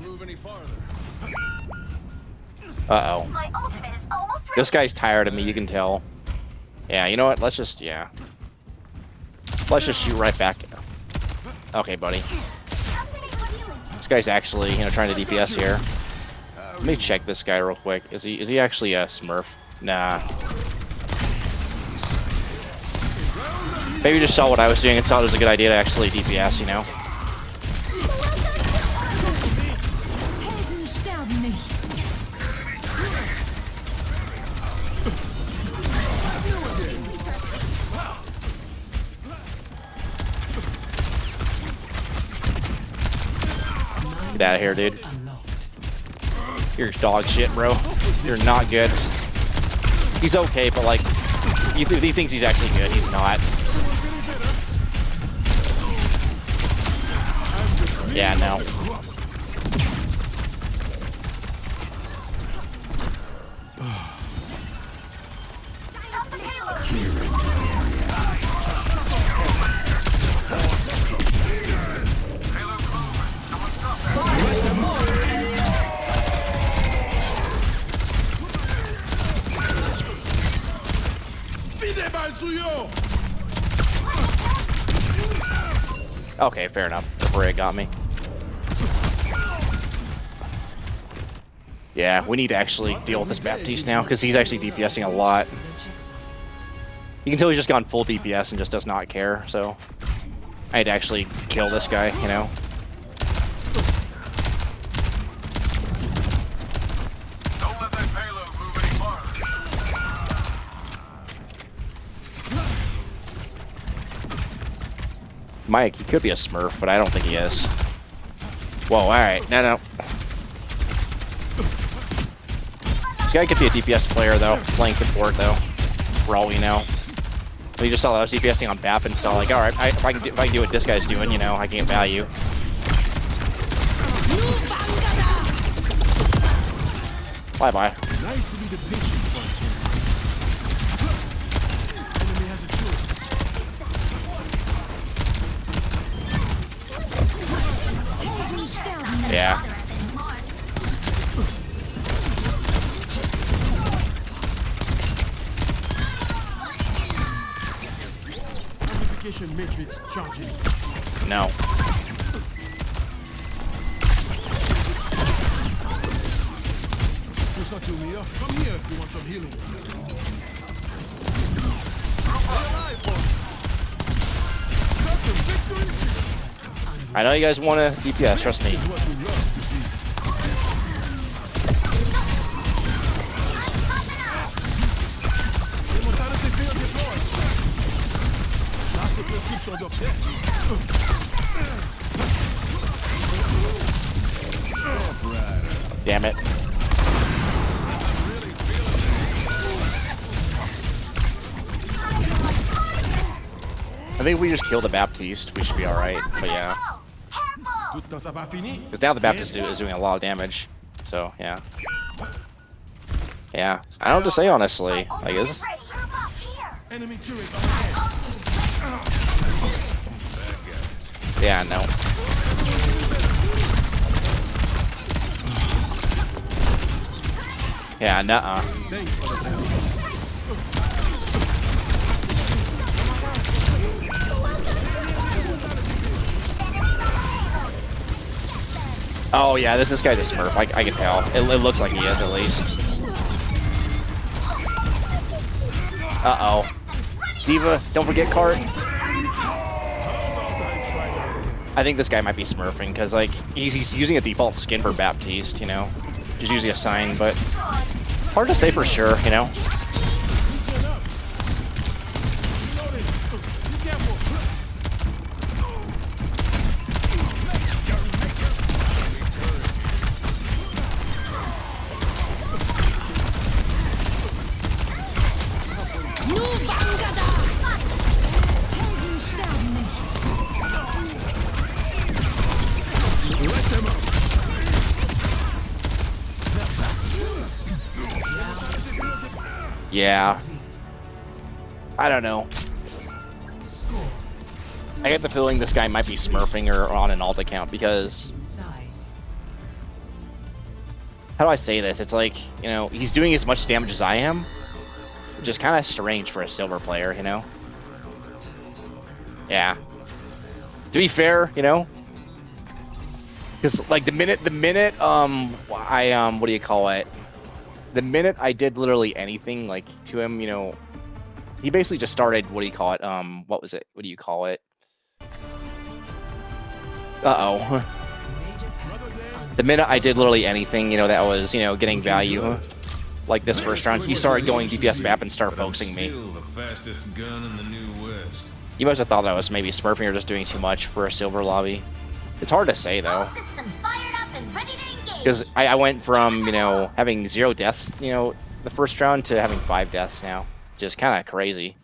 Uh-oh. My ultimate is almost ready. This guy's tired of me, you can tell. Yeah, you know what? Let's just shoot right back. Okay, buddy. This guy's actually, you know, trying to DPS here. Let me check this guy real quick. Is he actually a Smurf? Nah. Maybe just saw what I was doing and saw it was a good idea to actually DPS, you know? Helden sterben nicht. Get out of here, dude. You're dog shit, bro. You're not good. He's okay, but like, he thinks he's actually good. He's not. Yeah, no. Stop the payload. Okay, fair enough. Brea got me. Yeah, we need to actually deal with this Baptiste now, because he's actually DPSing a lot. You can tell he's just gone full DPS and just does not care, so... I had to actually kill this guy, you know? Don't let that payload move any farther. Mike, he could be a Smurf, but I don't think he is. Whoa, alright. No. This guy could be a DPS player, though. Playing support, though. For all we know. We just saw that I was DPSing on BAP and so like, alright, if I can do what this guy's doing, you know, I can get value. Bye-bye. Nice to be the patient one. Enemy has a turret. Yeah. Amplification matrix charging. No. Listen to me, come here if you want some healing. I know you guys want to DPS, trust me. This is what you love to see. Immortality field deployed. That's a prescription up there. Damn it. I think we just kill the Baptiste, we should be alright, but yeah. Because now the Baptiste is doing a lot of damage, so yeah. Yeah, I don't know what to say honestly. Like, is this... Enemy turret overhead. Yeah, no. Yeah, nuh-uh. Thanks for the help. Oh yeah, this guy's a Smurf. I can tell. It looks like he is at least. Uh-oh. Diva, don't forget cart. I think this guy might be smurfing, because like he's using a default skin for Baptiste, you know? Just using a sign, but it's hard to say for sure, you know? Yeah. I don't know. I get the feeling this guy might be smurfing or on an alt account because... How do I say this? It's like, you know, he's doing as much damage as I am, which is kind of strange for a silver player, you know? Yeah. To be fair, you know? Because, like, the minute, what do you call it? The minute I did literally anything, like, to him, you know, he basically just started, what do you call it? What was it? What do you call it? Uh-oh. The minute I did literally anything, you know, that was, you know, getting value, like this first round, he started going DPS map and started focusing me. Still the fastest gun in the New West. You must have thought I was maybe smurfing or just doing too much for a silver lobby. It's hard to say, though. Because I went from, you know, having 0 deaths, you know, the first round to having 5 deaths now. Just kind of crazy.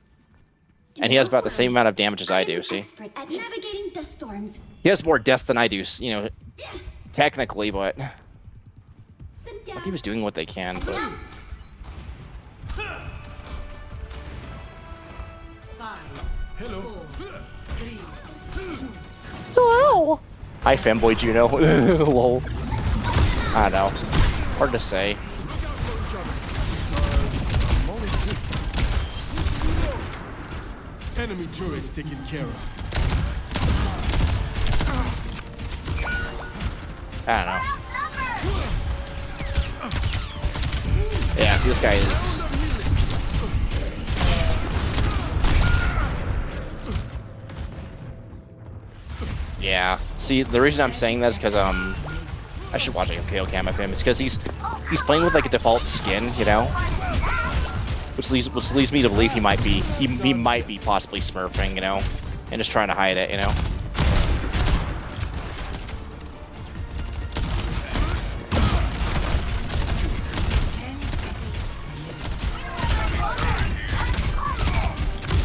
And he has about the same amount of damage as I do, see? At navigating dust storms. He has more deaths than I do, you know, technically, but... Like he was doing what they can, but... Hello. Hello! Hi, fanboy Juno. Lol. I don't know. Hard to say. Enemy turrets taken care of. I don't know. Yeah, see, this guy is. Yeah. See, the reason I'm saying that is because I should watch a KO cam of him. It's because he's playing with like a default skin, you know, which leads me to believe he might be possibly smurfing, you know, and just trying to hide it, you know.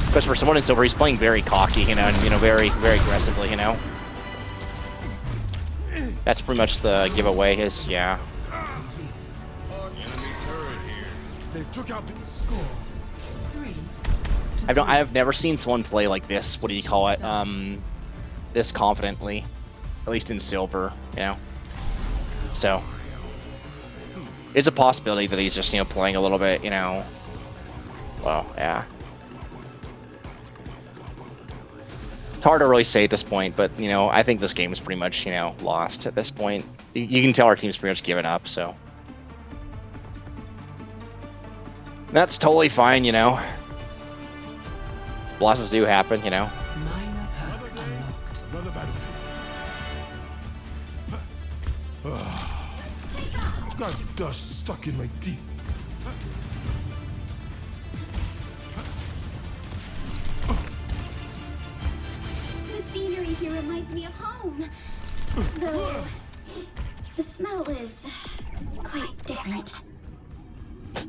Because for someone in silver, he's playing very cocky, you know, and very aggressively, you know. That's pretty much the giveaway. Is yeah. They took out the Score 3. I have never seen someone play like this. What do you call it? This confidently, at least in silver, you know. So it's a possibility that he's just playing a little bit, you know. Well, yeah. It's hard to really say at this point, but I think this game is pretty much lost at this point. You can tell our team's pretty much given up, so that's totally fine, Losses do happen, Minor perk unlocked. another battlefield. Got dust stuck in my teeth. The scenery here reminds me of home. Though the smell is quite different.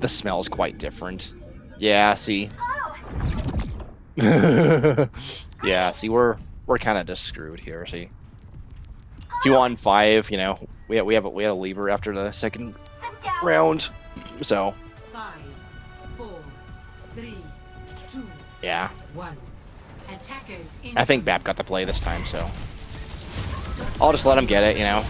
The smell's quite different. Yeah, see. Yeah, see, we're kind of just screwed here. See, 2-on-5. We had a lever after the second round, so 5, 4, 3, 2, yeah. 1. Attackers in. I think Bap got the play this time, so I'll just let him get it. Yeah.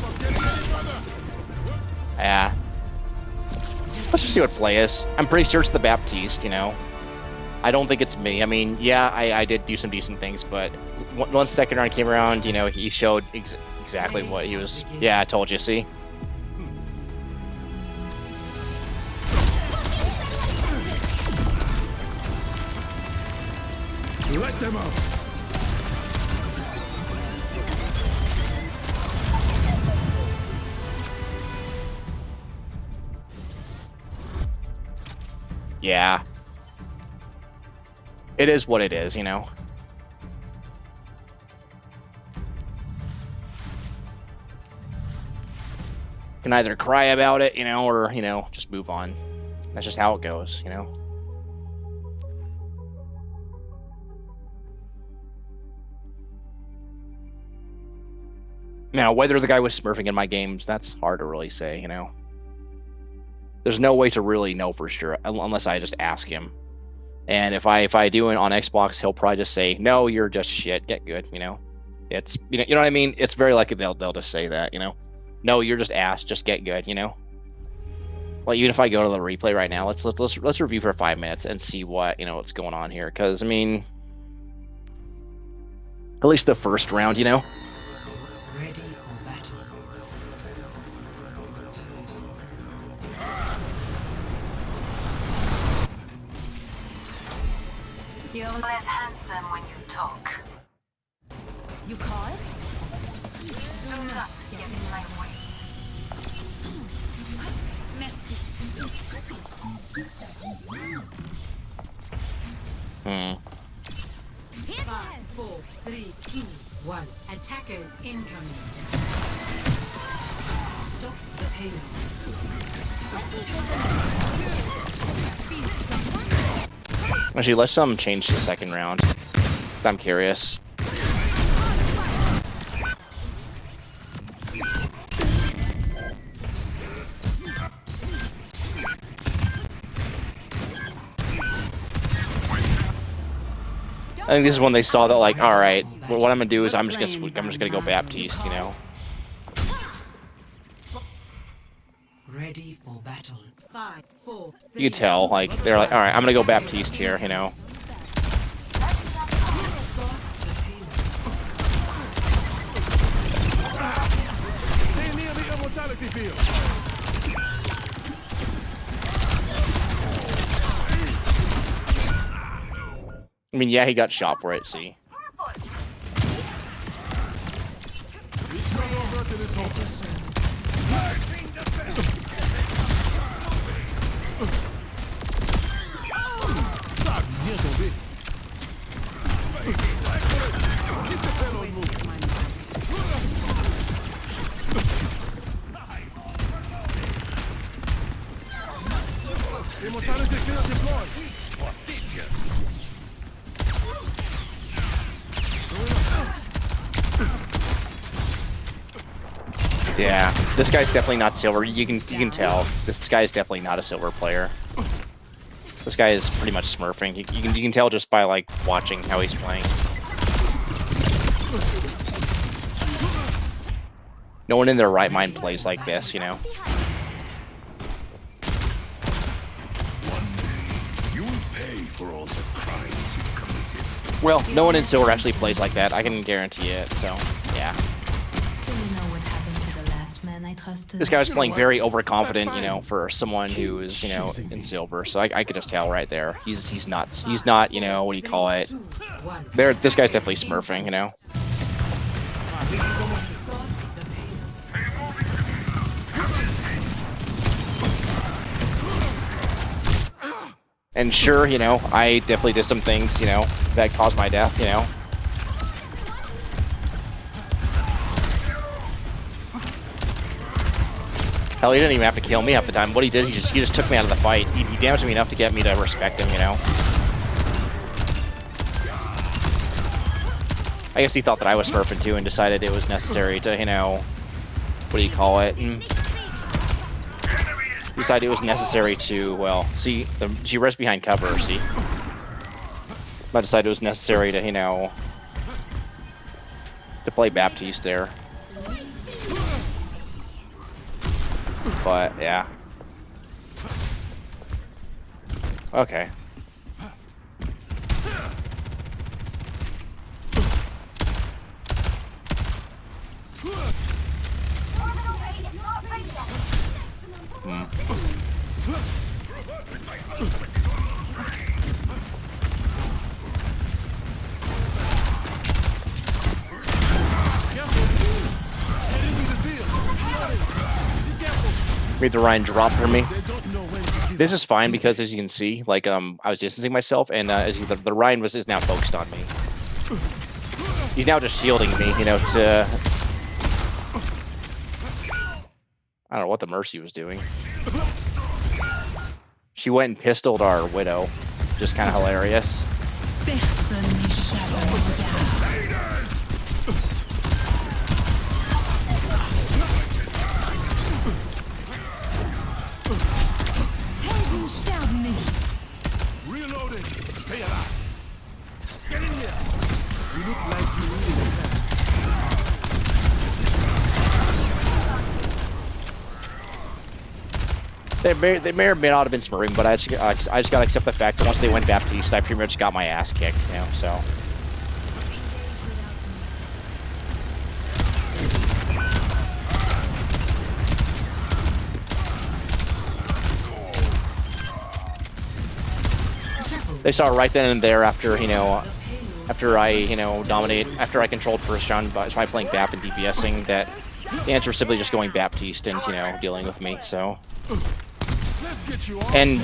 Let's just see what play is. I'm pretty sure it's the Baptiste. I don't think it's me. I mean, yeah, I did do some decent things, but once second round came around, he showed exactly what he was. Yeah, I told you. See. Let them out. Yeah. It is what it is, Can either cry about it, or, just move on. That's just how it goes, Now, whether the guy was smurfing in my games, that's hard to really say, There's no way to really know for sure unless I just ask him. And if I do it on Xbox, he'll probably just say, "No, you're just shit. Get good." It's you know what I mean. It's very likely they'll just say that. No, you're just ass. Just get good. Like even if I go to the replay right now, let's review for 5 minutes and see what what's going on here. Because I mean, at least the first round, Ready for battle. You're less handsome when you talk. You call it? Do not get in my way. Merci. 5, 4, 3, 2, 1. Attackers incoming. Stop the payload. Actually, let's change the second round. I'm curious. I think this is when they saw that, like, all right, well, what I'm gonna do is I'm just gonna go Baptiste, Ready for battle. 5, 4, 3, You can tell, like, they're like, all right, I'm gonna go Baptiste here, Stay near the field. I mean, yeah, he got shot for it, see. Each one over to this office. Ah, bien tombé. Keep the payload moving. Immortality field deployed. Yeah, this guy's definitely not silver. You can tell this guy is definitely not a silver player. This guy is pretty much smurfing. You can tell just by like watching how he's playing. No one in their right mind plays like this, you know. One day, you will pay for all the crimes you've committed. Well, no one in silver actually plays like that. I can guarantee it. So, yeah. This guy was playing very overconfident, you know, for someone who is, you know, in silver. So I could just tell right there. He's nuts. He's not, you know, what do you call it? This guy's definitely smurfing, you know. And sure, you know, I definitely did some things, you know, that caused my death, you know. Hell, he didn't even have to kill me half the time. What he did, he just took me out of the fight. He damaged me enough to get me to respect him, you know. I guess he thought that I was smurfing too and decided it was necessary to, you know, what do you call it? Decided it was necessary to, well, see, she rests behind cover, see. I decided it was necessary to, you know, to play Baptiste there. But, yeah. Okay. Made the Rhine drop for me. This is fine because, as you can see, like I was distancing myself, and as the Rhine is now focused on me. He's now just shielding me, you know, to I don't know what the Mercy was doing. She went and pistoled our Widow, just kind of hilarious. Reloading. Stay alive. Get in here. You look like you really want that. They may or may not have been smurring, but I just gotta accept the fact that once they went Baptiste, I pretty much got my ass kicked, you know, so. They saw right then and there after, you know, after I, you know, after I controlled first round by playing BAP and DPSing, that the answer is simply just going Baptiste and, you know, dealing with me, so. And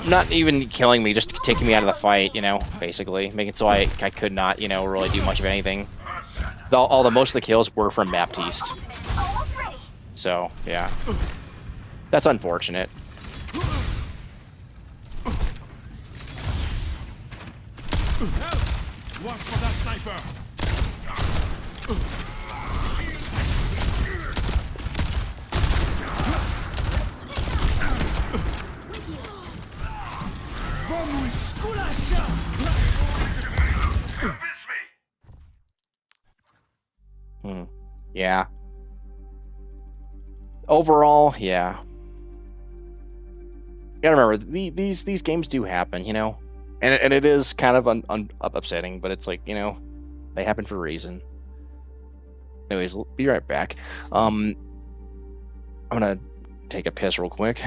not even killing me, just taking me out of the fight, you know, basically. Making it so I could not, you know, really do much of anything. Most of the kills were from Baptiste. So, yeah. That's unfortunate. Watch for that sniper. Vamos esculachar. Yeah. Overall, yeah. You gotta remember, these games do happen, you know? And it is kind of upsetting, but it's like, you know, they happen for a reason. Anyways, be right back. I'm gonna take a piss real quick.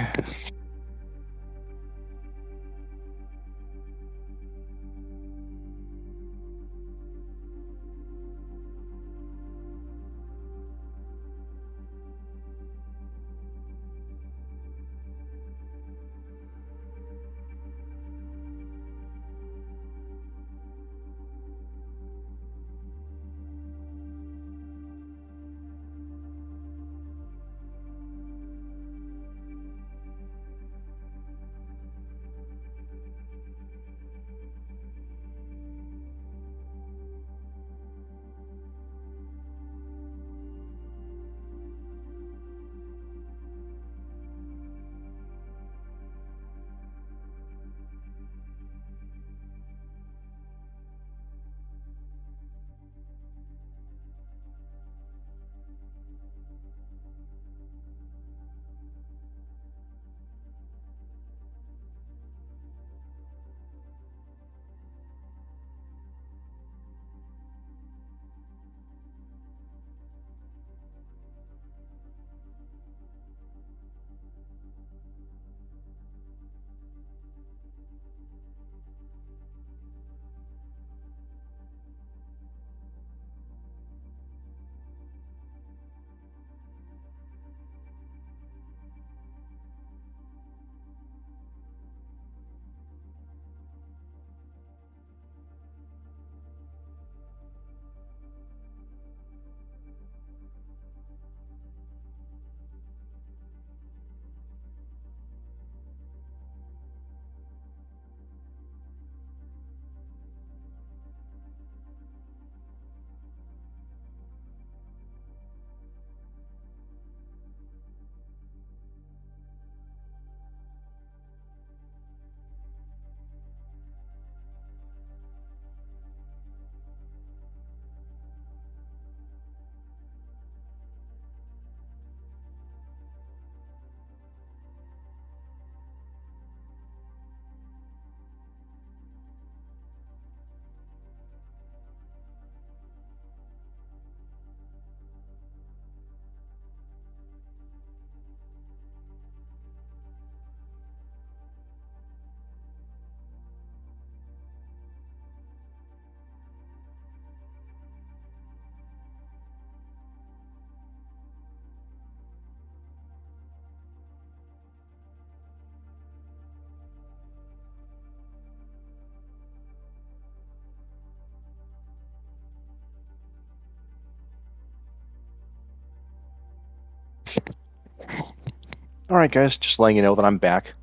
All right, guys, just letting you know that I'm back.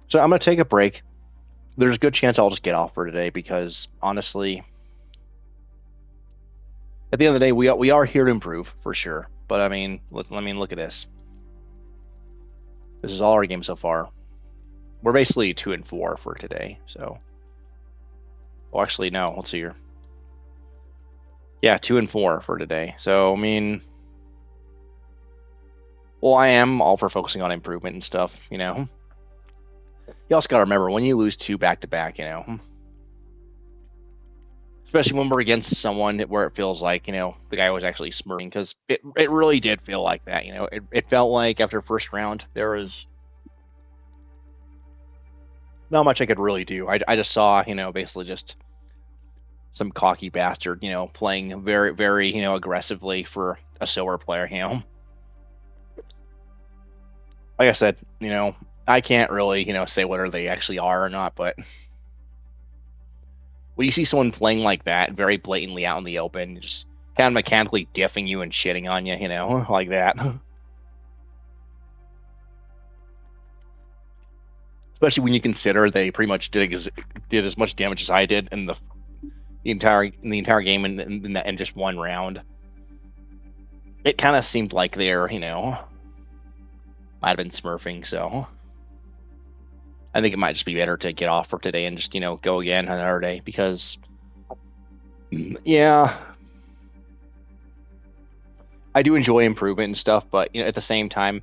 So I'm gonna take a break. There's a good chance I'll just get off for today because honestly, at the end of the day, we are here to improve for sure. But I mean, look at this. This is all our games so far. We're basically 2 and 4 for today. So, well, actually, no. Let's see here. Yeah, 2 and 4 for today. So I mean, well, I am all for focusing on improvement and stuff. You know, you also gotta remember when you lose 2 back to back. You know. Especially when we're against someone where it feels like, you know, the guy was actually smirking, because it really did feel like that, you know. It felt like after first round, there was not much I could really do. I just saw, you know, basically just some cocky bastard, you know, playing very, very, you know, aggressively for a silver player, you know. Like I said, you know, I can't really, you know, say whether they actually are or not, but when you see someone playing like that, very blatantly out in the open, just kind of mechanically diffing you and shitting on you, you know, like that. Especially when you consider they pretty much did as much damage as I did in the entire game in just one round. It kind of seemed like they're, you know, might have been smurfing, so I think it might just be better to get off for today and just, you know, go again another day, because yeah, I do enjoy improvement and stuff, but, you know, at the same time,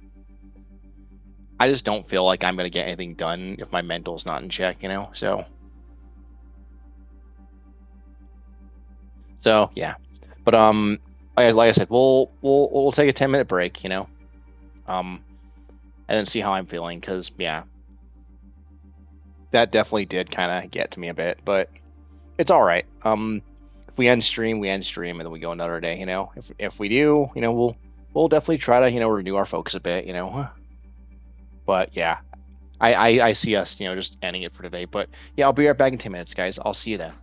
I just don't feel like I'm going to get anything done if my mental's not in check, you know, so yeah. But like I said, we'll take a 10-minute break, you know. and then see how I'm feeling. Because yeah, that definitely did kind of get to me a bit, but it's all right. If we end stream, we end stream, and then we go another day. If we do, we'll definitely try to renew our focus a bit. But yeah, I see us just ending it for today. But yeah, I'll be right back in 10 minutes, guys. I'll see you then.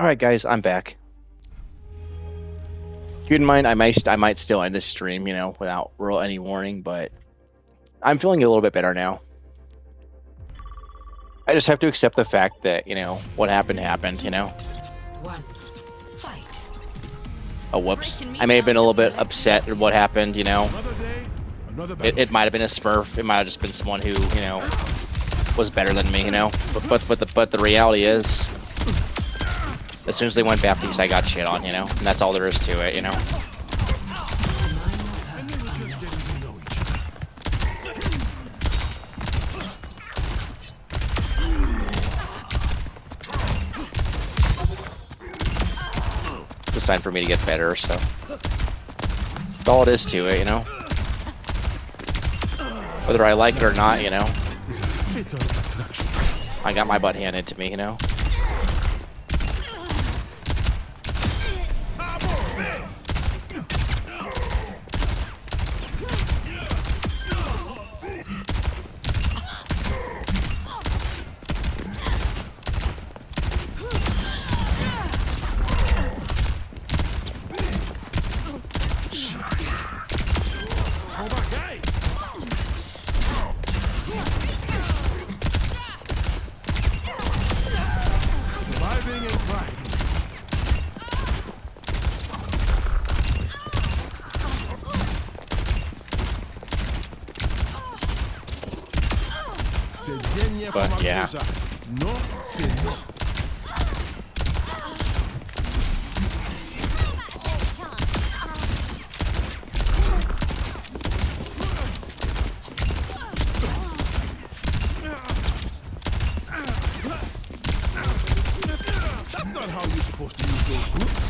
Alright guys, I'm back. Keep in mind, I might still end this stream, you know, without any warning, but I'm feeling a little bit better now. I just have to accept the fact that, you know, what happened, you know. Oh, whoops. I may have been a little bit upset at what happened, you know. It might have been a smurf. It might have just been someone who, you know, was better than me, you know. But the reality is, as soon as they went Baptiste, I got shit on, you know. And that's all there is to it, you know. It's a sign for me to get better, so that's all it is to it, you know. Whether I like it or not, you know. I got my butt handed to me, you know. But yeah. That's not how you're supposed to use those boots.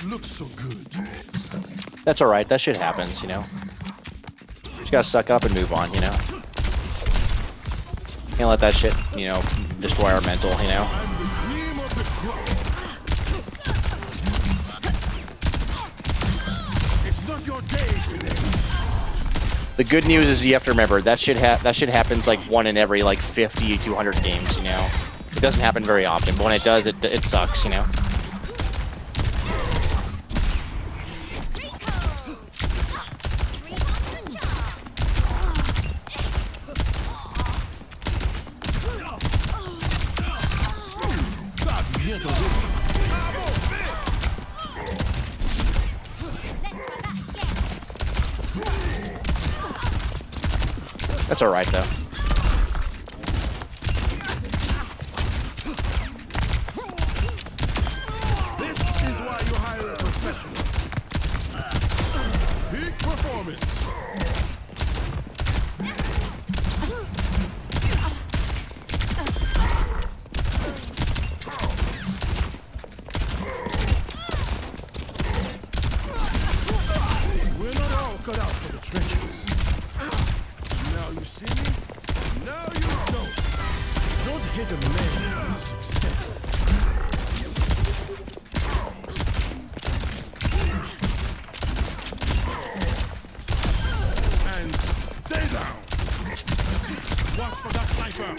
Look so good. That's alright, that shit happens, you know. Just gotta suck up and move on, you know. Can't let that shit, you know, destroy our mental, you know. It's not your day today. The good news is you have to remember that shit happens like one in every like 50 to 100 games, you know. It doesn't happen very often, but when it does, it sucks, you know. That's alright though. This is why you hire a professional. Peak performance. We're not all cut out for the trenches. Now you see me? Now you don't. Don't hit a man for success. And stay down. Watch for that sniper.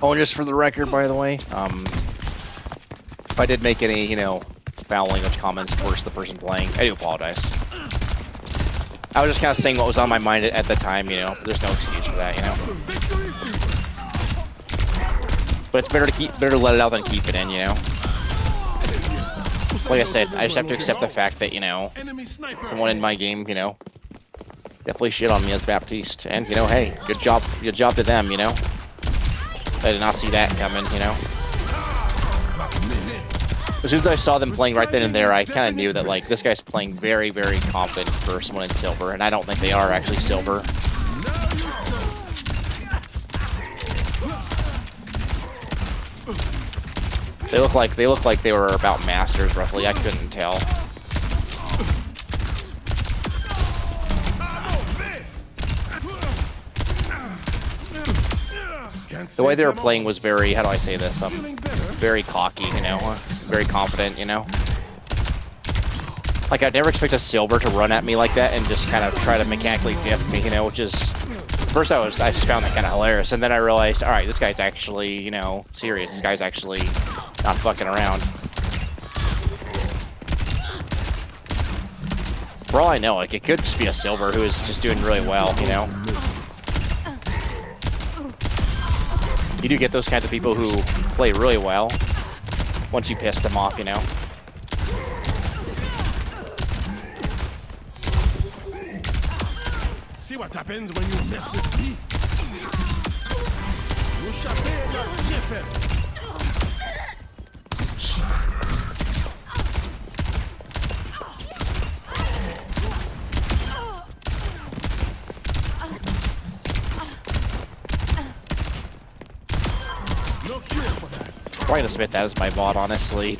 Oh, and just for the record, by the way, if I did make any, you know, foul language comments towards the person playing, I do apologize. I was just kind of saying what was on my mind at the time, you know. There's no excuse for that, you know. But it's better to let it out than keep it in, you know. Like I said, I just have to accept the fact that, you know, someone in my game, you know, definitely shit on me as Baptiste, and you know, hey, good job to them, you know. I did not see that coming, you know. As soon as I saw them playing right then and there, I kind of knew that, like, this guy's playing very, very confident for someone in silver, and I don't think they are actually silver. They look like they were about masters, roughly. I couldn't tell. The way they were playing was very, how do I say this? Very cocky, you know, very confident, you know. Like, I'd never expect a silver to run at me like that and just kind of try to mechanically dip me, you know, which is, first I just found that kind of hilarious, and then I realized, all right, this guy's actually, you know, serious. This guy's actually not fucking around. For all I know, like, it could just be a silver who is just doing really well, you know. You do get those kinds of people who play really well once you piss them off, you know. See what happens when you mess with me? You chaper la bien fait. No cure for that. I'm probably gonna submit that as my bot, honestly.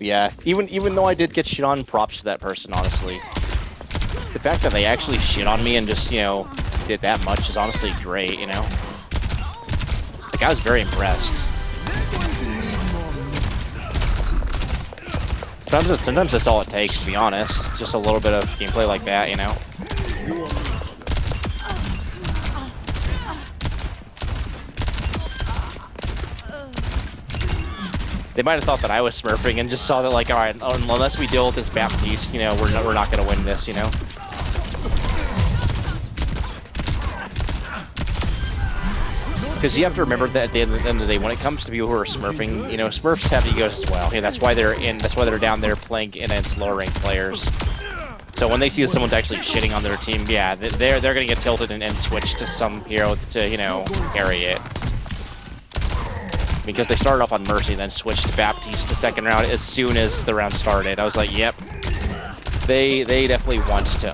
Yeah, even though I did get shit on, props to that person, honestly. The fact that they actually shit on me and just, you know, did that much is honestly great, you know? Like, I was very impressed. Sometimes that's all it takes, to be honest. Just a little bit of gameplay like that, you know? They might have thought that I was smurfing and just saw that, like, all right, unless we deal with this Baptiste, you know, we're not gonna win this, you know. Because you have to remember that at the end of the day, when it comes to people who are smurfing, you know, Smurfs have egos as well. Yeah, that's why they're down there playing against lower ranked players. So when they see that someone's actually shitting on their team, yeah, they're gonna get tilted and switch to some hero to, you know, carry it. Because they started off on Mercy, then switched to Baptiste the second round as soon as the round started. I was like, yep, they definitely want to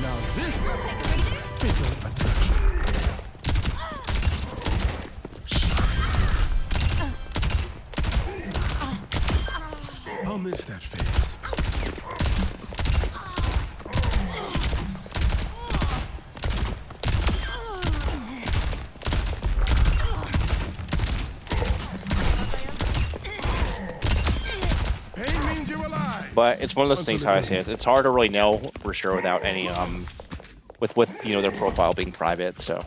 Now this is fatal attack. I'll miss that face. Pain means you're alive. But it's one of those things, how I say it, it's hard to really know for sure without any with you know, their profile being private. So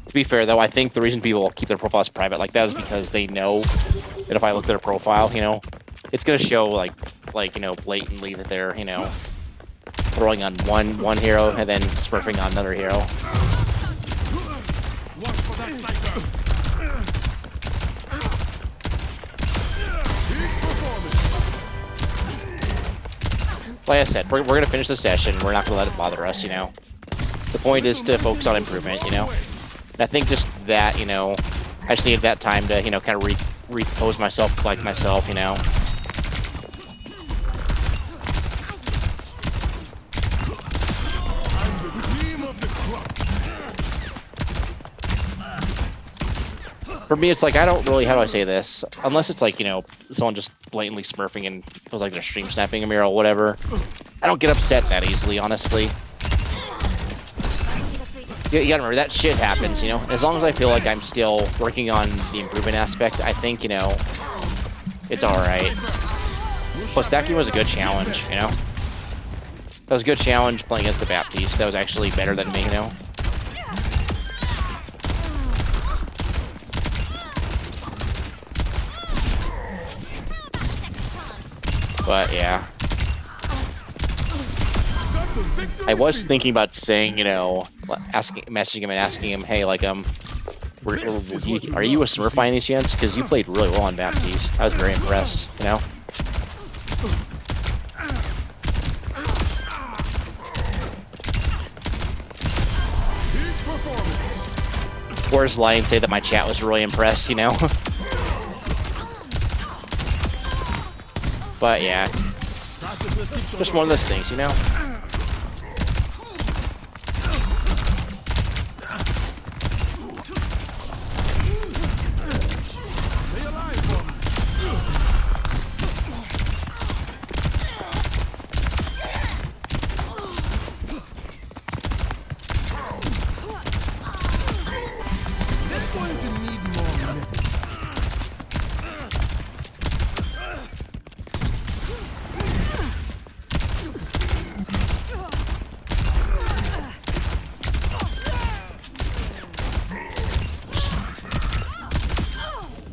to be fair though, I think the reason people keep their profiles private like that is because they know that if I look at their profile, you know, it's gonna show like you know, blatantly that they're, you know, throwing on one hero and then smurfing on another hero. Watch for that sniper. Like I said, we're gonna finish the session. We're not gonna let it bother us, you know. The point is to focus on improvement, you know. And I think just that, you know, I just needed that time to, you know, kind of repose myself, collect myself, you know. For me, it's like, I don't really, how do I say this? Unless it's like, you know, someone just blatantly smurfing and feels like they're stream snapping a mural or whatever. I don't get upset that easily, honestly. You gotta remember, that shit happens, you know? As long as I feel like I'm still working on the improvement aspect, I think, you know, it's alright. Plus, that game was a good challenge, you know? That was a good challenge playing against the Baptiste. That was actually better than me, you know? But, yeah. I was thinking about saying, you know, messaging him and asking him, hey, like, are you a Smurf by any chance? Because you played really well on Baptiste. I was very impressed, you know? Or just lie and say that my chat was really impressed, you know? But yeah, just one of those things, you know?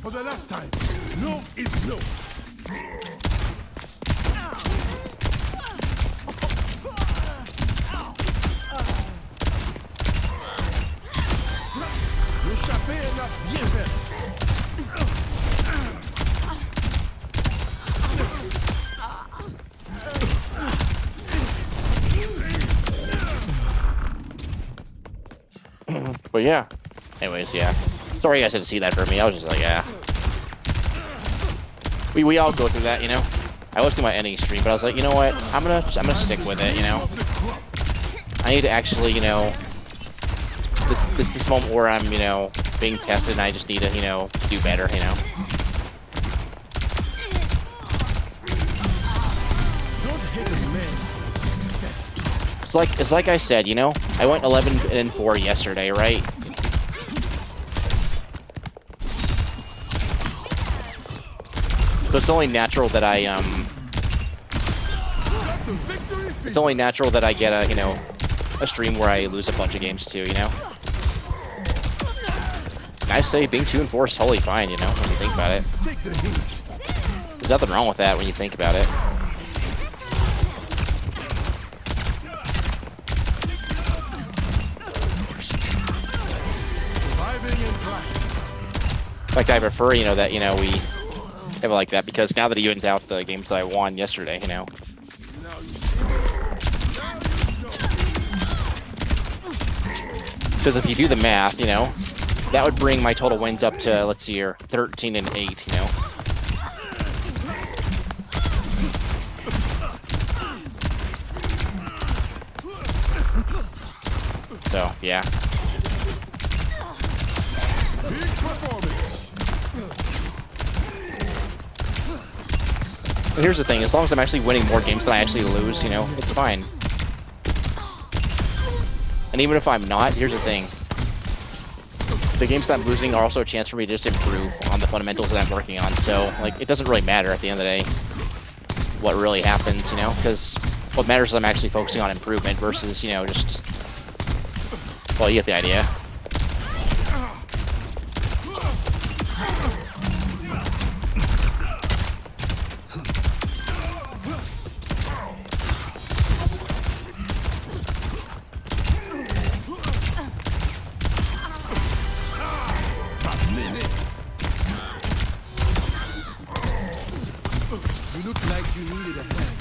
For the last time, no is no. Le chapé n'a bien fait. But yeah. Anyways, yeah. Sorry you guys had to see that for me. I was just like, yeah. We all go through that, you know. I was thinking about ending stream, but I was like, you know what? I'm gonna stick with it, you know. I need to actually, you know, this moment where I'm, you know, being tested, and I just need to, you know, do better, you know. Don't hate a man for success. It's like I said, you know. I went 11-4 yesterday, right? So it's only natural that it's only natural that I get a, you know, a stream where I lose a bunch of games too, you know? And I say being 2-4 is totally fine, you know, when you think about it. There's nothing wrong with that when you think about it. In fact, I prefer, you know, that, you know, we have it like that, because now that it evens out the games that I won yesterday, you know. Because if you do the math, you know, that would bring my total wins up to, let's see here, 13-8, you know. So, yeah. And here's the thing, as long as I'm actually winning more games than I actually lose, you know, it's fine. And even if I'm not, here's the thing. The games that I'm losing are also a chance for me to just improve on the fundamentals that I'm working on, so, like, it doesn't really matter at the end of the day what really happens, you know, because what matters is I'm actually focusing on improvement versus, you know, just... Well, you get the idea. You look like you needed a hand.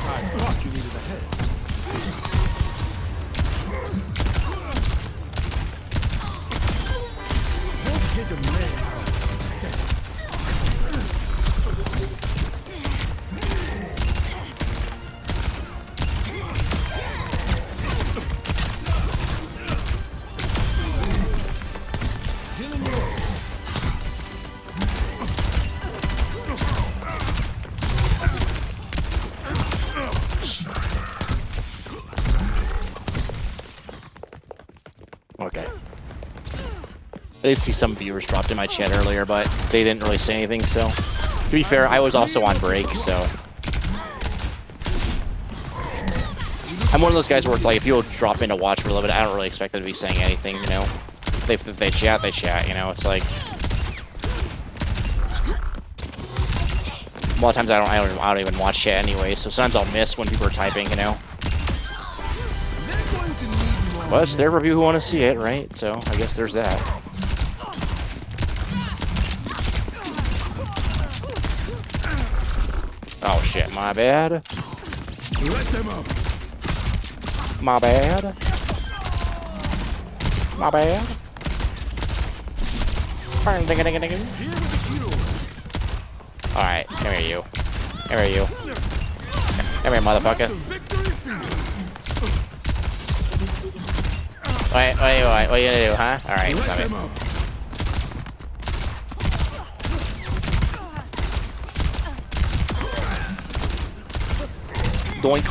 I thought you needed a hand. Don't hit a man for success. did see some viewers dropped in my chat earlier, but they didn't really say anything, so... To be fair, I was also on break, so... I'm one of those guys where it's like, if people drop in to watch for a little bit, I don't really expect them to be saying anything, you know? If they chat, they chat, you know? It's like... A lot of times I don't even watch chat anyway, so sometimes I'll miss when people are typing, you know? Well, it's there for people who want to see it, right? So, I guess there's that. Oh shit, my bad. My bad. My bad. Alright, come here, you. Come here, you. Come here, motherfucker. Wait, what are you gonna do, huh? Alright, stop it. Doink.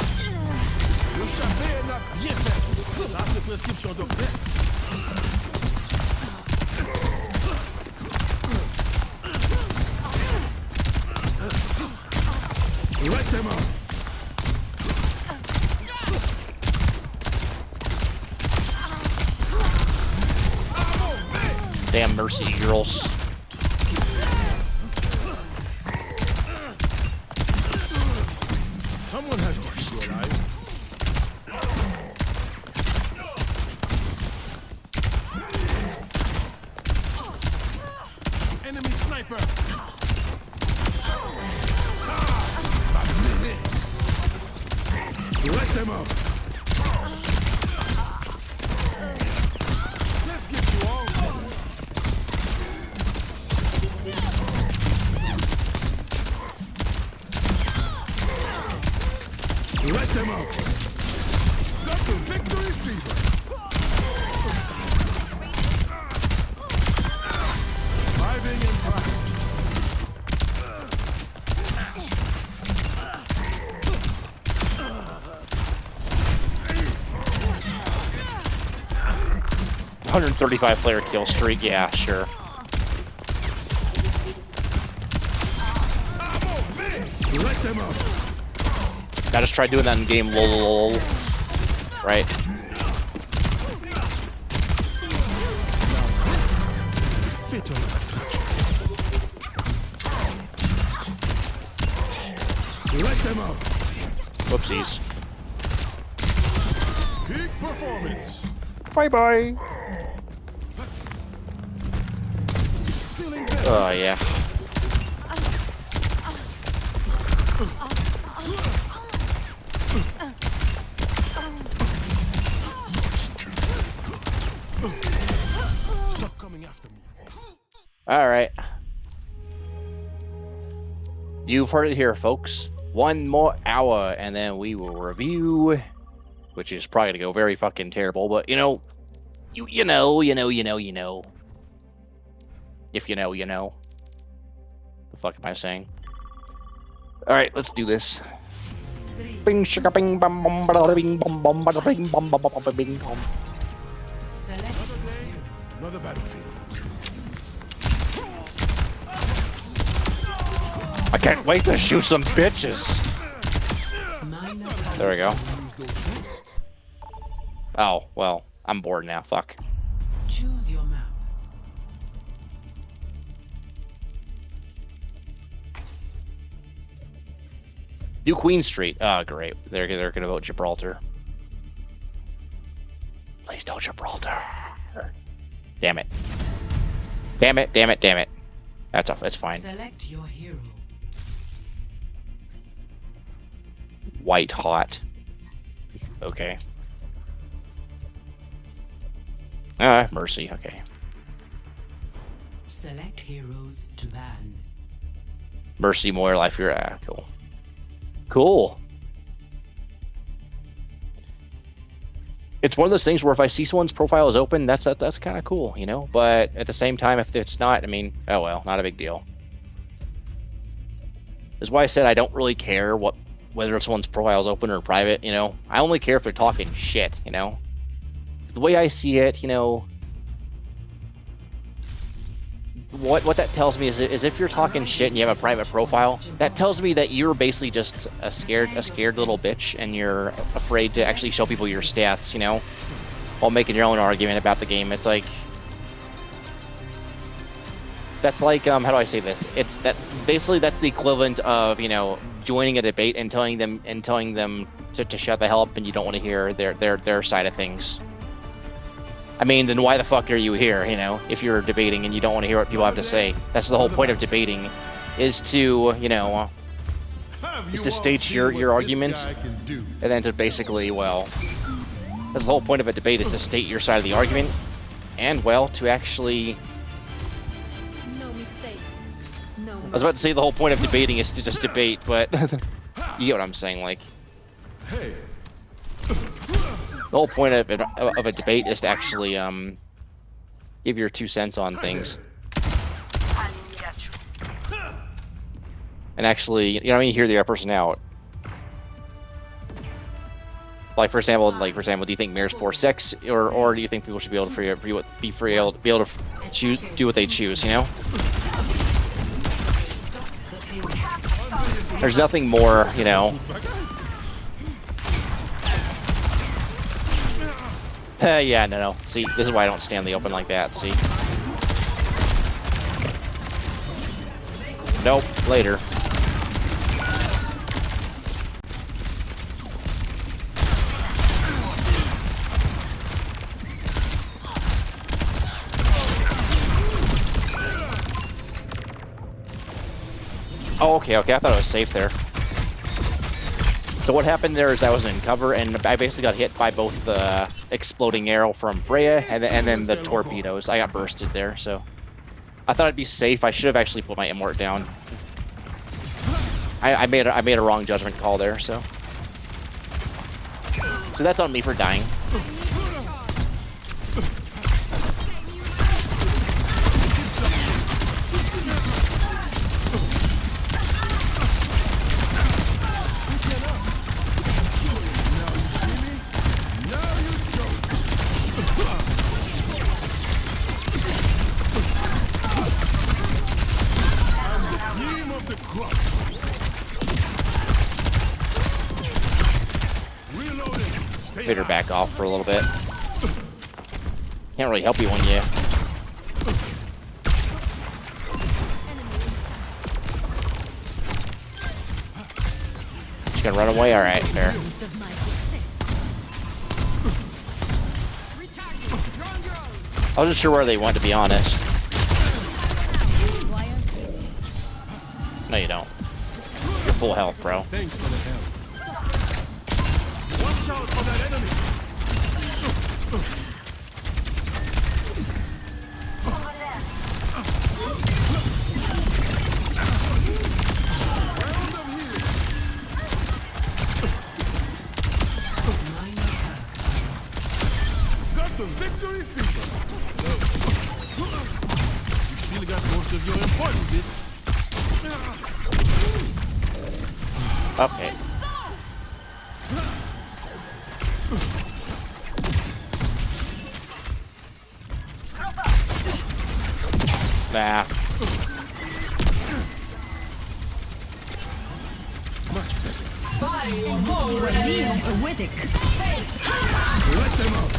Damn mercy girls. Someone has to be alive. Enemy sniper. Let them up. Let's get you all. Let them up. That's the victory fever. Driving and driving. $135 player kill streak, yeah, sure. Let them up. I just tried doing that in game, lol. Right. Fit on the touch. Let them up. Whoopsies. Peak performance. Bye-bye. Feeling better. Oh, yeah. Stop coming after me. Alright. You've heard it here, folks. One more hour, and then we will review, which is probably gonna go very fucking terrible, but you know. You know. If you know, you know. The fuck am I saying? Alright, let's do this. Bing shaka bing bum bum bada bing bum bum bada bing bum bum bum bing bum. Another day, another battlefield. I can't wait to shoot some bitches. There we go. Oh, well, I'm bored now. Fuck. Choose your map. Do Queen Street. Oh, great. They're gonna vote Gibraltar. Please don't Gibraltar. Damn it. Damn it. Damn it. Damn it. That's off. That's fine. Select your hero. White hot. Okay. Mercy. Okay. Select heroes to ban. Mercy, more life. You're cool. Cool. It's one of those things where if I see someone's profile is open, that's kind of cool, you know. But at the same time, if it's not, I mean, oh well, not a big deal. That's why I said I don't really care whether someone's profile is open or private. You know, I only care if they're talking shit. You know, the way I see it, you know, what that tells me is if you're talking shit and you have a private profile, that tells me that you're basically just a scared little bitch, and you're afraid to actually show people your stats, you know, while making your own argument about the game. It's like, that's like, how do I say this? It's that basically that's the equivalent of, you know, joining a debate and telling them to shut the hell up, and you don't want to hear their side of things. I mean, then why the fuck are you here, you know, if you're debating and you don't want to hear what people have to say? That's the whole point of debating, is to, you know, is to state your argument, and then to basically, well, that's the whole point of a debate, is to state your side of the argument, and, well, to actually... No mistakes. No. I was about to say the whole point of debating is to just debate, but you get what I'm saying, like... The whole point of a debate is to actually give your 2 cents on things, and actually, you know what I mean, hear the other person out. Like for example, do you think mirrors poor sex, or do you think people should be able to be able to choose, do what they choose? You know, there's nothing more, you know. Yeah, no. See, this is why I don't stand in the open like that, see? Nope, later. Oh, okay, I thought it was safe there. So what happened there is I was in cover, and I basically got hit by both the exploding arrow from Freya and then the torpedoes. I got bursted there, so I thought I'd be safe. I should have actually put my immort down. I made a wrong judgment call there, so that's on me for dying. Better back off for a little bit. Can't really help you when you... She's gonna run away? Alright, fair. I wasn't sure where they went, to be honest. No, you don't. You're full health, bro. Thanks for the help. Watch out for that enemy! Got the victory fever! You really got most of your important bits. Okay. Nah. Much better. Let them out.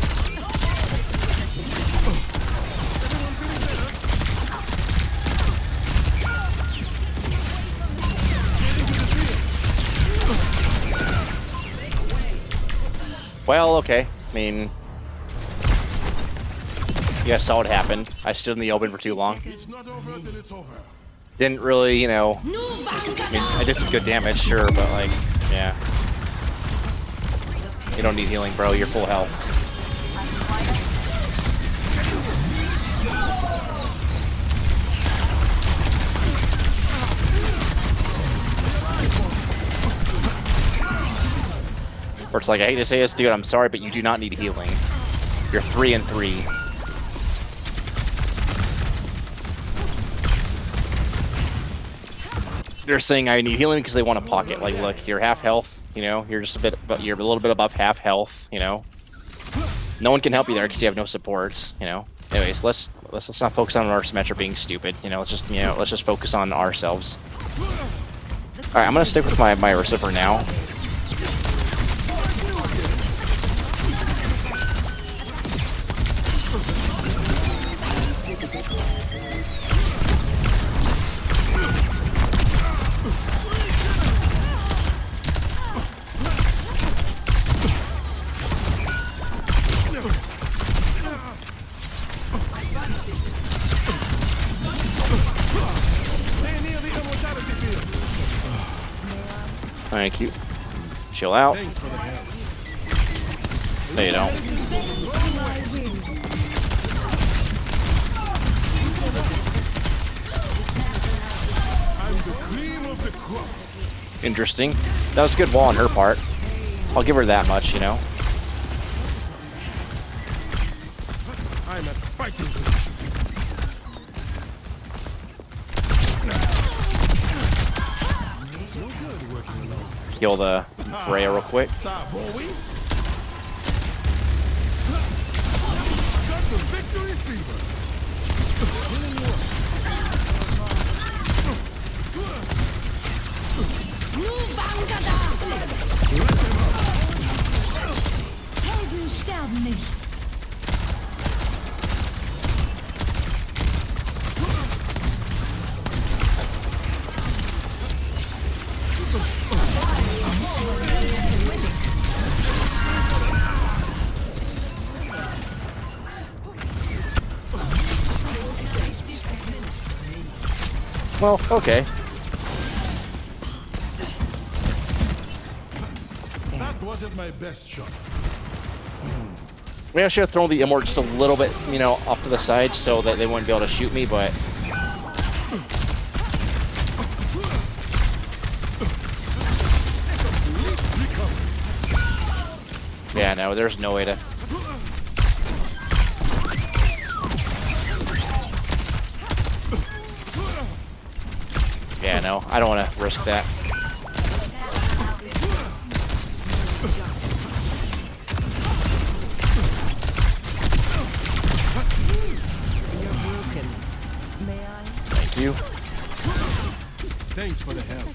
Well, okay. I mean, you guys saw what happened. I stood in the open for too long. It's not over till it's over. Didn't really, you know... I mean, I did some good damage, sure, but, like, yeah. You don't need healing, bro. You're full health. Or it's like, I hate to say this, dude, I'm sorry, but you do not need healing. You're 3 and 3. They're saying I need healing because they want a pocket. Like, look, you're half health, you know, you're just you're a little bit above half health, you know. No one can help you there because you have no supports, you know. Anyways, let's let's not focus on our Symmetra being stupid. You know, let's just focus on ourselves. All right, I'm gonna stick with my Ursa for now. Thank you. Chill out. No, you don't. Interesting. That was a good wall on her part. I'll give her that much, you know. I'm at fighting position. Kill the Freya real quick. Helden sterben nicht. Well, okay. That wasn't my best shot. Maybe I should have thrown the Immort just a little bit, you know, off to the side so that they wouldn't be able to shoot me, but... Yeah, no, there's no way to... Yeah, no, I don't want to risk that. Thank you. Thanks for the help.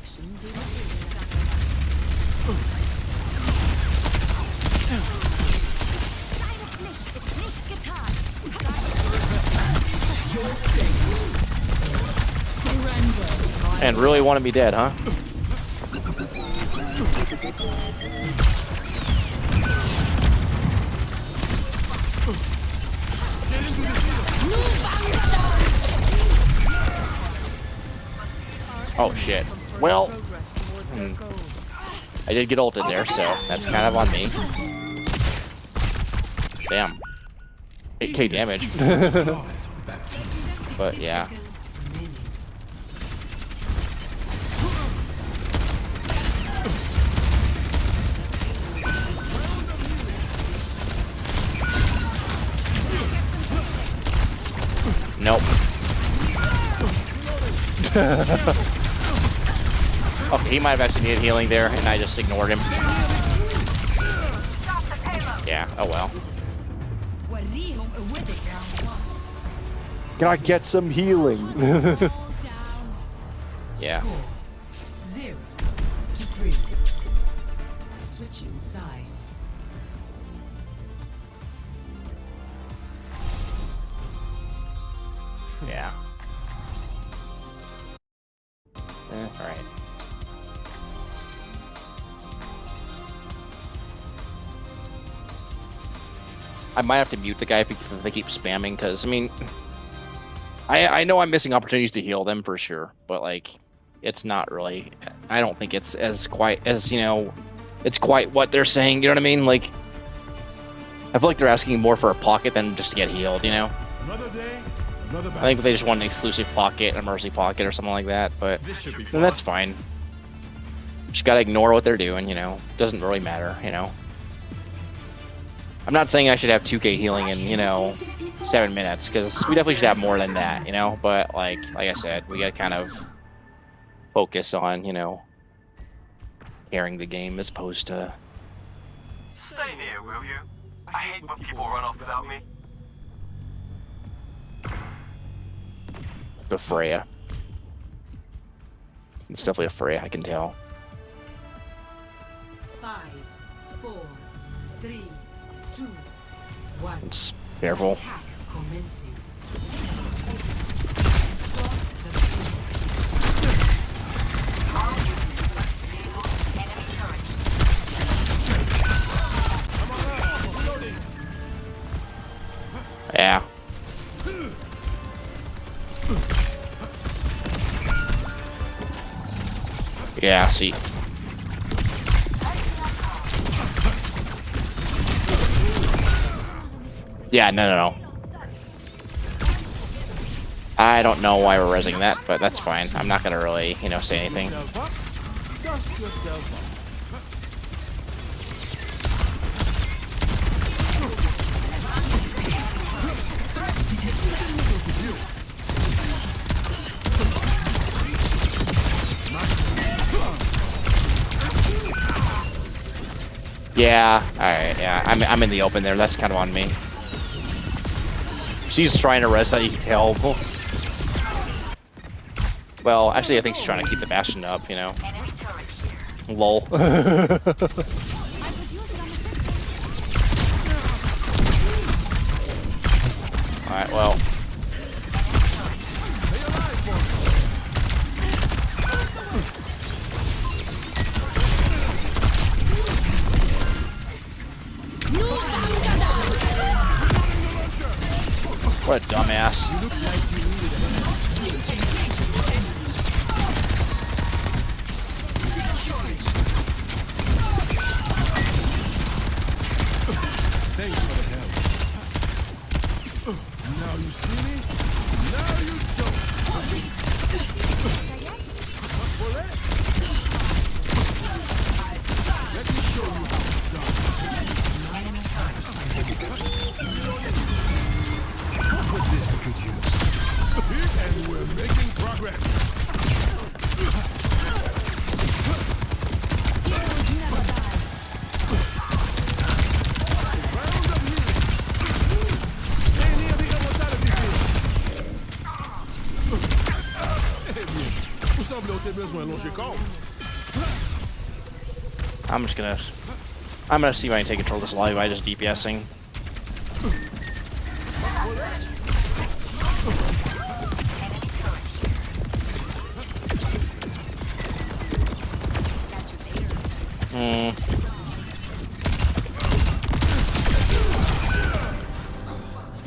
And really want to be dead, huh? Oh shit. Well, I did get ulted there, so that's kind of on me. Damn. 8k damage. But yeah. Nope. Okay, he might have actually needed healing there, and I just ignored him. Yeah, oh well. Can I get some healing? Yeah. 0-3. Switching sides. Yeah. Alright. I might have to mute the guy if they keep spamming, because, I mean, I know I'm missing opportunities to heal them for sure, but, like, it's not really, I don't think it's as quite, as, you know, it's quite what they're saying, you know what I mean? Like, I feel like they're asking more for a pocket than just to get healed, you know? Another day, another I think they just want an exclusive pocket, a mercy pocket, or something like that, but then that's fine. Just gotta ignore what they're doing, you know? Doesn't really matter, you know? I'm not saying I should have 2k healing in, you know, 7 minutes, because we definitely should have more than that, you know? But, like I said, we gotta kind of focus on, you know, carrying the game as opposed to... Stay near, will you? I hate when people run off without me. The Freya. It's definitely a Freya, I can tell. 5, 4, 3, 2, 1. It's careful. Attack commencing. Yeah. Yeah, see. Yeah, no. I don't know why we're resing that, but that's fine. I'm not gonna really, say anything. Dust yourself up. Yeah, alright, yeah. I'm in the open there. That's kind of on me. She's trying to res that, you can tell. Well, actually, I think she's trying to keep the Bastion up, Lol. Alright, well. What a dumbass. Thanks for the help. Now you see me? Now you don't. Let me show you how it's done. What this could use. And we're making progress. I'm gonna see if I can take control of this lobby by just DPSing.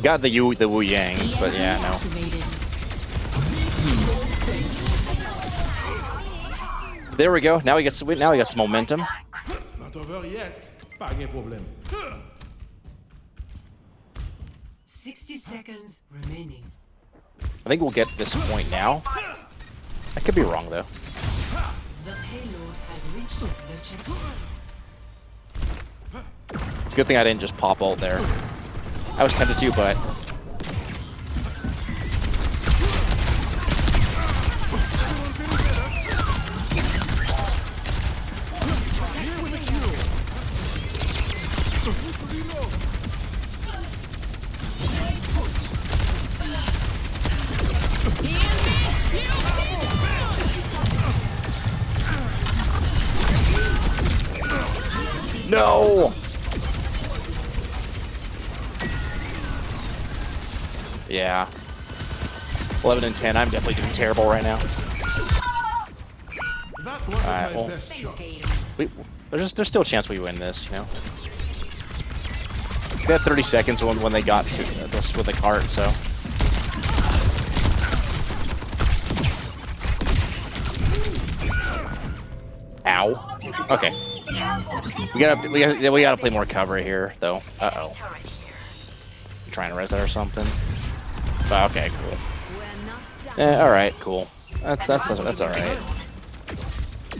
Got the Wu Yang, but yeah, no. There we go. Now we got some momentum. It's not over yet. Pas de problème. 60 seconds remaining. I think we'll get to this point now. I could be wrong though. The payload has reached the checkpoint. It's a good thing I didn't just pop ult there. I was tempted to, but no. Yeah. 11 and 10. I'm definitely doing terrible right now. Alright, well, there's still a chance we win this, We had 30 seconds when they got to this with the cart, so. Ow. Okay. We gotta play more cover here, though. Uh-oh. Trying to res that or something. But okay, cool. All right, cool. That's all right.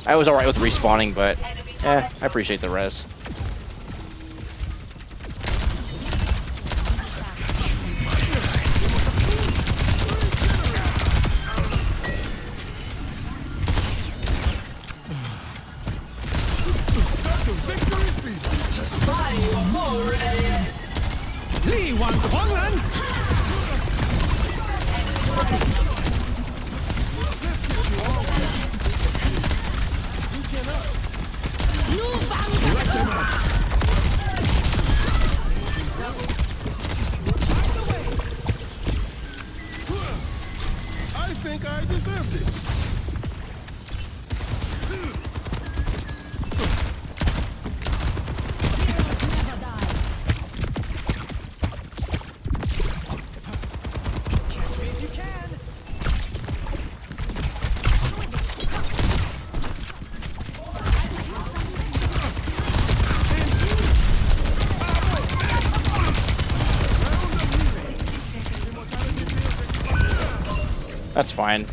I was all right with respawning, but I appreciate the res. I think I deserve this. That's fine.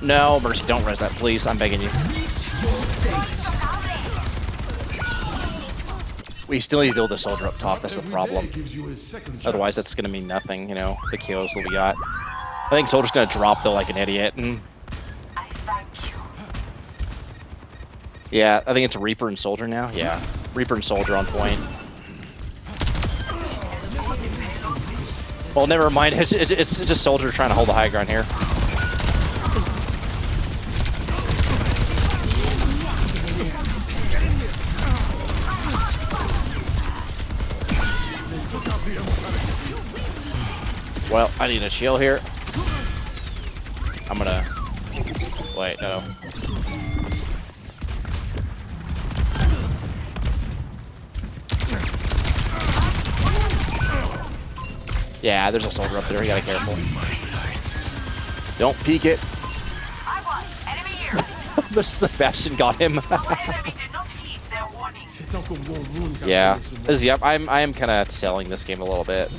No, Mercy, don't res that, please. I'm begging you. We still need to build the soldier up top. That's the problem. Otherwise, that's going to mean nothing, you know, the kills that we got. I think soldier's going to drop, though, like an idiot. And... yeah, I think it's Reaper and Soldier now. Yeah, Reaper and Soldier on point. Well, never mind. It's just Soldier trying to hold the high ground here. Well, I need a chill here. I'm gonna... wait, no. Yeah, there's a soldier up there. You gotta be careful. Don't peek it. The Bastion got him. Yeah, yep. I am kind of selling this game a little bit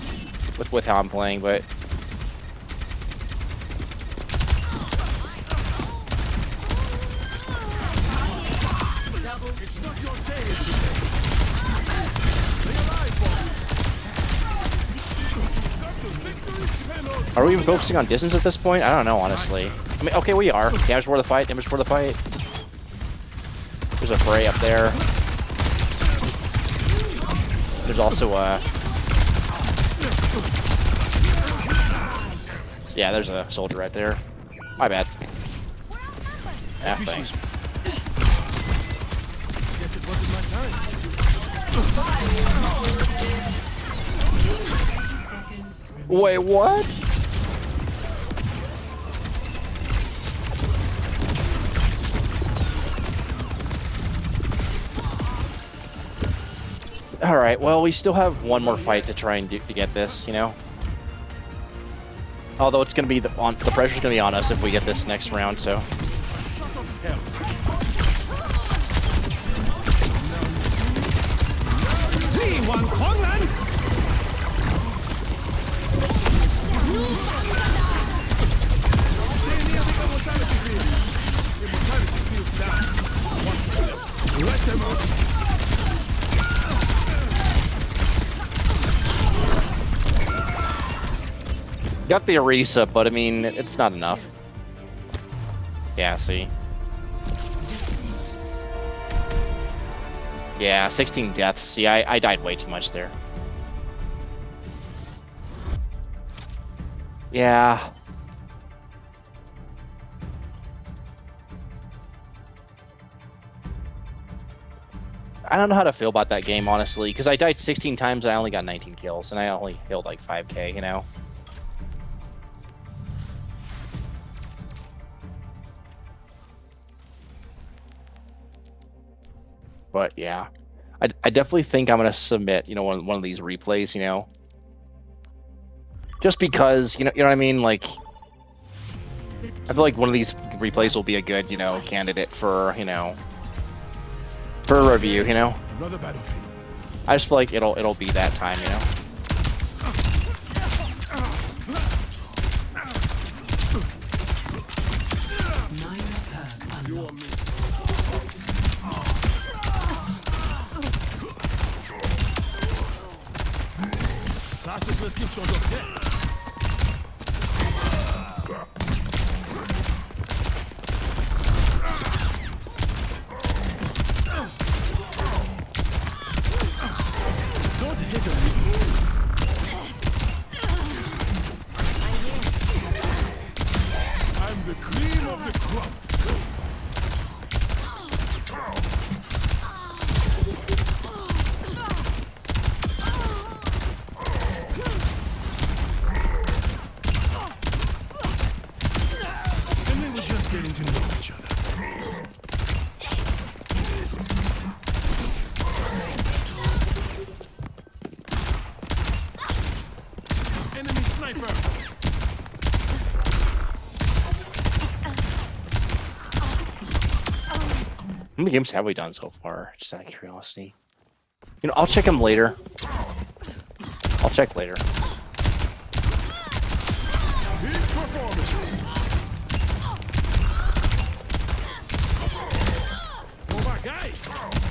with how I'm playing, but are we even focusing on distance at this point? I don't know, honestly. I mean, okay, we are. Damage for the fight. Damage for the fight. There's a fray up there. There's also a... yeah, there's a soldier right there. My bad. Yeah, thanks. Guess it wasn't my time. Wait, what? All right. Well, we still have one more fight to try and do to get this, you know. Although it's going to be the pressure's going to be on us if we get this next round. So. Got the Orisa, but I mean, it's not enough. Yeah, see. Yeah, 16 deaths. See, I died way too much there. Yeah. I don't know how to feel about that game, honestly, because I died 16 times and I only got 19 kills, and I only killed like 5k, you know? But yeah, I definitely think I'm gonna submit, you know, one of these replays, you know, just because, you know what I mean. Like, I feel like one of these replays will be a good, you know, candidate for, you know, for a review, you know. Another battlefield. I just feel like it'll be that time, you know. Let's keep short of dead. Don't hit him. I'm the cream of the crop. many games have we done so far? Just out of curiosity. You know, I'll check them later. I'll check later.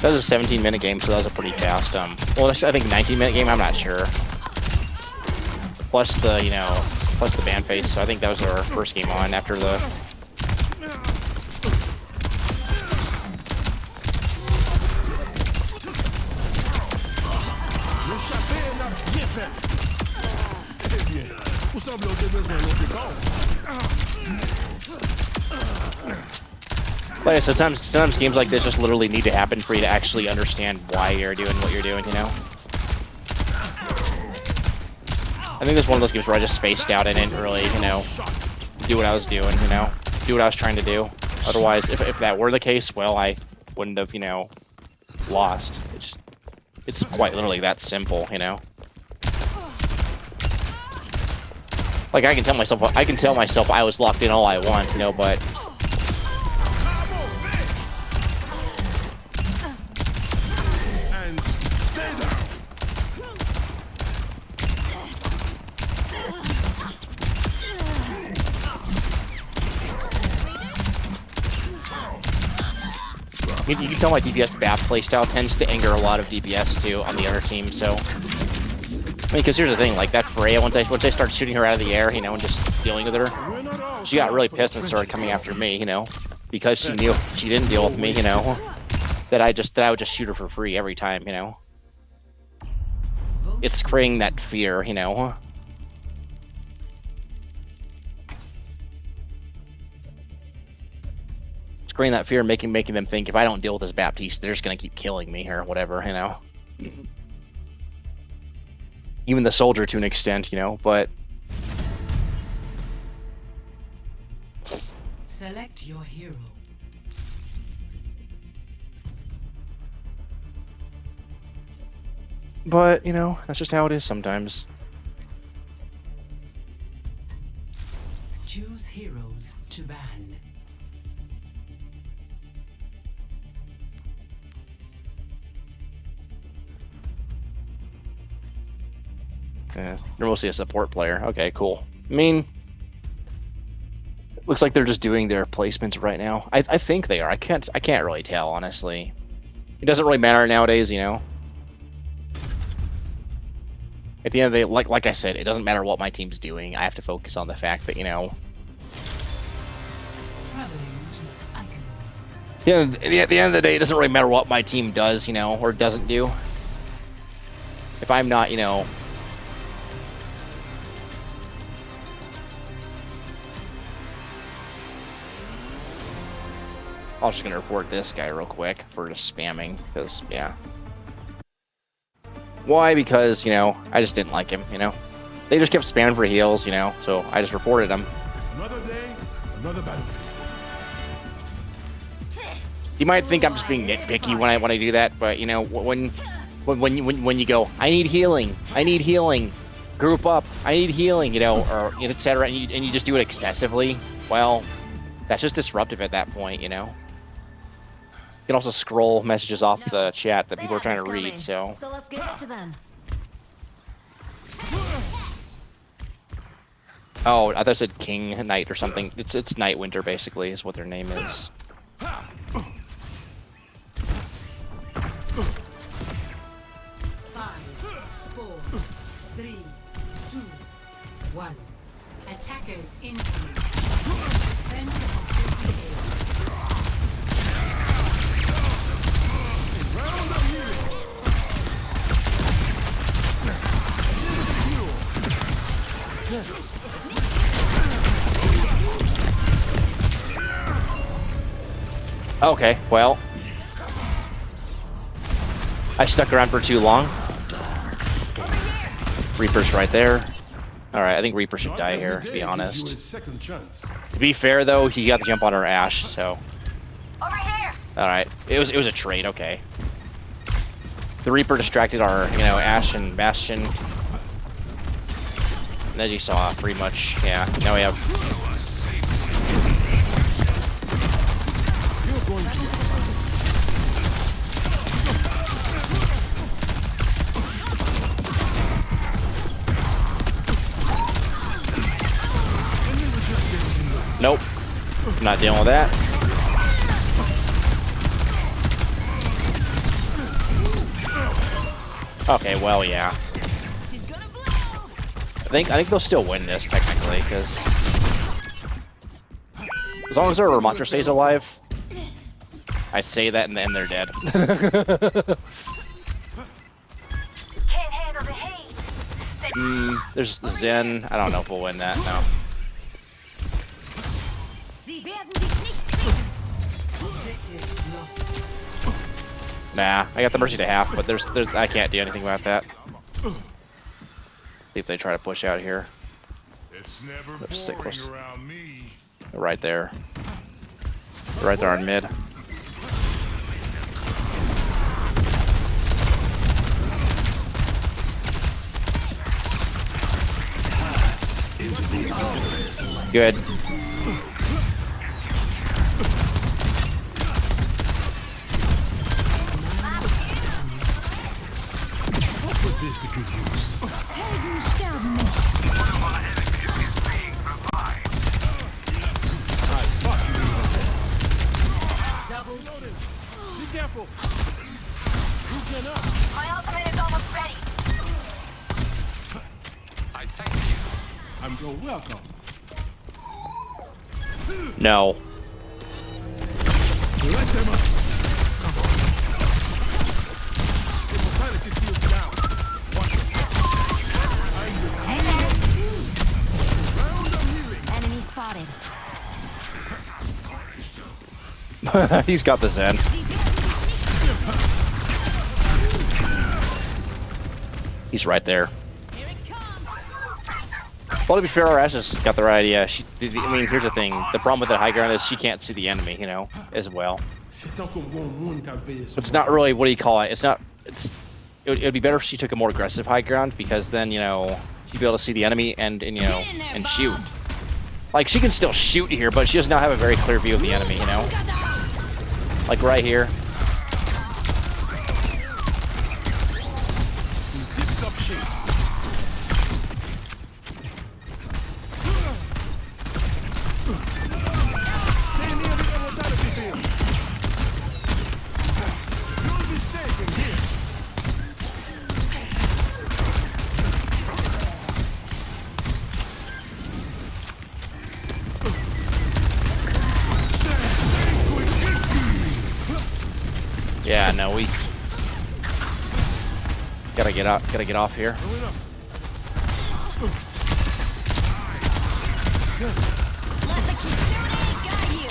That was a 17-minute game, so that was a pretty fast. Well, I think 19-minute game. I'm not sure. Plus the, plus the band face. So I think that was our first game on after the. Like I said, sometimes games like this just literally need to happen for you to actually understand why you're doing what you're doing, you know? I think this is one of those games where I just spaced out and didn't really, do what I was doing, do what I was trying to do. Otherwise, if that were the case, well, I wouldn't have, lost. It's quite literally that simple, Like I can tell myself I was locked in all I want, but you can tell my DPS BAP playstyle tends to anger a lot of DPS too on the other team, so. I mean, because here's the thing, like that Freya, once I started shooting her out of the air, and just dealing with her, she got really pissed and started coming after me, because she knew if she didn't deal with me, that I would just shoot her for free every time, It's creating that fear, It's creating that fear, making them think if I don't deal with this Baptiste, they're just gonna keep killing me or whatever, Even the soldier to an extent, but. Select your hero. But, that's just how it is sometimes. Choose heroes to ban. Yeah, you're mostly a support player. Okay, cool. I mean, looks like they're just doing their placements right now. I think they are. I can't really tell, honestly. It doesn't really matter nowadays, At the end of the day, like I said, it doesn't matter what my team's doing. I have to focus on the fact that, At the end of the day, it doesn't really matter what my team does, or doesn't do. If I'm not, I'm just gonna report this guy real quick for just spamming, because, yeah. Why? Because, I just didn't like him, They just kept spamming for heals, so I just reported him. Another day, another battlefield. You might think I'm just being nitpicky when I do that, but, when you go, I need healing, group up, I need healing, or etc., and you just do it excessively, well, that's just disruptive at that point, You can also scroll messages off the chat that people are trying to read, so let's give it to them. Oh, I thought it said King Knight or something. It's Night Winter, basically, is what their name is. 5, 4, 3, 2, 1. Attackers incoming. Defend the Okay, well, I stuck around for too long. Reaper's right there. Alright, I think Reaper should die here, to be honest. To be fair, though, he got the jump on our Ashe, so... Alright, it was a trade, okay. The Reaper distracted our, Ashe and Bastion. And as you saw, pretty much, yeah, now we have... Nope. I'm not dealing with that. Okay, well, yeah. I think they'll still win this technically, because as long as their Ramattra stays alive, I say that and then they're dead. There's Zen. I don't know if we'll win that. No. Nah, I got the mercy to half, but there's I can't do anything about that. See if they try to push out here. It's never boring around me. Right there. Right there on mid. Into the iris. Good. Put this to good use. Double. Be careful. Who cannot? My ultimate is almost ready. I thank you. You're welcome. No. Let them up. Immortality field down. Watch yourself. Round of healing. Enemy spotted. He's got the Zen. He's right there. Well, to be fair, our Ash has got the right idea. I mean, here's the thing. The problem with that high ground is she can't see the enemy, you know, as well. It's not really, what do you call it? It would be better if she took a more aggressive high ground, because then, you know, she'd be able to see the enemy and you know, and shoot. Like, she can still shoot here, but she does not have a very clear view of the enemy, you know? Like right here. Yeah, no, we gotta get out, gotta get off here. Let the Kitsune guide you.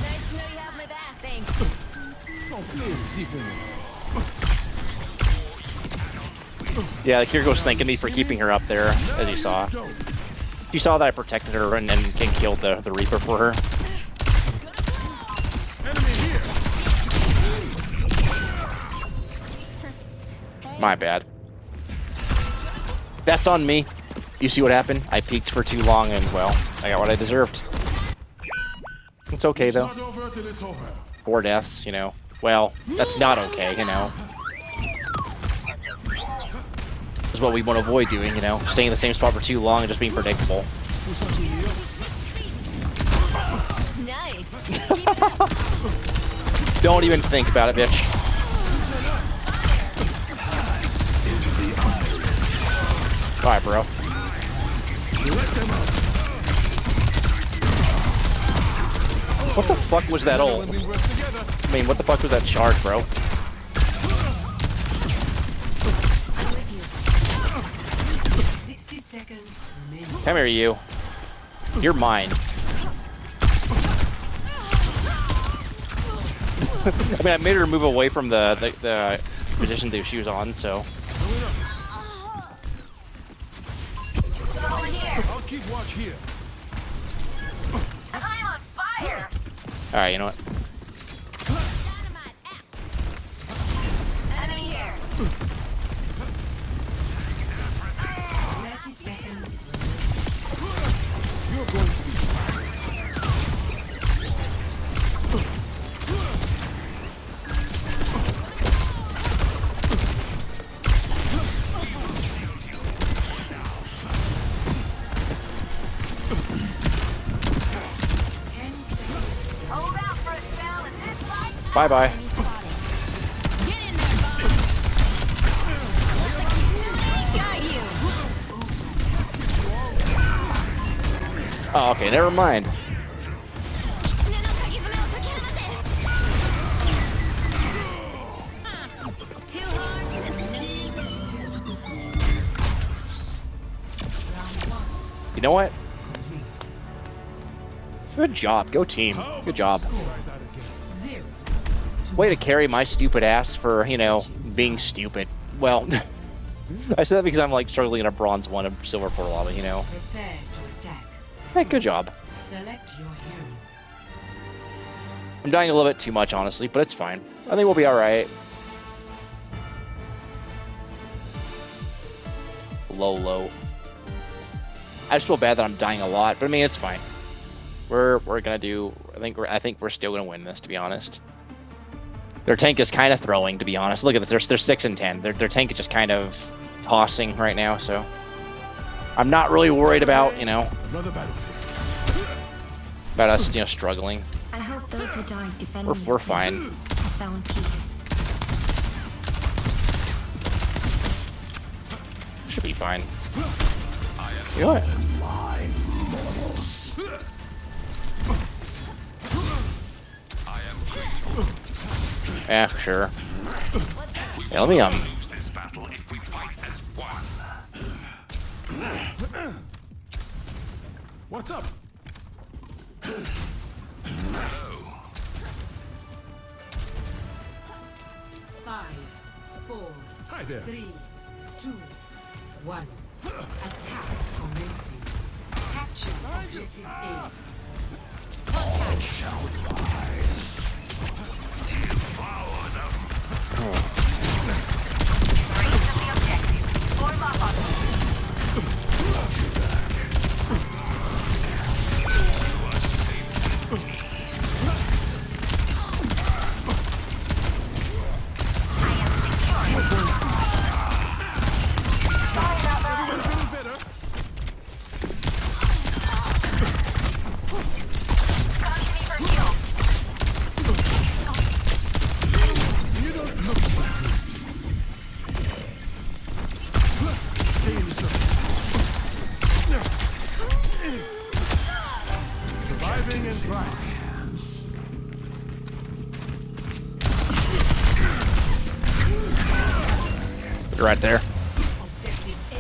Nice to know you have my back, thanks. Yeah, Kiriko's thanking me for keeping her up there, as you saw. You saw that I protected her and then King killed the Reaper for her. My bad. That's on me. You see what happened? I peeked for too long and, well, I got what I deserved. It's okay, though. 4 deaths, you know. Well, that's not okay, you know. This is what we want to avoid doing, you know. Staying in the same spot for too long and just being predictable. Nice. Don't even think about it, bitch. Alright, bro. What the fuck was that ult? I mean, what the fuck was that charge, bro? Come here, you. You're mine. I mean, I made her move away from the position that she was on, so. I'll keep watch here. I'm on fire. All right, you know what? Enemy here. 30 seconds. Hold out for a spell in this fight. Bye bye. Get in there, bud. Let the kitsune guide you. Oh, okay, never mind. Too hard. You know what? Good job. Go team. Good job. Way to carry my stupid ass for, you know, being stupid. Well, I said that because I'm like struggling in a bronze 1 and silver 4 lava, you know. Prepare to attack. Hey, good job. Select your hero. I'm dying a little bit too much, honestly, but it's fine. I think we'll be alright. Low. I just feel bad that I'm dying a lot, but I mean, it's fine. We're gonna do. I think we're still gonna win this, to be honest. Their tank is kind of throwing, to be honest. Look at this. They're 6 and 10. Their tank is just kind of tossing right now, so I'm not really worried about, you know, Another battlefield. about us, you know, struggling. I hope those who died defending We're this fine. place have found peace. Should be fine. You know what? Yeah, sure. Yeah, let me Lose this battle if we fight as one. What's up? Hello. 5, 4, Hi there. 3, 2, 1. Attack commencing. Capture objective A. Devour them. Raise up the objective. Form up on them. I am secure. Sorry about that. Feeling better? Come to me for heals. You don't look so good. Stay in the circle. Surviving and thriving. You're right there. Objective A.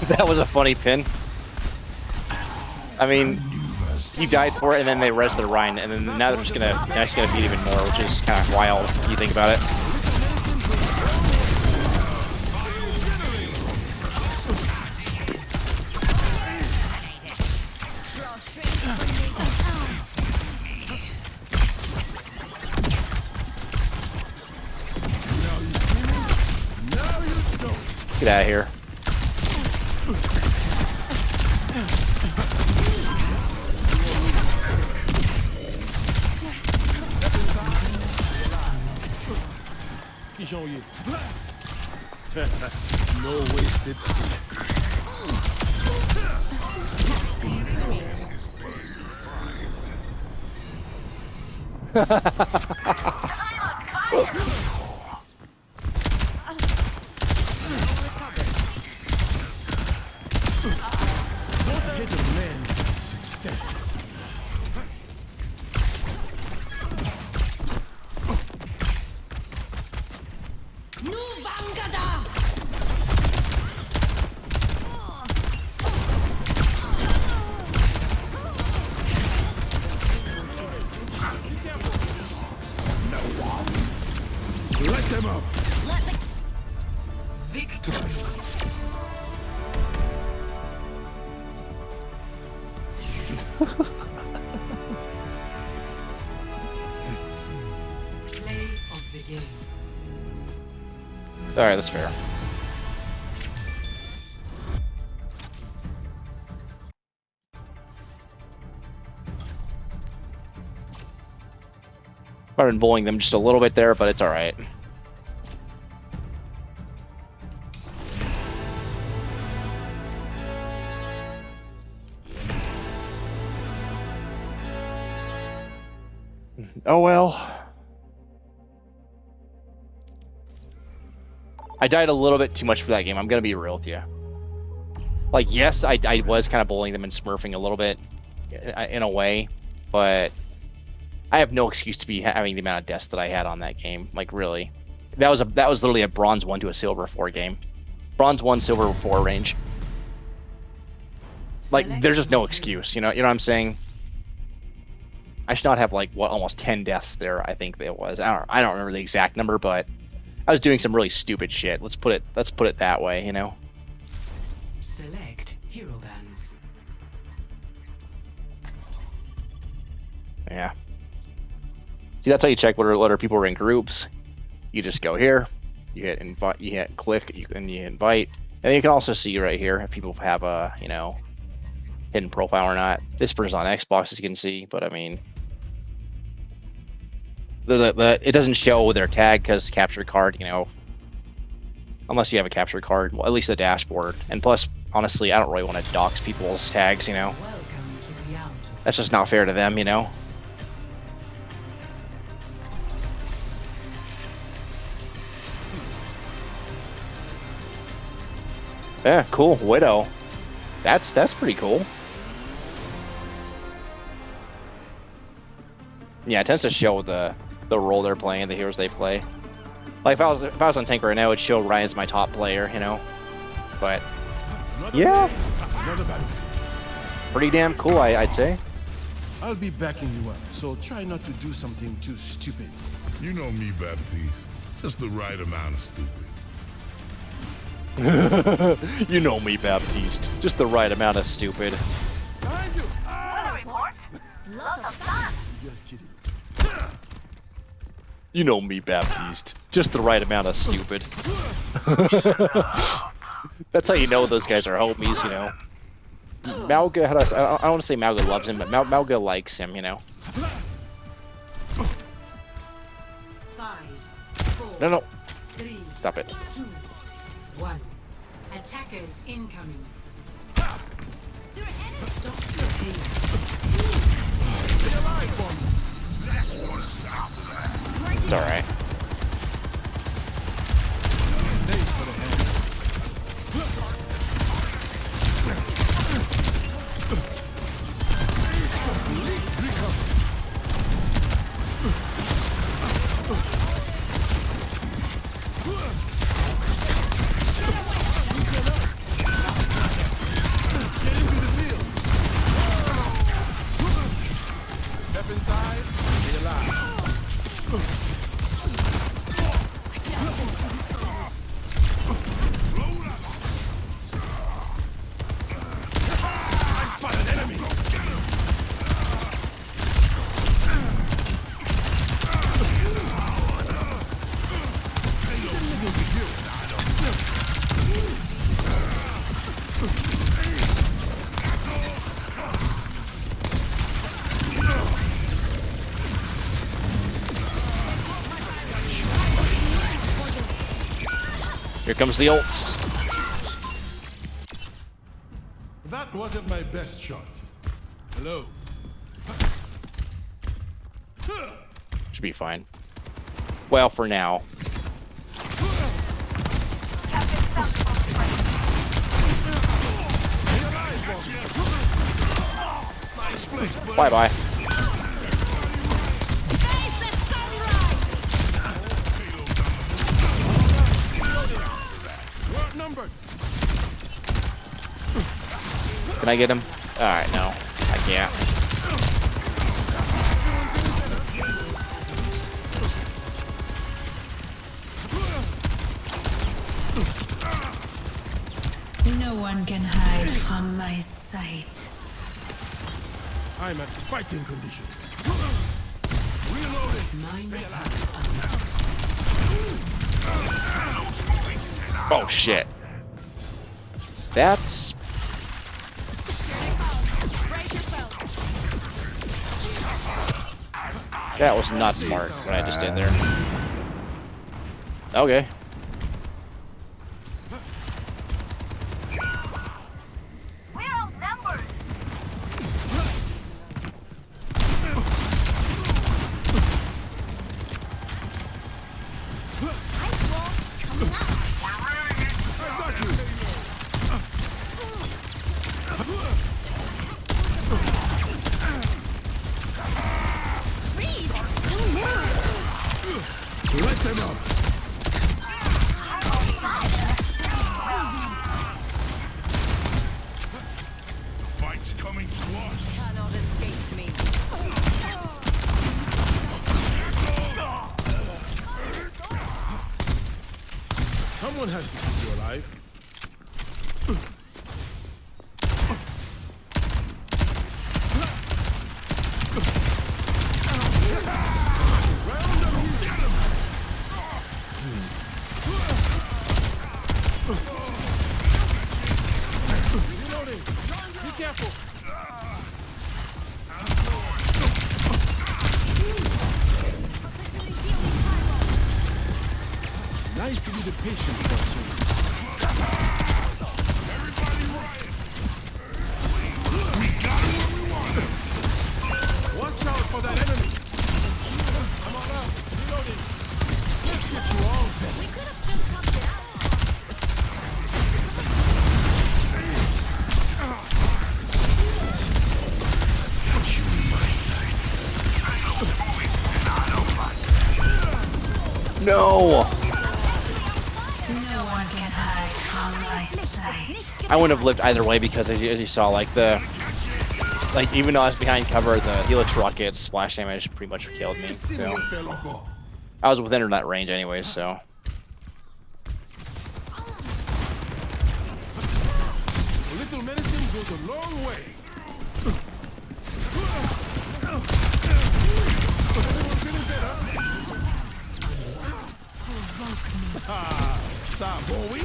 That was a funny pin. I mean, he died for it, and then they res their Rhine, and then now they're just gonna beat even more, which is kind of wild if you think about it. Get out of here. He's on you. No wasted. Hit a man. Success. Let them up. Victory. Play of the game. All right, that's fair. I've been bullying them just a little bit there, but it's all right. Oh well. I died a little bit too much for that game. I'm gonna be real with you. Like, yes, I was kind of bullying them and smurfing a little bit, in a way, but I have no excuse to be having the amount of deaths that I had on that game. Like, really, that was literally a bronze 1 to a silver 4 game, bronze 1, silver 4 range. Like, there's just no excuse. You know what I'm saying? I should not have like almost 10 deaths there. I think it was. I don't remember the exact number, but I was doing some really stupid shit. Let's put it that way. You know. Select hero bands. Yeah. See, that's how you check whether people are in groups. You just go here, you hit invite, you hit click, and you invite, and you can also see right here if people have a hidden profile or not. This person's on Xbox, as you can see, but I mean, it doesn't show their tag because capture card, unless you have a capture card. Well, at least the dashboard. And plus, honestly, I don't really want to dox people's tags. That's just not fair to them. Yeah, cool. Widow. That's pretty cool. Yeah, it tends to show the role they're playing, the heroes they play. Like if I was on tank right now, it'd show Ryan as my top player, But yeah, pretty damn cool, I'd say. I'll be backing you up, so try not to do something too stupid. You know me, Baptiste. Just the right amount of stupid. You know me, Baptiste. Just the right amount of stupid. Behind you! Weather report. Lots of sun. Just kidding. You know me, Baptiste. Just the right amount of stupid. That's how you know those guys are homies, Mauga, I don't want to say Mauga loves him, but Mauga likes him, 5, 4, No. 3, Stop it. 2, 1. Attackers incoming. Stop the pain. It's alright. Step inside, stay alive. I spot an enemy. Here comes the ults. That wasn't my best shot. Hello. Should be fine. Well, for now. Bye-bye. Can I get him? Alright, no. I can't. No one can hide from my sight. I'm at fighting condition. Oh, shit. That's... That was not smart, what I just did there. Okay. We're outnumbered. life. Reloading. Be careful. Nice to be the patient person. Everybody riot! We got what we wanted! Watch out for that enemy. Come on up. Reloading. Let's get you all dead. We could have just come down. Got you in my sights. No! No one can hide from my sight. I wouldn't have lived either way because as you saw, like even though I was behind cover, the helix rocket's splash damage pretty much killed me. So I was within that range anyway, so. A little medicine goes a long way. Everyone feeling better? Ah, Sabowi.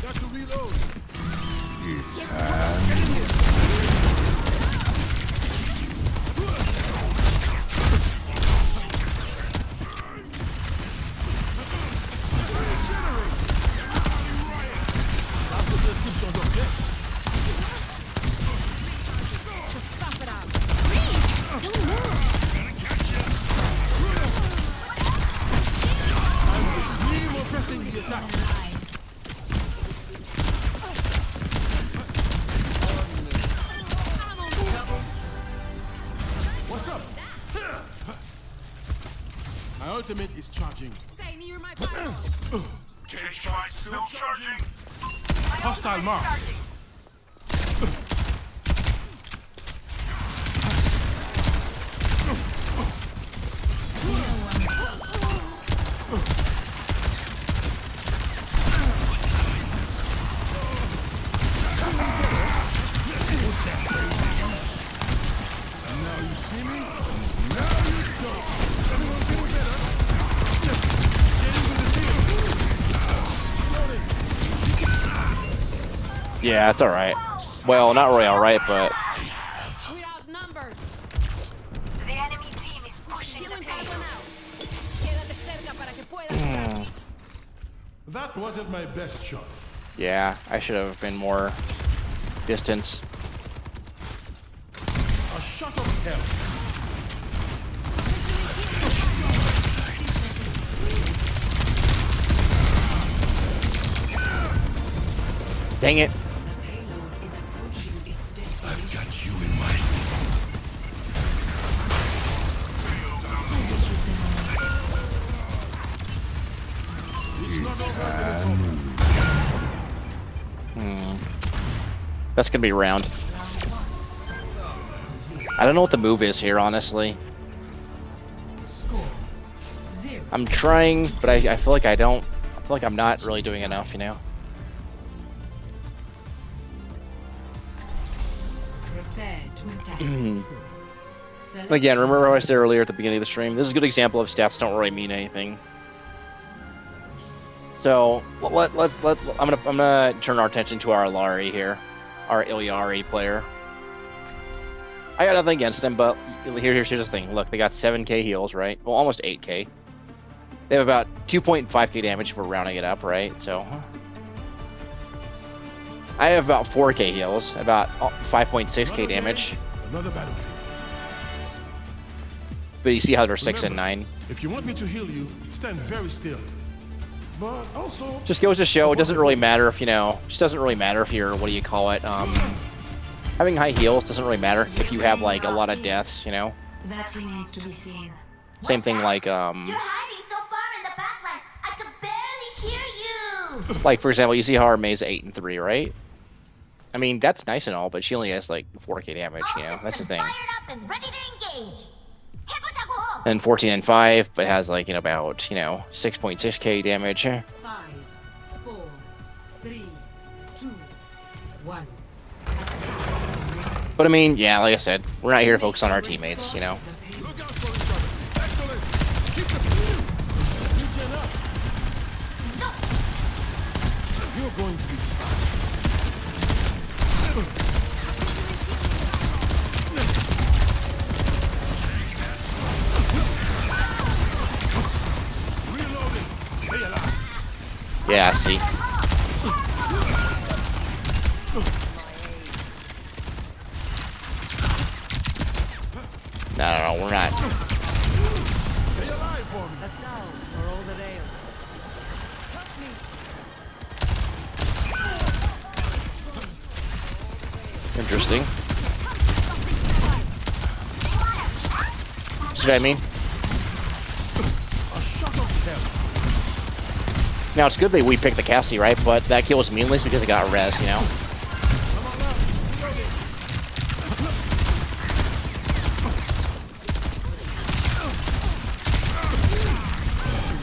Got to reload. It's What's up? My ultimate is charging. Stay near my pylon. Cage fight still charging. Hostile mark. Now you see me? Now you don't. Everyone feel better? Get into the field. Yeah, it's alright. Well, not really alright, but. We're outnumbered. The enemy team is pushing the payload. Quédate cerca para que puedas. That wasn't my best shot. Yeah, I should have been more distance. A shot of hell. Dang it. I've got you in my sights. That's gonna be round. I don't know what the move is here, honestly. I'm trying, but I feel like I don't. I feel like I'm not really doing enough, you know? Again, remember what I said earlier at the beginning of the stream? This is a good example of stats don't really mean anything. So I'm gonna turn our attention to our Ilari here, our Ilyari player. I got nothing against him, but here's the thing. Look, they got 7k heals, right? Well, almost 8k. They have about 2.5k damage if we're rounding it up, right? So I have about 4k heals, about 5.6k damage. Another battlefield. But you see how they're 6 and 9. If you want me to heal you, stand very still. But also, Just goes to show it doesn't really matter if, you know, just doesn't really matter if you're, what do you call it, having high heals doesn't really matter if you have, like, a lot of deaths, you know? That remains to be seen. Same thing like, You're hiding so far in the back line, I could barely hear you! like, for example, you see how our May's 8 and 3, right? I mean, that's nice and all, but she only has, like, 4k damage, you know? That's the thing. Fired up and ready to engage. And 14 and 5, but has, like, you know, about, you know, 6.6k damage. 5, 4, 3, 2, 1. But I mean, yeah, like I said, we're not here to focus on our teammates, you know? look out for each other. Excellent. Keep the Regen up. You're going to be reloading. Stay alive. Yeah, see. No, we're not. Stay alive for me. A sound for all the rails. Interesting. See what I mean? A shot of terror. Now, it's good that we picked the Cassie, right? But that kill was meaningless because it got res, you know?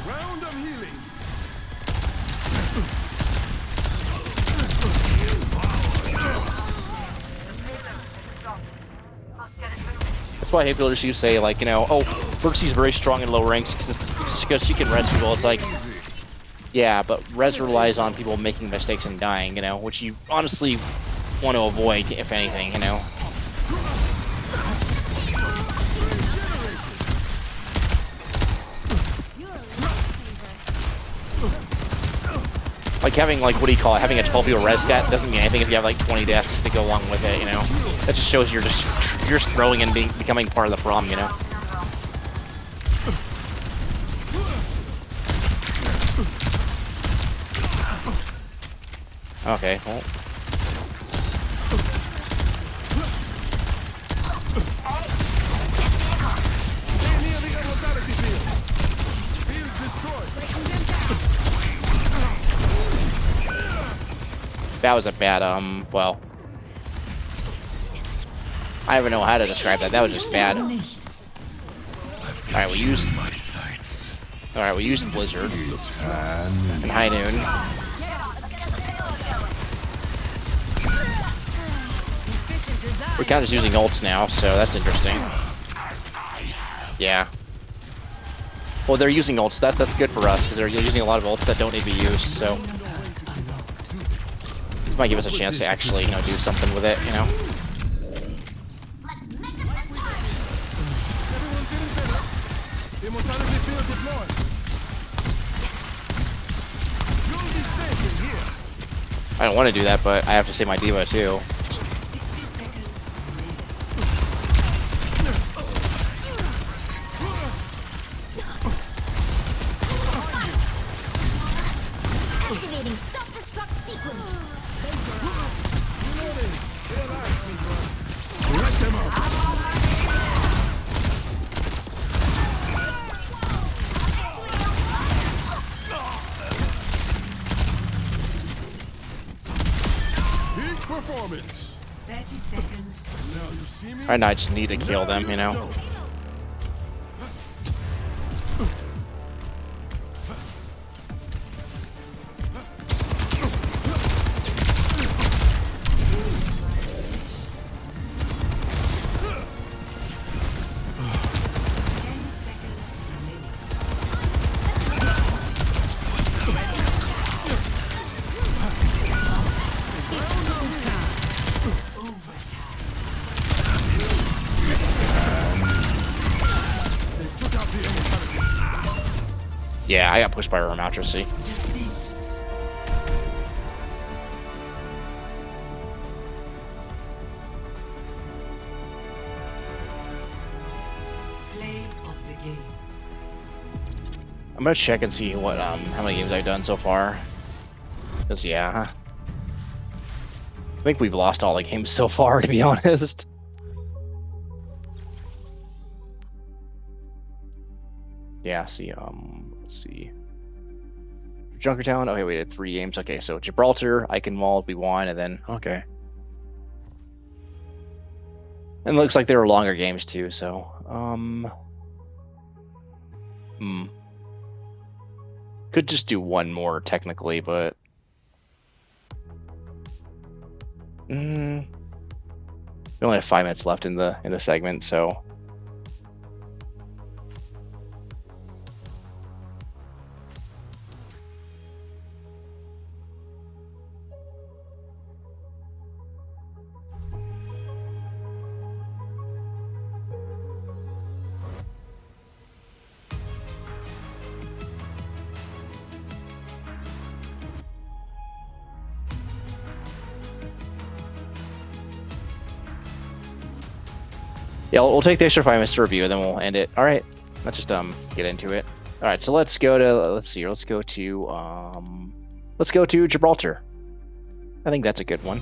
Round of healing. That's why I hate people just use say, like, you know, oh, Mercy's very strong in low ranks because she can res people. It's like, yeah, but res relies on people making mistakes and dying, you know, which you honestly want to avoid, if anything, you know. Like having, like, what do you call it, having a 12-year res stat doesn't mean anything if you have like 20 deaths to go along with it, you know. That just shows you're just growing and becoming part of the problem, you know. Okay, well. Stay near the immortality field. Field destroyed. That was a bad, well. I don't even know how to describe that. That was just bad. Alright, we used my sights. Alright, we used Blizzard and High Noon. We're kind of just using ults now, so that's interesting. Yeah. Well, they're using ults. That's good for us because they're using a lot of ults that don't need to be used. So this might give us a chance to actually, you know, do something with it. You know. Immortality field deployed. You'll be safe in here. I don't want to do that, but I have to save my diva too. Activating self-destruct sequence. Let them out. Peak performance. 30 seconds. Now you see me. Right now, I just need to kill them. You know. Yeah, I got pushed by Ramatracy. Play of I'm gonna check and see what how many games I've done so far. Cause yeah, I think we've lost all the games so far, to be honest. Yeah. See, let's see. Junkertown. Okay, we did 3 games. Okay, so Gibraltar, Eichenwald, we won, and then okay. And it looks like there were longer games too. So could just do one more technically, but we only have 5 minutes left in the segment, so. Yeah, we'll take the extra 5 minutes to review, and then we'll end it. All right, let's just get into it. All right, so let's go to let's go to Gibraltar. I think that's a good one.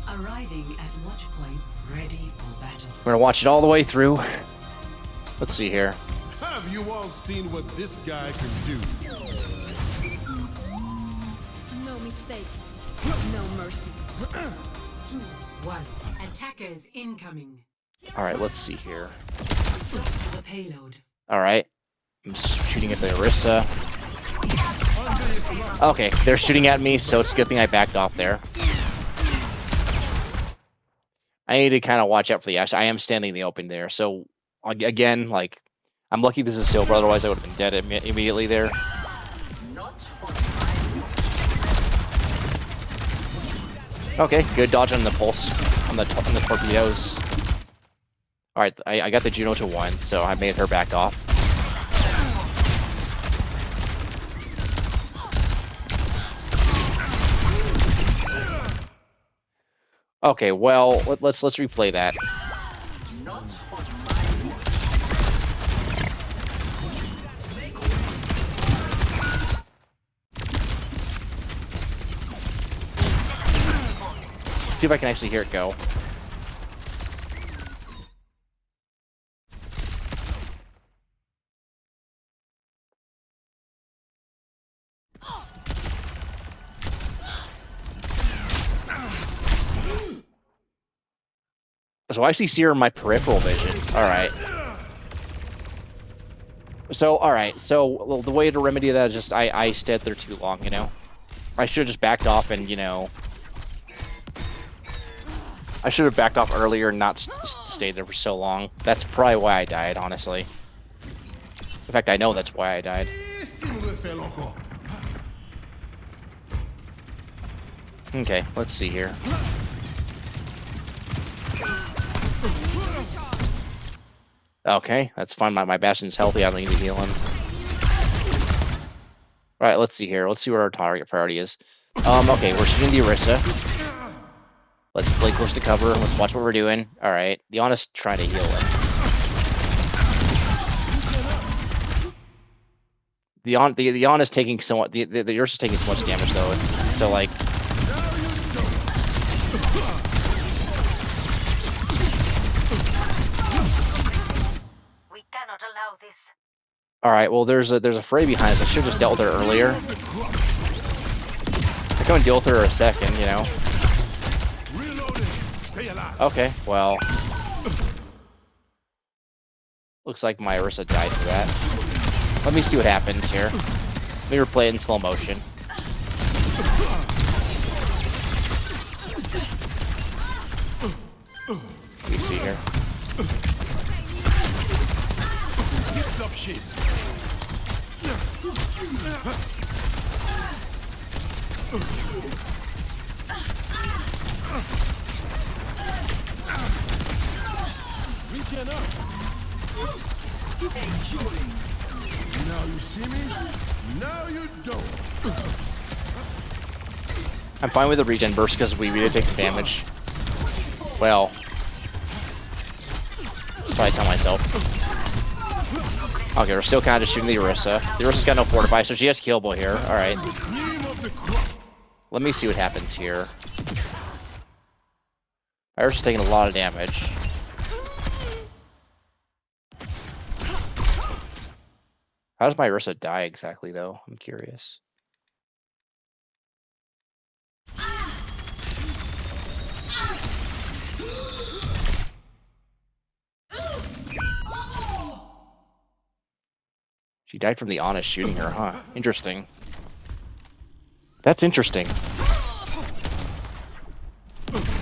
Arriving at watch point, ready for battle. We're gonna watch it all the way through. Let's see here. Have you all seen what this guy can do? No mistakes. No mercy. 2, 1. Attackers incoming. All right, let's see here. Switch to the payload. All right, I'm shooting at the Orisa. Okay, they're shooting at me, so it's a good thing I backed off there. I need to kind of watch out for the Ash. I am standing in the open there, so again, like, I'm lucky this is silver, otherwise I would have been dead immediately there. Okay, good dodge on the pulse, on the torpedoes. All right, I got the Juno to 1, so I made her back off. Okay, well, let's replay that. See if I can actually hear it go. So I actually see her in my peripheral vision. All right. So, all right. So the way to remedy that is just I stayed there too long, you know? I should have just backed off and, you know... I should have backed off earlier and not stayed there for so long. That's probably why I died, honestly. In fact, I know that's why I died. Okay, let's see here. Okay, that's fine. My Bastion's healthy. I don't need to heal him. Alright, let's see here. Let's see where our target priority is. Okay, we're shooting the Orisa. Let's play close to cover. Let's watch what we're doing. Alright, the Honest trying to heal him. The Honest taking somewhat... The Orisa's taking so much damage, though. So, like... Alright, well, there's a Frey behind us. I should have just dealt with her earlier. I come and deal with her in a second, you know. Okay, well. Looks like my Orisa died for that. Let me see what happens here. Let me replay it in slow motion. Let me see here. Up shit. Regen up. Now you see me? Now you don't. I'm fine with the regen burst because we did take some damage. Well, that's what I tell myself. Okay, we're still kind of just shooting the Orisa. The Orisa's got no fortify, so she has killable here. All right. Let me see what happens here. Orisa's taking a lot of damage. How does my Orisa die exactly, though? I'm curious. She died from the Honest shooting her, huh? Interesting. That's interesting.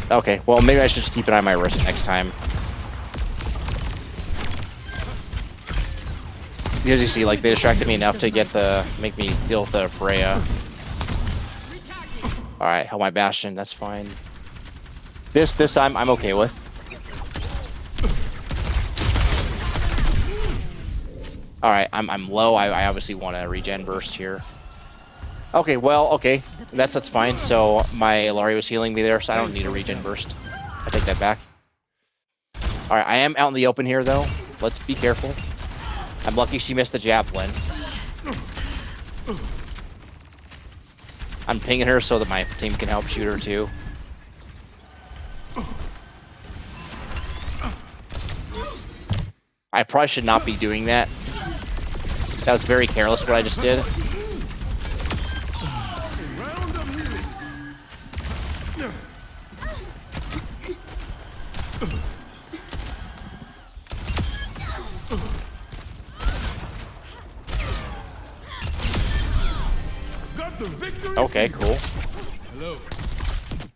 Okay, well, maybe I should just keep an eye on my Orisa next time. Because you see, like, they distracted me enough to make me deal with the Freya. Alright, held my Bastion, that's fine. This time, I'm okay with. Alright, I'm low. I obviously want to regen burst here. Okay, well, okay. That's fine. So my Ilaria was healing me there, so I don't need a regen burst. I take that back. Alright, I am out in the open here, though. Let's be careful. I'm lucky she missed the javelin. I'm pinging her so that my team can help shoot her, too. I probably should not be doing that. That was very careless what I just did. Okay, cool.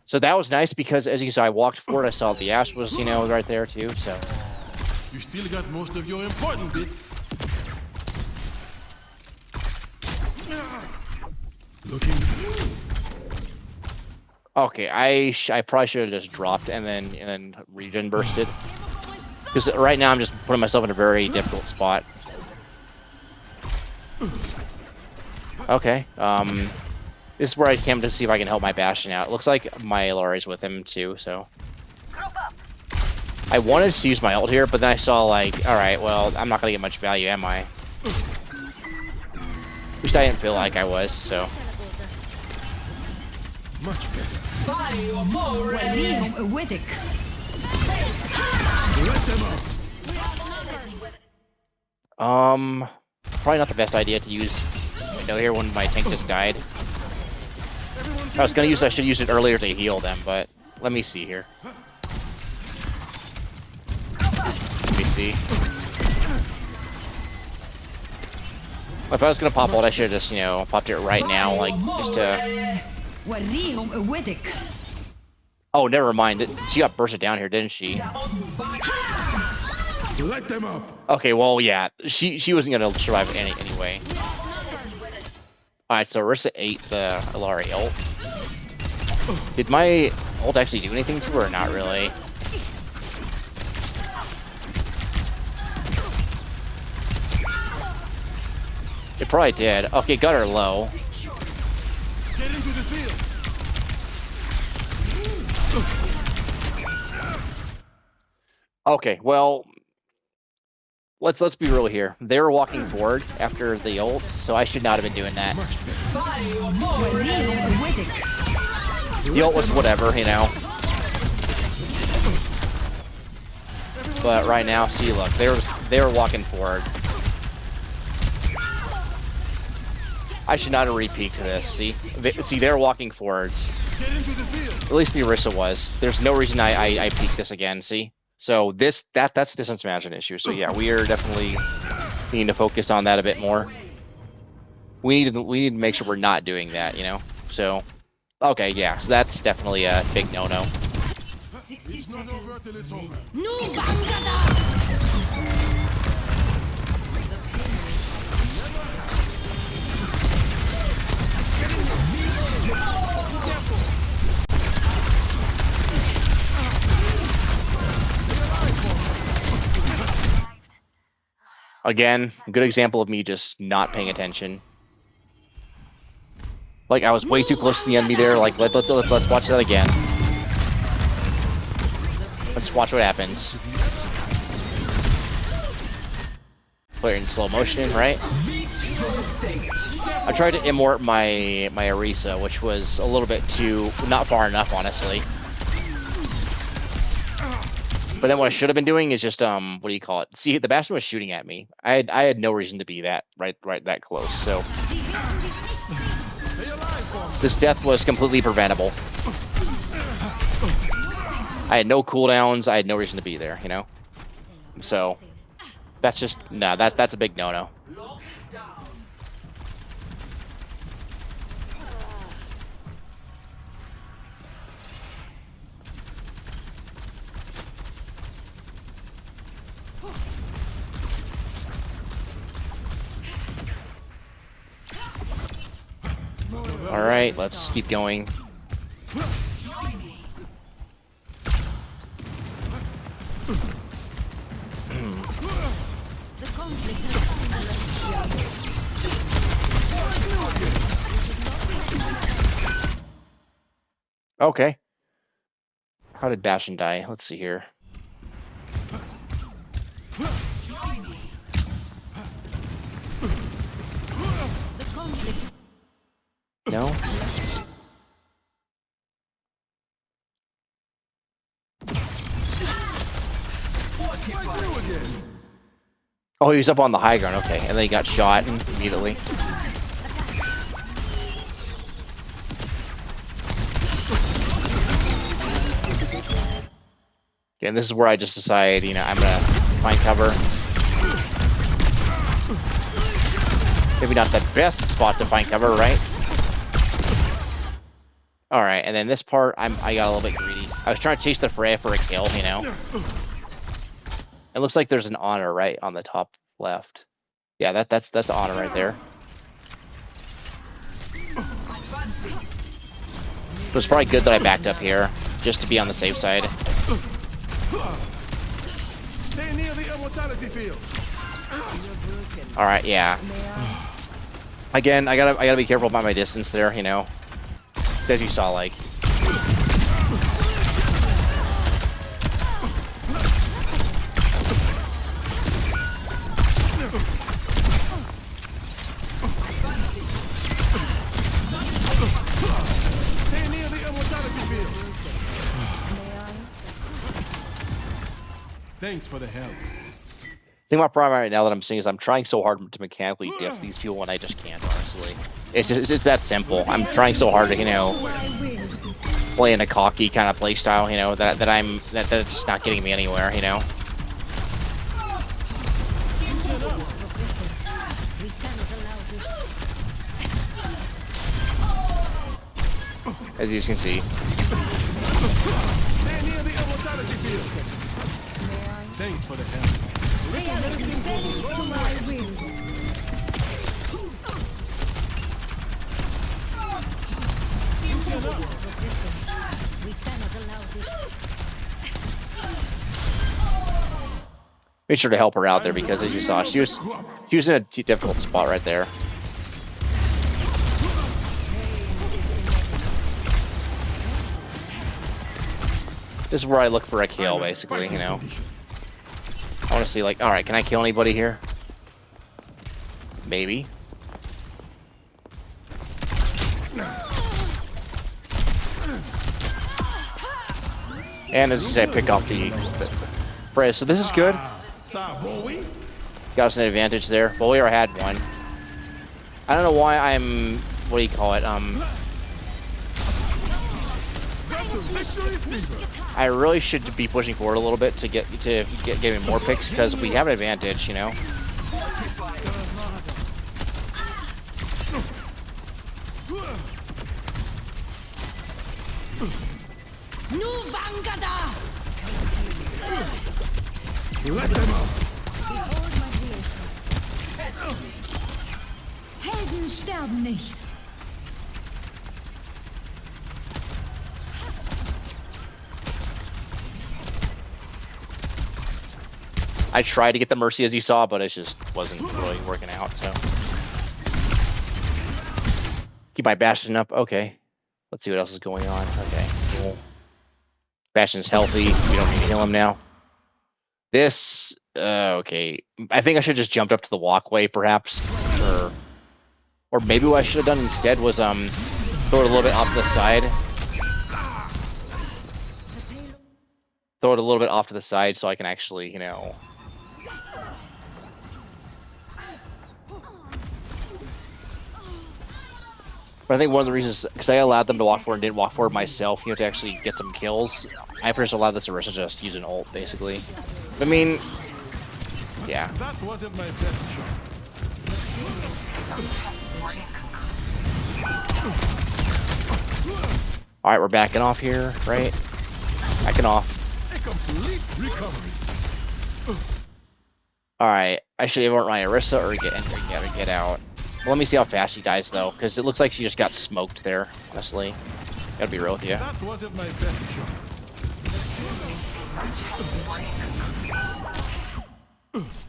So that was nice because, as you saw, I walked forward. I saw the Ash was, right there too. So you still got most of your important bits. Looking. Okay, I probably should have just dropped and then regen bursted. Because right now I'm just putting myself in a very difficult spot. Okay, this is where I came to see if I can help my Bastion out. It looks like my Ilaria's with him too, so. I wanted to use my ult here, but then I saw like, alright, well, I'm not gonna get much value, am I? At least I didn't feel like I was, so. Much better. Probably not the best idea to use window here when my tank just died. I should use it earlier to heal them, but let me see here. Let me see. If I was gonna pop ult, I should have just, popped it right now, like, just to... Oh, never mind. She got bursted down here, didn't she? Light them up. Okay, well, yeah. She wasn't gonna survive anyway. Alright, so Orisa ate the Ilaria ult. Did my ult actually do anything to her or not really? It probably did. Okay, got her low. Get into the field. Okay, well, let's be real here. They were walking forward after the ult, so I should not have been doing that. The ult was whatever, But right now, see, look, they were walking forward. I should not have re-peeked this. See, they're walking forwards. At least the Orisa was. There's no reason I peeked this again. See, so that's distance management issue. So yeah, we are definitely needing to focus on that a bit more. We need to make sure we're not doing that. So okay, yeah. So that's definitely a big no-no. Again, good example of me just not paying attention. Like I was way too close to the enemy there. Like let's watch that again. Let's watch what happens. put it in slow motion, right? I tried to immort my Arisa, which was a little bit too not far enough, honestly. But then what I should have been doing is just what do you call it? See, the Bastion was shooting at me. I had no reason to be that that close. So this death was completely preventable. I had no cooldowns. I had no reason to be there, you know. So that's just that's a big no-no. All right, let's keep going. Okay. How did Bastion die? Let's see here. No? Oh, he was up on the high ground. Okay, and then he got shot immediately. Okay, and this is where I just decide, you know, I'm gonna find cover. Maybe not the best spot to find cover, right? All right, and then this part, I got a little bit greedy. I was trying to chase the Freya for a kill, you know. It looks like there's an honor right on the top left. Yeah, that's the honor right there. It was probably good that I backed up here just to be on the safe side. Stay near the immortality field. All right, yeah. Again, I gotta be careful about my distance there, you know. As you saw, like. Stay near the immortality field. Thanks for the help. The thing about Prime right now that I'm seeing is I'm trying so hard to mechanically diff these people when I just can't, honestly. It's just that simple. I'm trying so hard to, you know, play in a cocky kind of play style, you know, that it's not getting me anywhere, you know. As you can see. Stay near the immortality field. Thanks for the help. To my will. Made sure to help her out there because, as you saw, she was in a difficult spot right there. This is where I look for a kill, basically, you know. I want to see, like, all right, can I kill anybody here? Maybe. And as you say, pick off the Freya. So this is good. Got us an advantage there. Well, we already had one. I don't know why I'm, what do you call it? I really should be pushing forward a little bit to get getting more picks because we have an advantage, you know. Let them up. Helden sterben nicht. I tried to get the Mercy as you saw, but it just wasn't really working out, so. Keep my Bastion up. Okay. Let's see what else is going on. Okay, cool. Bastion's healthy. We don't need to heal him now. This Okay. I think I should have just jumped up to the walkway, perhaps, or maybe what I should have done instead was throw it a little bit off to the side. Throw it a little bit off to the side so I can actually, you know. But I think one of the reasons, because I allowed them to walk forward and didn't walk forward myself, you know, to actually get some kills, I just allowed this Orisa just to use an ult, basically. I mean, yeah. That wasn't my best shot. Alright, we're backing off here, right? Backing off. A complete recovery. Alright, I should either want my Orisa or get out. Well, let me see how fast she dies, though, because it looks like she just got smoked there, honestly. Gotta be real with you. That wasn't my best shot.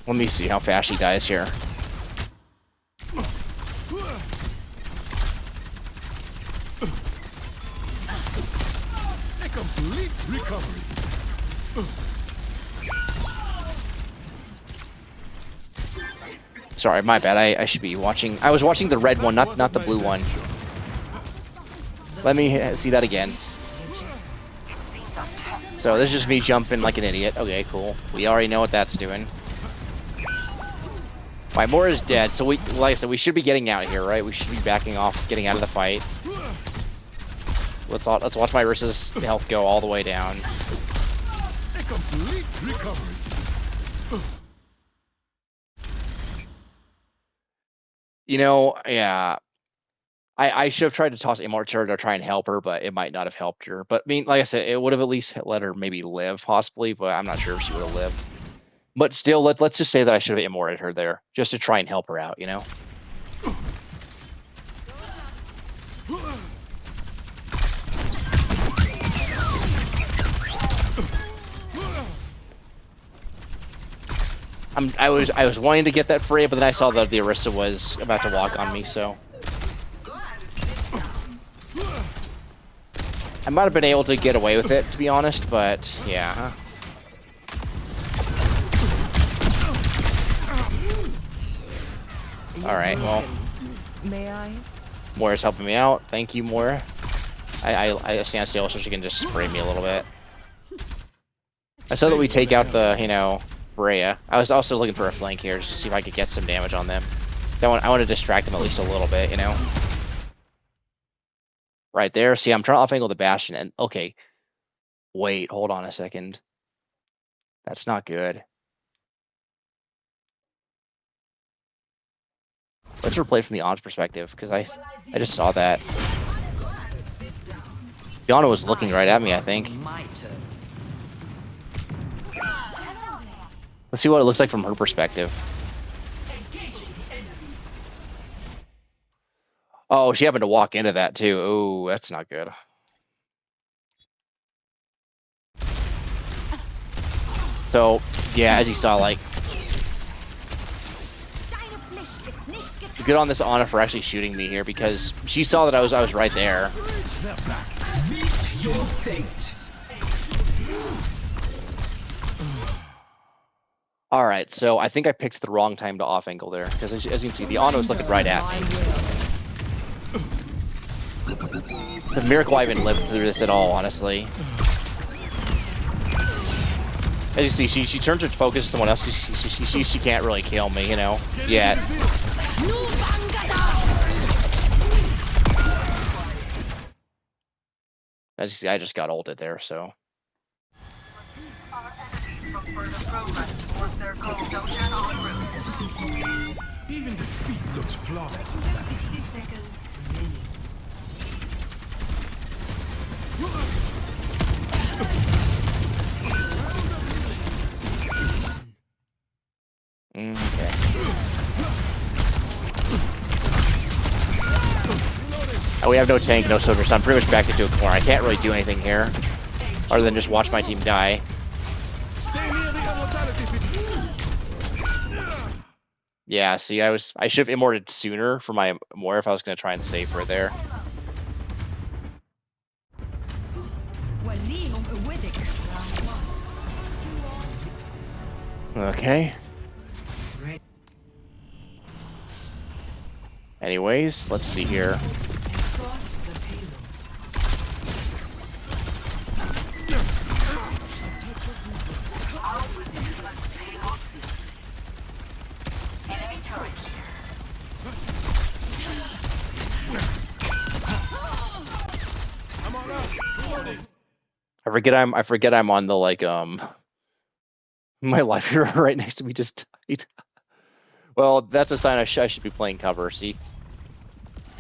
Let me see how fast she dies here. A complete recovery. Sorry, my bad. I should be watching. I was watching the red one, not the blue one. Let me see that again. So this is just me jumping like an idiot. Okay, cool. We already know what that's doing. My Moira's dead, so like I said, we should be getting out of here, right? We should be backing off, getting out of the fight. Let's watch my Orisa's health go all the way down. A complete recovery. You know, yeah. I should have tried to toss Immortal to her to try and help her, but it might not have helped her. But I mean, like I said, it would have at least let her maybe live, possibly, but I'm not sure if she would have lived. But still, let's just say that I should have Immorted her there, just to try and help her out, you know? I was wanting to get that free, but then I saw that the Orisa was about to walk on me, so I might have been able to get away with it, to be honest, but yeah. Alright, well. May I? Moira's helping me out. Thank you, Moira. I stand still so she can just spray me a little bit. I saw that we take out the, you know, Rhea. I was also looking for a flank here just to see if I could get some damage on them. I want to distract them at least a little bit, you know? Right there. See, I'm trying to off-angle the Bastion, and okay. Wait, hold on a second. That's not good. Let's replay from the Ana's perspective, because I just saw that. Yana was looking right at me, I think. Let's see what it looks like from her perspective. Oh, she happened to walk into that too. Oh, that's not good. So, yeah, as you saw, like, good on this Ana for actually shooting me here because she saw that I was right there. Meet your fate. All right, so I think I picked the wrong time to off angle there because as you can see, the Ana was looking right at me. It's a miracle I even lived through this at all, honestly. As you see, she turns her focus to someone else because she can't really kill me, you know, yet. As you see, I just got ulted there, so. Even defeat looks flawless. 60 seconds remaining. Okay. Oh, we have no tank, no soldier, so I'm pretty much backed into a corner. I can't really do anything here, other than just watch my team die. Yeah, see, I should have immorted sooner for my Moira if I was going to try and save her there. Okay. Anyways, let's see here. Escort the payload. Enemy turret here. I'm all out. Reloading. I forget I'm on the like my life hero right next to me just died. Well, that's a sign I should be playing cover. See,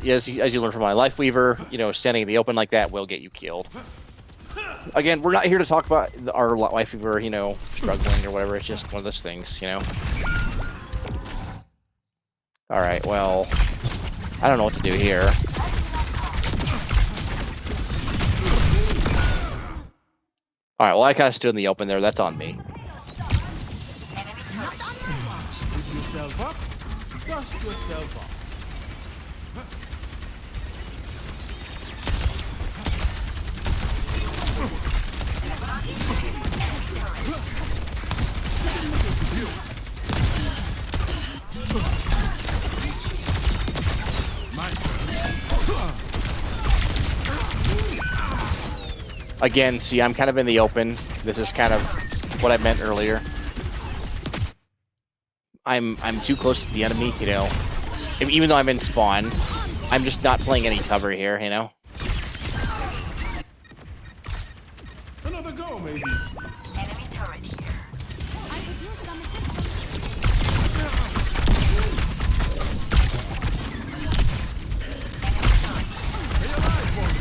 as you learn from my life weaver, you know, standing in the open like that will get you killed. Again, we're not here to talk about our life weaver, you know, struggling or whatever. It's just one of those things, you know. All right, well, I don't know what to do here. All right, well, I kind of stood in the open there. That's on me. Pick yourself up. Dust yourself off. Again, see, I'm kind of in the open. This is kind of what I meant earlier. I'm too close to the enemy, you know. Even though I'm in spawn, I'm just not playing any cover here, you know. Another go, maybe. Enemy turret here. I could use some Stay alive for me.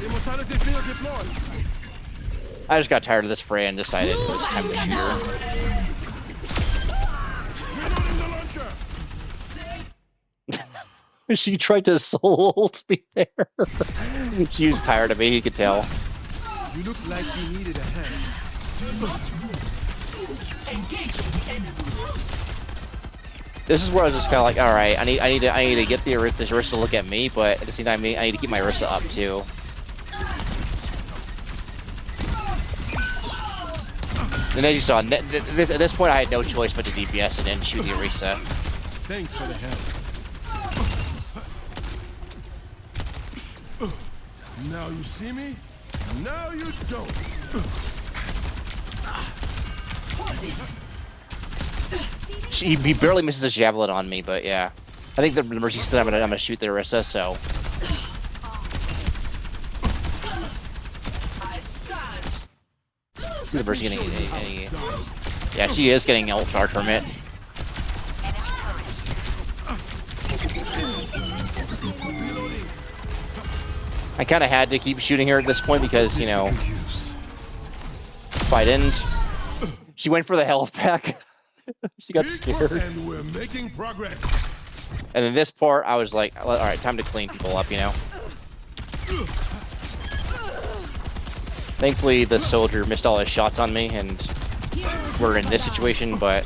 Immortality field deployed. I just got tired of this fray and decided it was time to shoot her. Reloading the launcher. She tried to soul ult me there. She was tired of me, you could tell. You look like you needed a hand. This is where I was just kind of like, all right, I need to get the Orisa to look at me, but at the same time, I need to keep my Orisa up too. And as you saw, at this point, I had no choice but to DPS and then shoot the Orisa. Thanks for the help. Now you see me, now you don't. He barely misses a javelin on me, but yeah. I think the Mercy said I'm gonna shoot the Orisa, so. See the Mercy getting any. Yeah, she is getting ult charge from it. I kind of had to keep shooting her at this point because, you know, if I didn't, she went for the health pack. She got scared. And we're making progress. And then this part, I was like, all right, time to clean people up, you know. Thankfully, the soldier missed all his shots on me, and we're in this situation, but...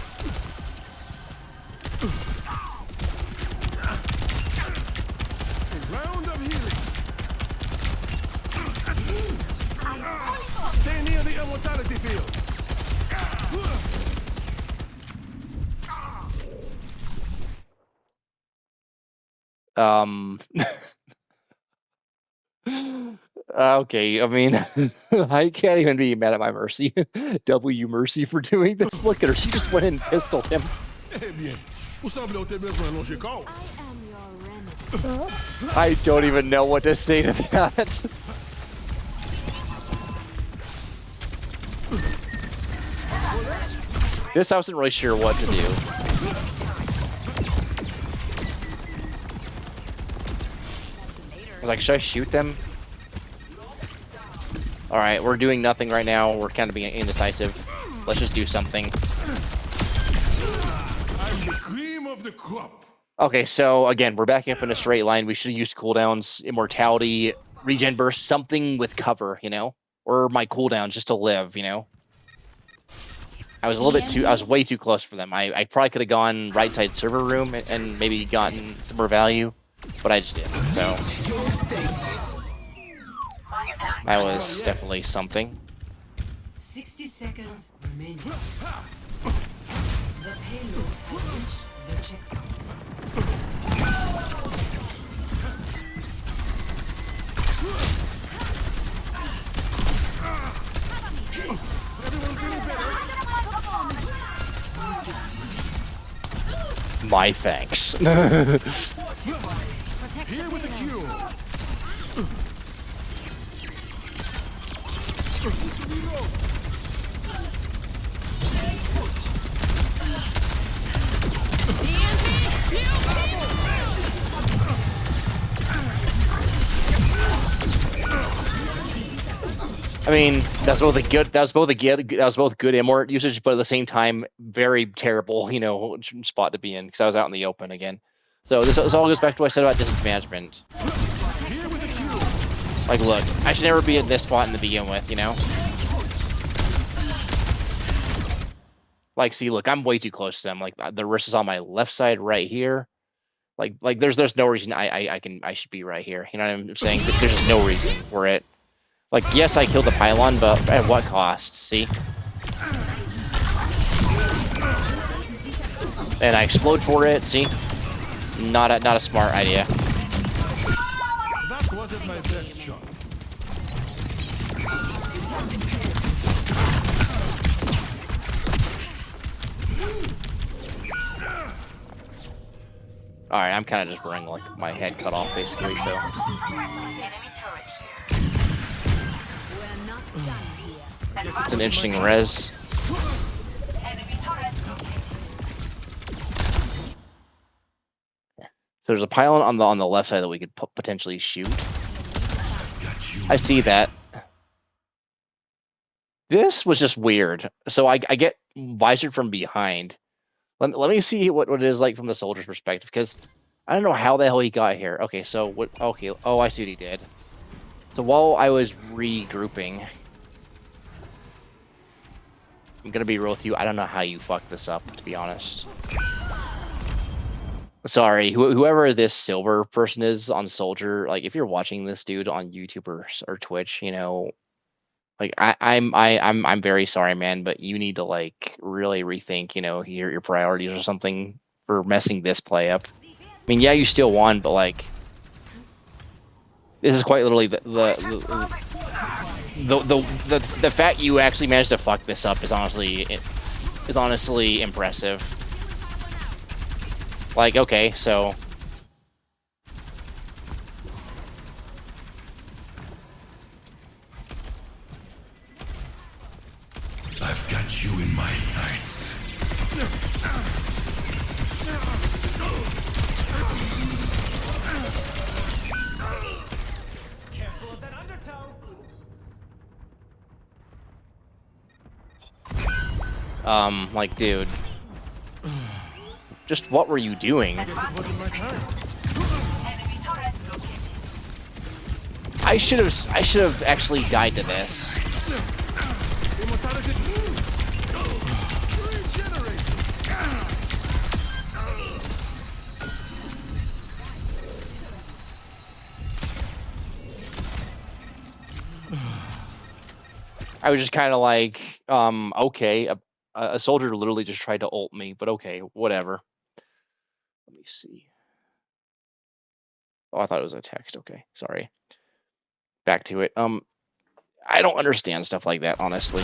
Round of healing. Stay near the immortality field. Okay, I mean, I can't even be mad at my Mercy. W Mercy for doing this. Look at her, she just went and pistoled him. Eh bien, vous semblez au besoin de longer corps. I don't even know what to say to that. This I wasn't really sure what to do. I was like, should I shoot them? Alright, we're doing nothing right now. We're kind of being indecisive. Let's just do something. I'm the cream of the crop. Okay, so again, we're backing up in a straight line. We should have used cooldowns, immortality, regen burst, something with cover, you know? Or my cooldowns just to live, you know? I was I was way too close for them. I probably could have gone right side server room and maybe gotten some more value, but I just didn't, so. That was definitely something. 60 seconds remaining. The payload has reached the checkpoint. My thanks. Here with the cue. I mean, that was both good immort usage, but at the same time, very terrible, you know, spot to be in because I was out in the open again. So this all goes back to what I said about distance management. Like, look, I should never be in this spot to begin with, you know. Like, see, look, I'm way too close to them. Like, the wrist is on my left side, right here. Like, there's no reason I should be right here. You know what I'm saying? There's just no reason for it. Like, yes, I killed the pylon, but at what cost? See? And I explode for it. See? Not a smart idea. That wasn't my best shot. All right, I'm kind of just running like my head cut off, basically. So. It's an interesting res. So there's a pylon on the left side that we could potentially shoot. I see that. This was just weird. So I get visored from behind. Let me see what it is like from the soldier's perspective, because I don't know how the hell he got here. Okay, so what? Okay, oh, I see what he did. So while I was regrouping, I'm gonna be real with you. I don't know how you fucked this up, to be honest. Sorry, whoever this silver person is on Soldier, like if you're watching this dude on YouTube or Twitch, you know, like I'm very sorry, man, but you need to like really rethink, you know, your priorities or something for messing this play up. I mean, yeah, you still won, but like this is quite literally the fact you actually managed to fuck this up is honestly impressive. Like, okay, so I've got you in my sights. Careful of that undertow. like, dude, just what were you doing? Guess it wasn't my time. I should have actually died to this. I was just kind of like, okay, a soldier literally just tried to ult me, but okay, whatever. Let me see. Oh, I thought it was a text. Okay, sorry. Back to it. I don't understand stuff like that, honestly.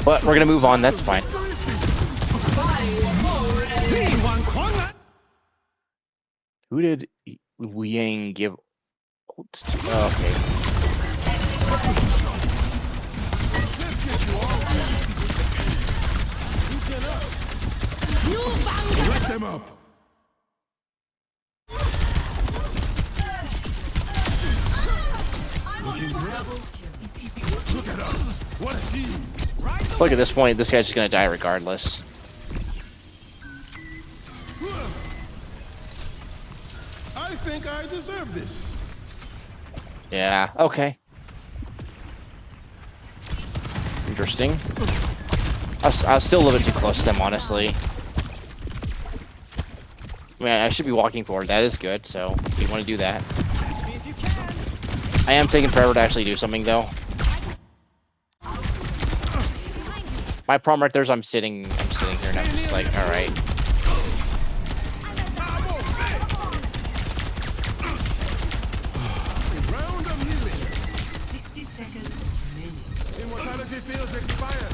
But we're gonna move on. That's fine. Who did Yang give ult to? Oh, okay. Wrap them up. Look at us. What a team. Look, at this point, this guy's just gonna die regardless. I think I deserve this. Yeah, okay. Interesting. I was still a little bit too close to them, honestly. I mean, I should be walking forward. That is good, so if you want to do that. I am taking forever to actually do something, though. My problem right there is I'm sitting here and I'm just like, all right. Round of healing. 60 seconds remaining. Immortality fields expired.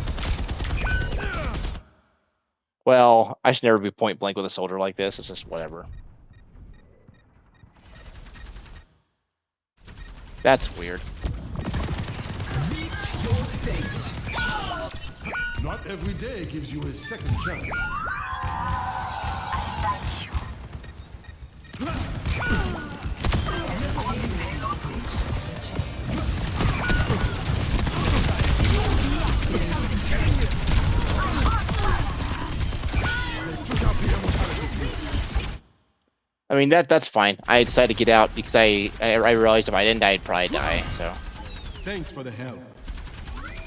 Well, I should never be point blank with a soldier like this. It's just whatever. That's weird. Meet your fate. Not every day gives you a second chance. I mean, that's fine. I decided to get out because I realized if I didn't die, I'd probably die. So Thanks for the help.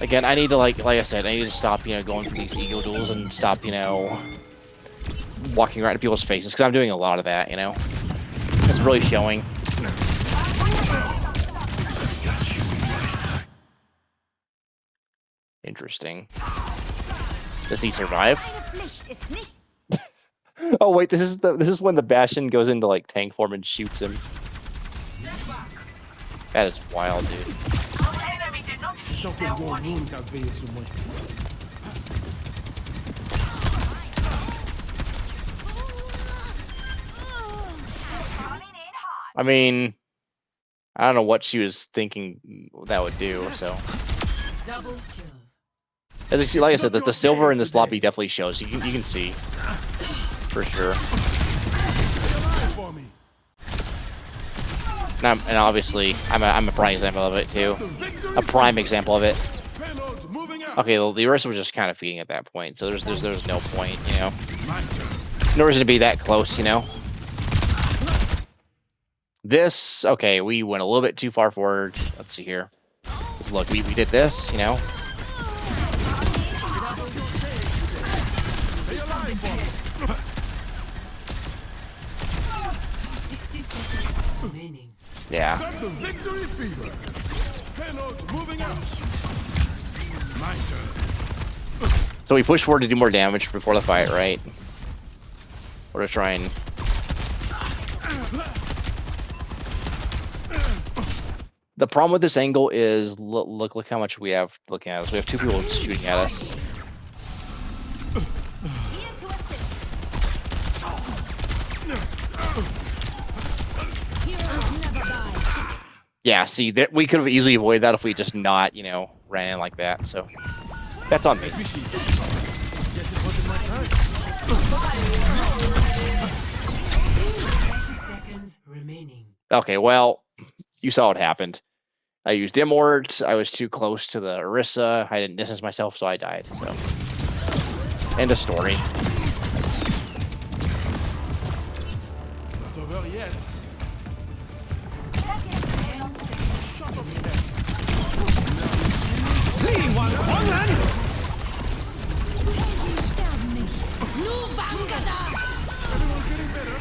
again, I need to like I said, I need to stop going for these ego duels and stop walking around in people's faces because I'm doing a lot of that. It's really showing. Interesting. Does he survive? Oh wait, this is when the Bastion goes into like tank form and shoots him. That is wild, dude. I mean, I don't know what she was thinking that would do. So, Double kill. as you see, like I said, the silver in this lobby definitely shows. You can see for sure. And obviously, I'm a prime example of it too. A prime example of it. Okay, the Orisa was just kind of feeding at that point, so there's no point, no reason to be that close, This, okay, we went a little bit too far forward. Let's see here. Let's look, we did this, 60 seconds remaining. Yeah. Got the victory fever. Payloads moving out. My turn. So we push forward to do more damage before the fight, right? Or to try and... The problem with this angle is, look how much we have looking at us. We have two people shooting at us. Yeah, see, we could have easily avoided that if we just not, ran in like that. So that's on me. 30 seconds remaining. Okay, well, you saw what happened. I used Immort. I was too close to the Orisa. I didn't distance myself, so I died. So, end of story. It's not over yet. Everyone getting better.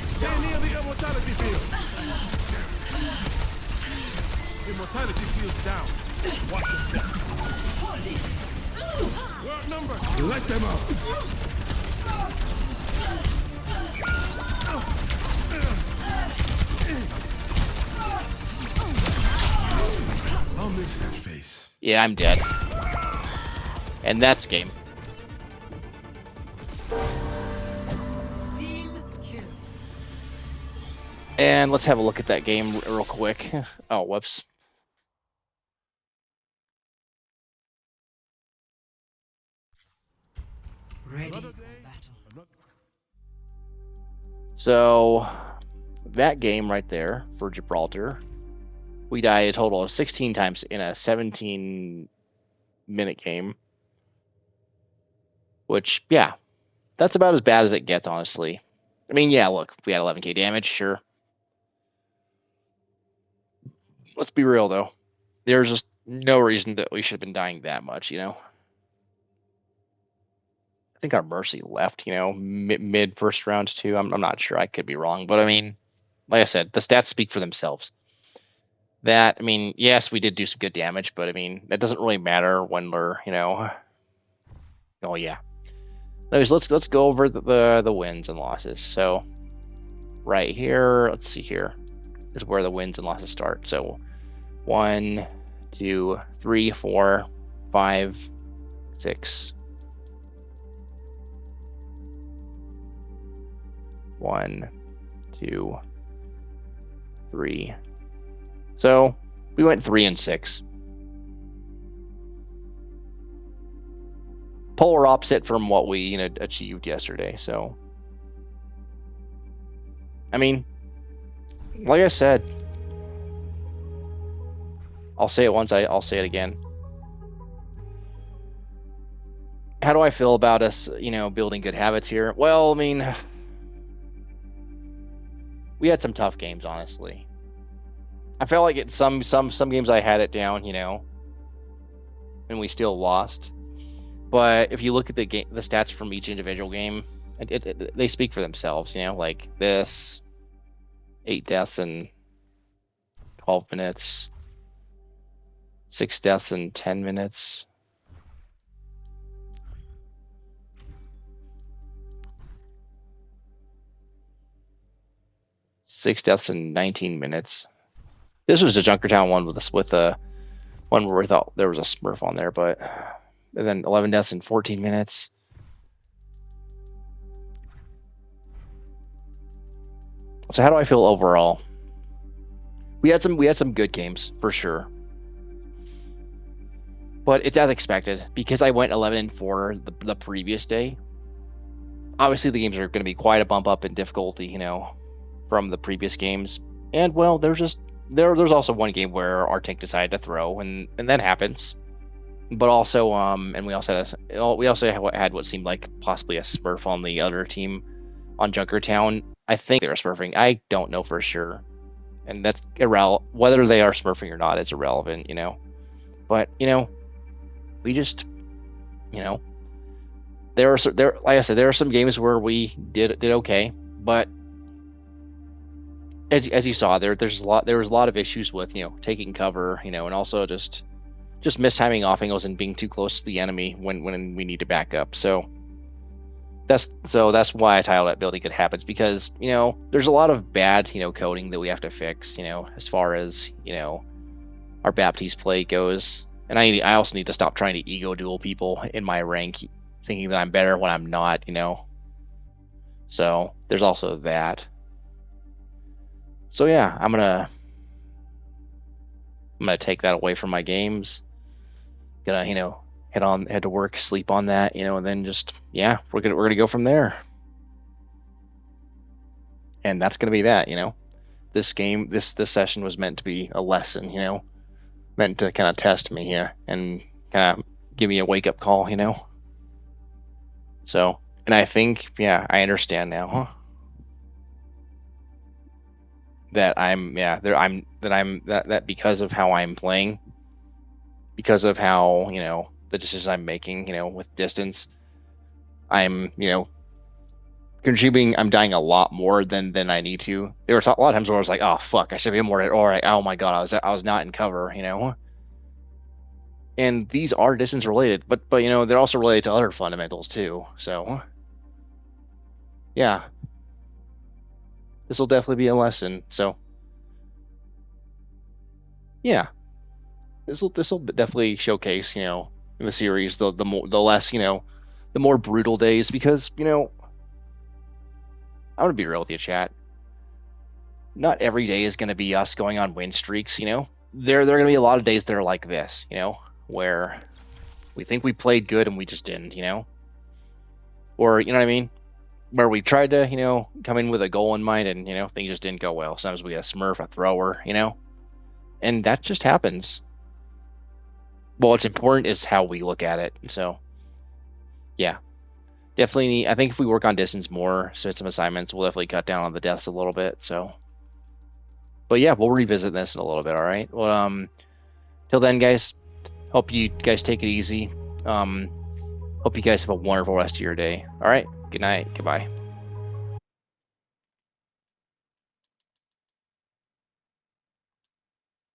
Stay near the immortality field. Immortality field down. Watch yourself. Hold it. We're outnumbered. Let them out. I'll miss that face. Yeah, I'm dead. And that's game. Team kill. And let's have a look at that game real quick. Oh, whoops. Ready for battle. So, that game right there for Gibraltar, we died a total of 16 times in a 17-minute game. Which, yeah, that's about as bad as it gets, honestly. I mean, yeah, look, we had 11k damage, sure. Let's be real, though. There's just no reason that we should have been dying that much, I think our Mercy left, mid first round too. I'm not sure. I could be wrong, but I mean, like I said, the stats speak for themselves. That, I mean, yes, we did do some good damage, but I mean, that doesn't really matter when we're, oh yeah. Anyways, let's go over the wins and losses. So right here, let's see here, is where the wins and losses start. So 1, 2, 3, 4, 5, 6. 1, 2, 3. So we went 3 and 6. Polar opposite from what we achieved yesterday. So I mean, like I said, I'll say it once, I'll say it again. How do I feel about us, building good habits here? Well, I mean, we had some tough games, honestly. I felt like some games I had it down, and we still lost. But if you look at the stats from each individual game, they speak for themselves. Like this, 8 deaths in 12 minutes, 6 deaths in 10 minutes. Six deaths in 19 minutes. This was a Junkertown one with a one where we thought there was a Smurf on there, but and then 11 deaths in 14 minutes. So how do I feel overall? We had some good games for sure, but it's as expected because I went 11 and 4 the previous day. Obviously, the games are going to be quite a bump up in difficulty, from the previous games. And well, there's also one game where our tank decided to throw, and that happens. But also, and we also had what seemed like possibly a Smurf on the other team on Junkertown. I think they were Smurfing. I don't know for sure, and that's irrelevant. Whether they are Smurfing or not is irrelevant, But we just, there like I said, there are some games where we did okay, but as you saw, there was a lot of issues with taking cover, and also just mistiming off angles and being too close to the enemy when we need to back up. So that's why I titled it "Building Good Habits," because there's a lot of bad coding that we have to fix, as far as our Baptiste play goes, and I also need to stop trying to ego duel people in my rank, thinking that I'm better when I'm not, So there's also that. So yeah, I'm gonna take that away from my games. Gonna head to work, sleep on that, and then just we're gonna go from there. And that's gonna be that. This game, this session was meant to be a lesson. Meant to kind of test me here and kind of give me a wake up call. So, and I think I understand now, huh? That that because of how I'm playing, because of how the decisions I'm making, with distance, I'm contributing. I'm dying a lot more than I need to. There were a lot of times where I was like, oh fuck, I should be more. All right, oh my god, I was not in cover, And these are distance related, but they're also related to other fundamentals too. So yeah. This will definitely be a lesson. So, yeah, this will definitely showcase, in the series, the less, the more brutal days, because I'm gonna be real with you, chat. Not every day is gonna be us going on win streaks. There are gonna be a lot of days that are like this, where we think we played good and we just didn't, or what I mean. Where we tried to, come in with a goal in mind and, things just didn't go well. Sometimes we had a Smurf, a thrower, and that just happens. Well, what's important is how we look at it. So, yeah, definitely. I think if we work on distance more, so some assignments, we'll definitely cut down on the deaths a little bit. So, but yeah, we'll revisit this in a little bit. All right. Well, till then, guys, hope you guys take it easy. Hope you guys have a wonderful rest of your day. All right. Good night. Goodbye.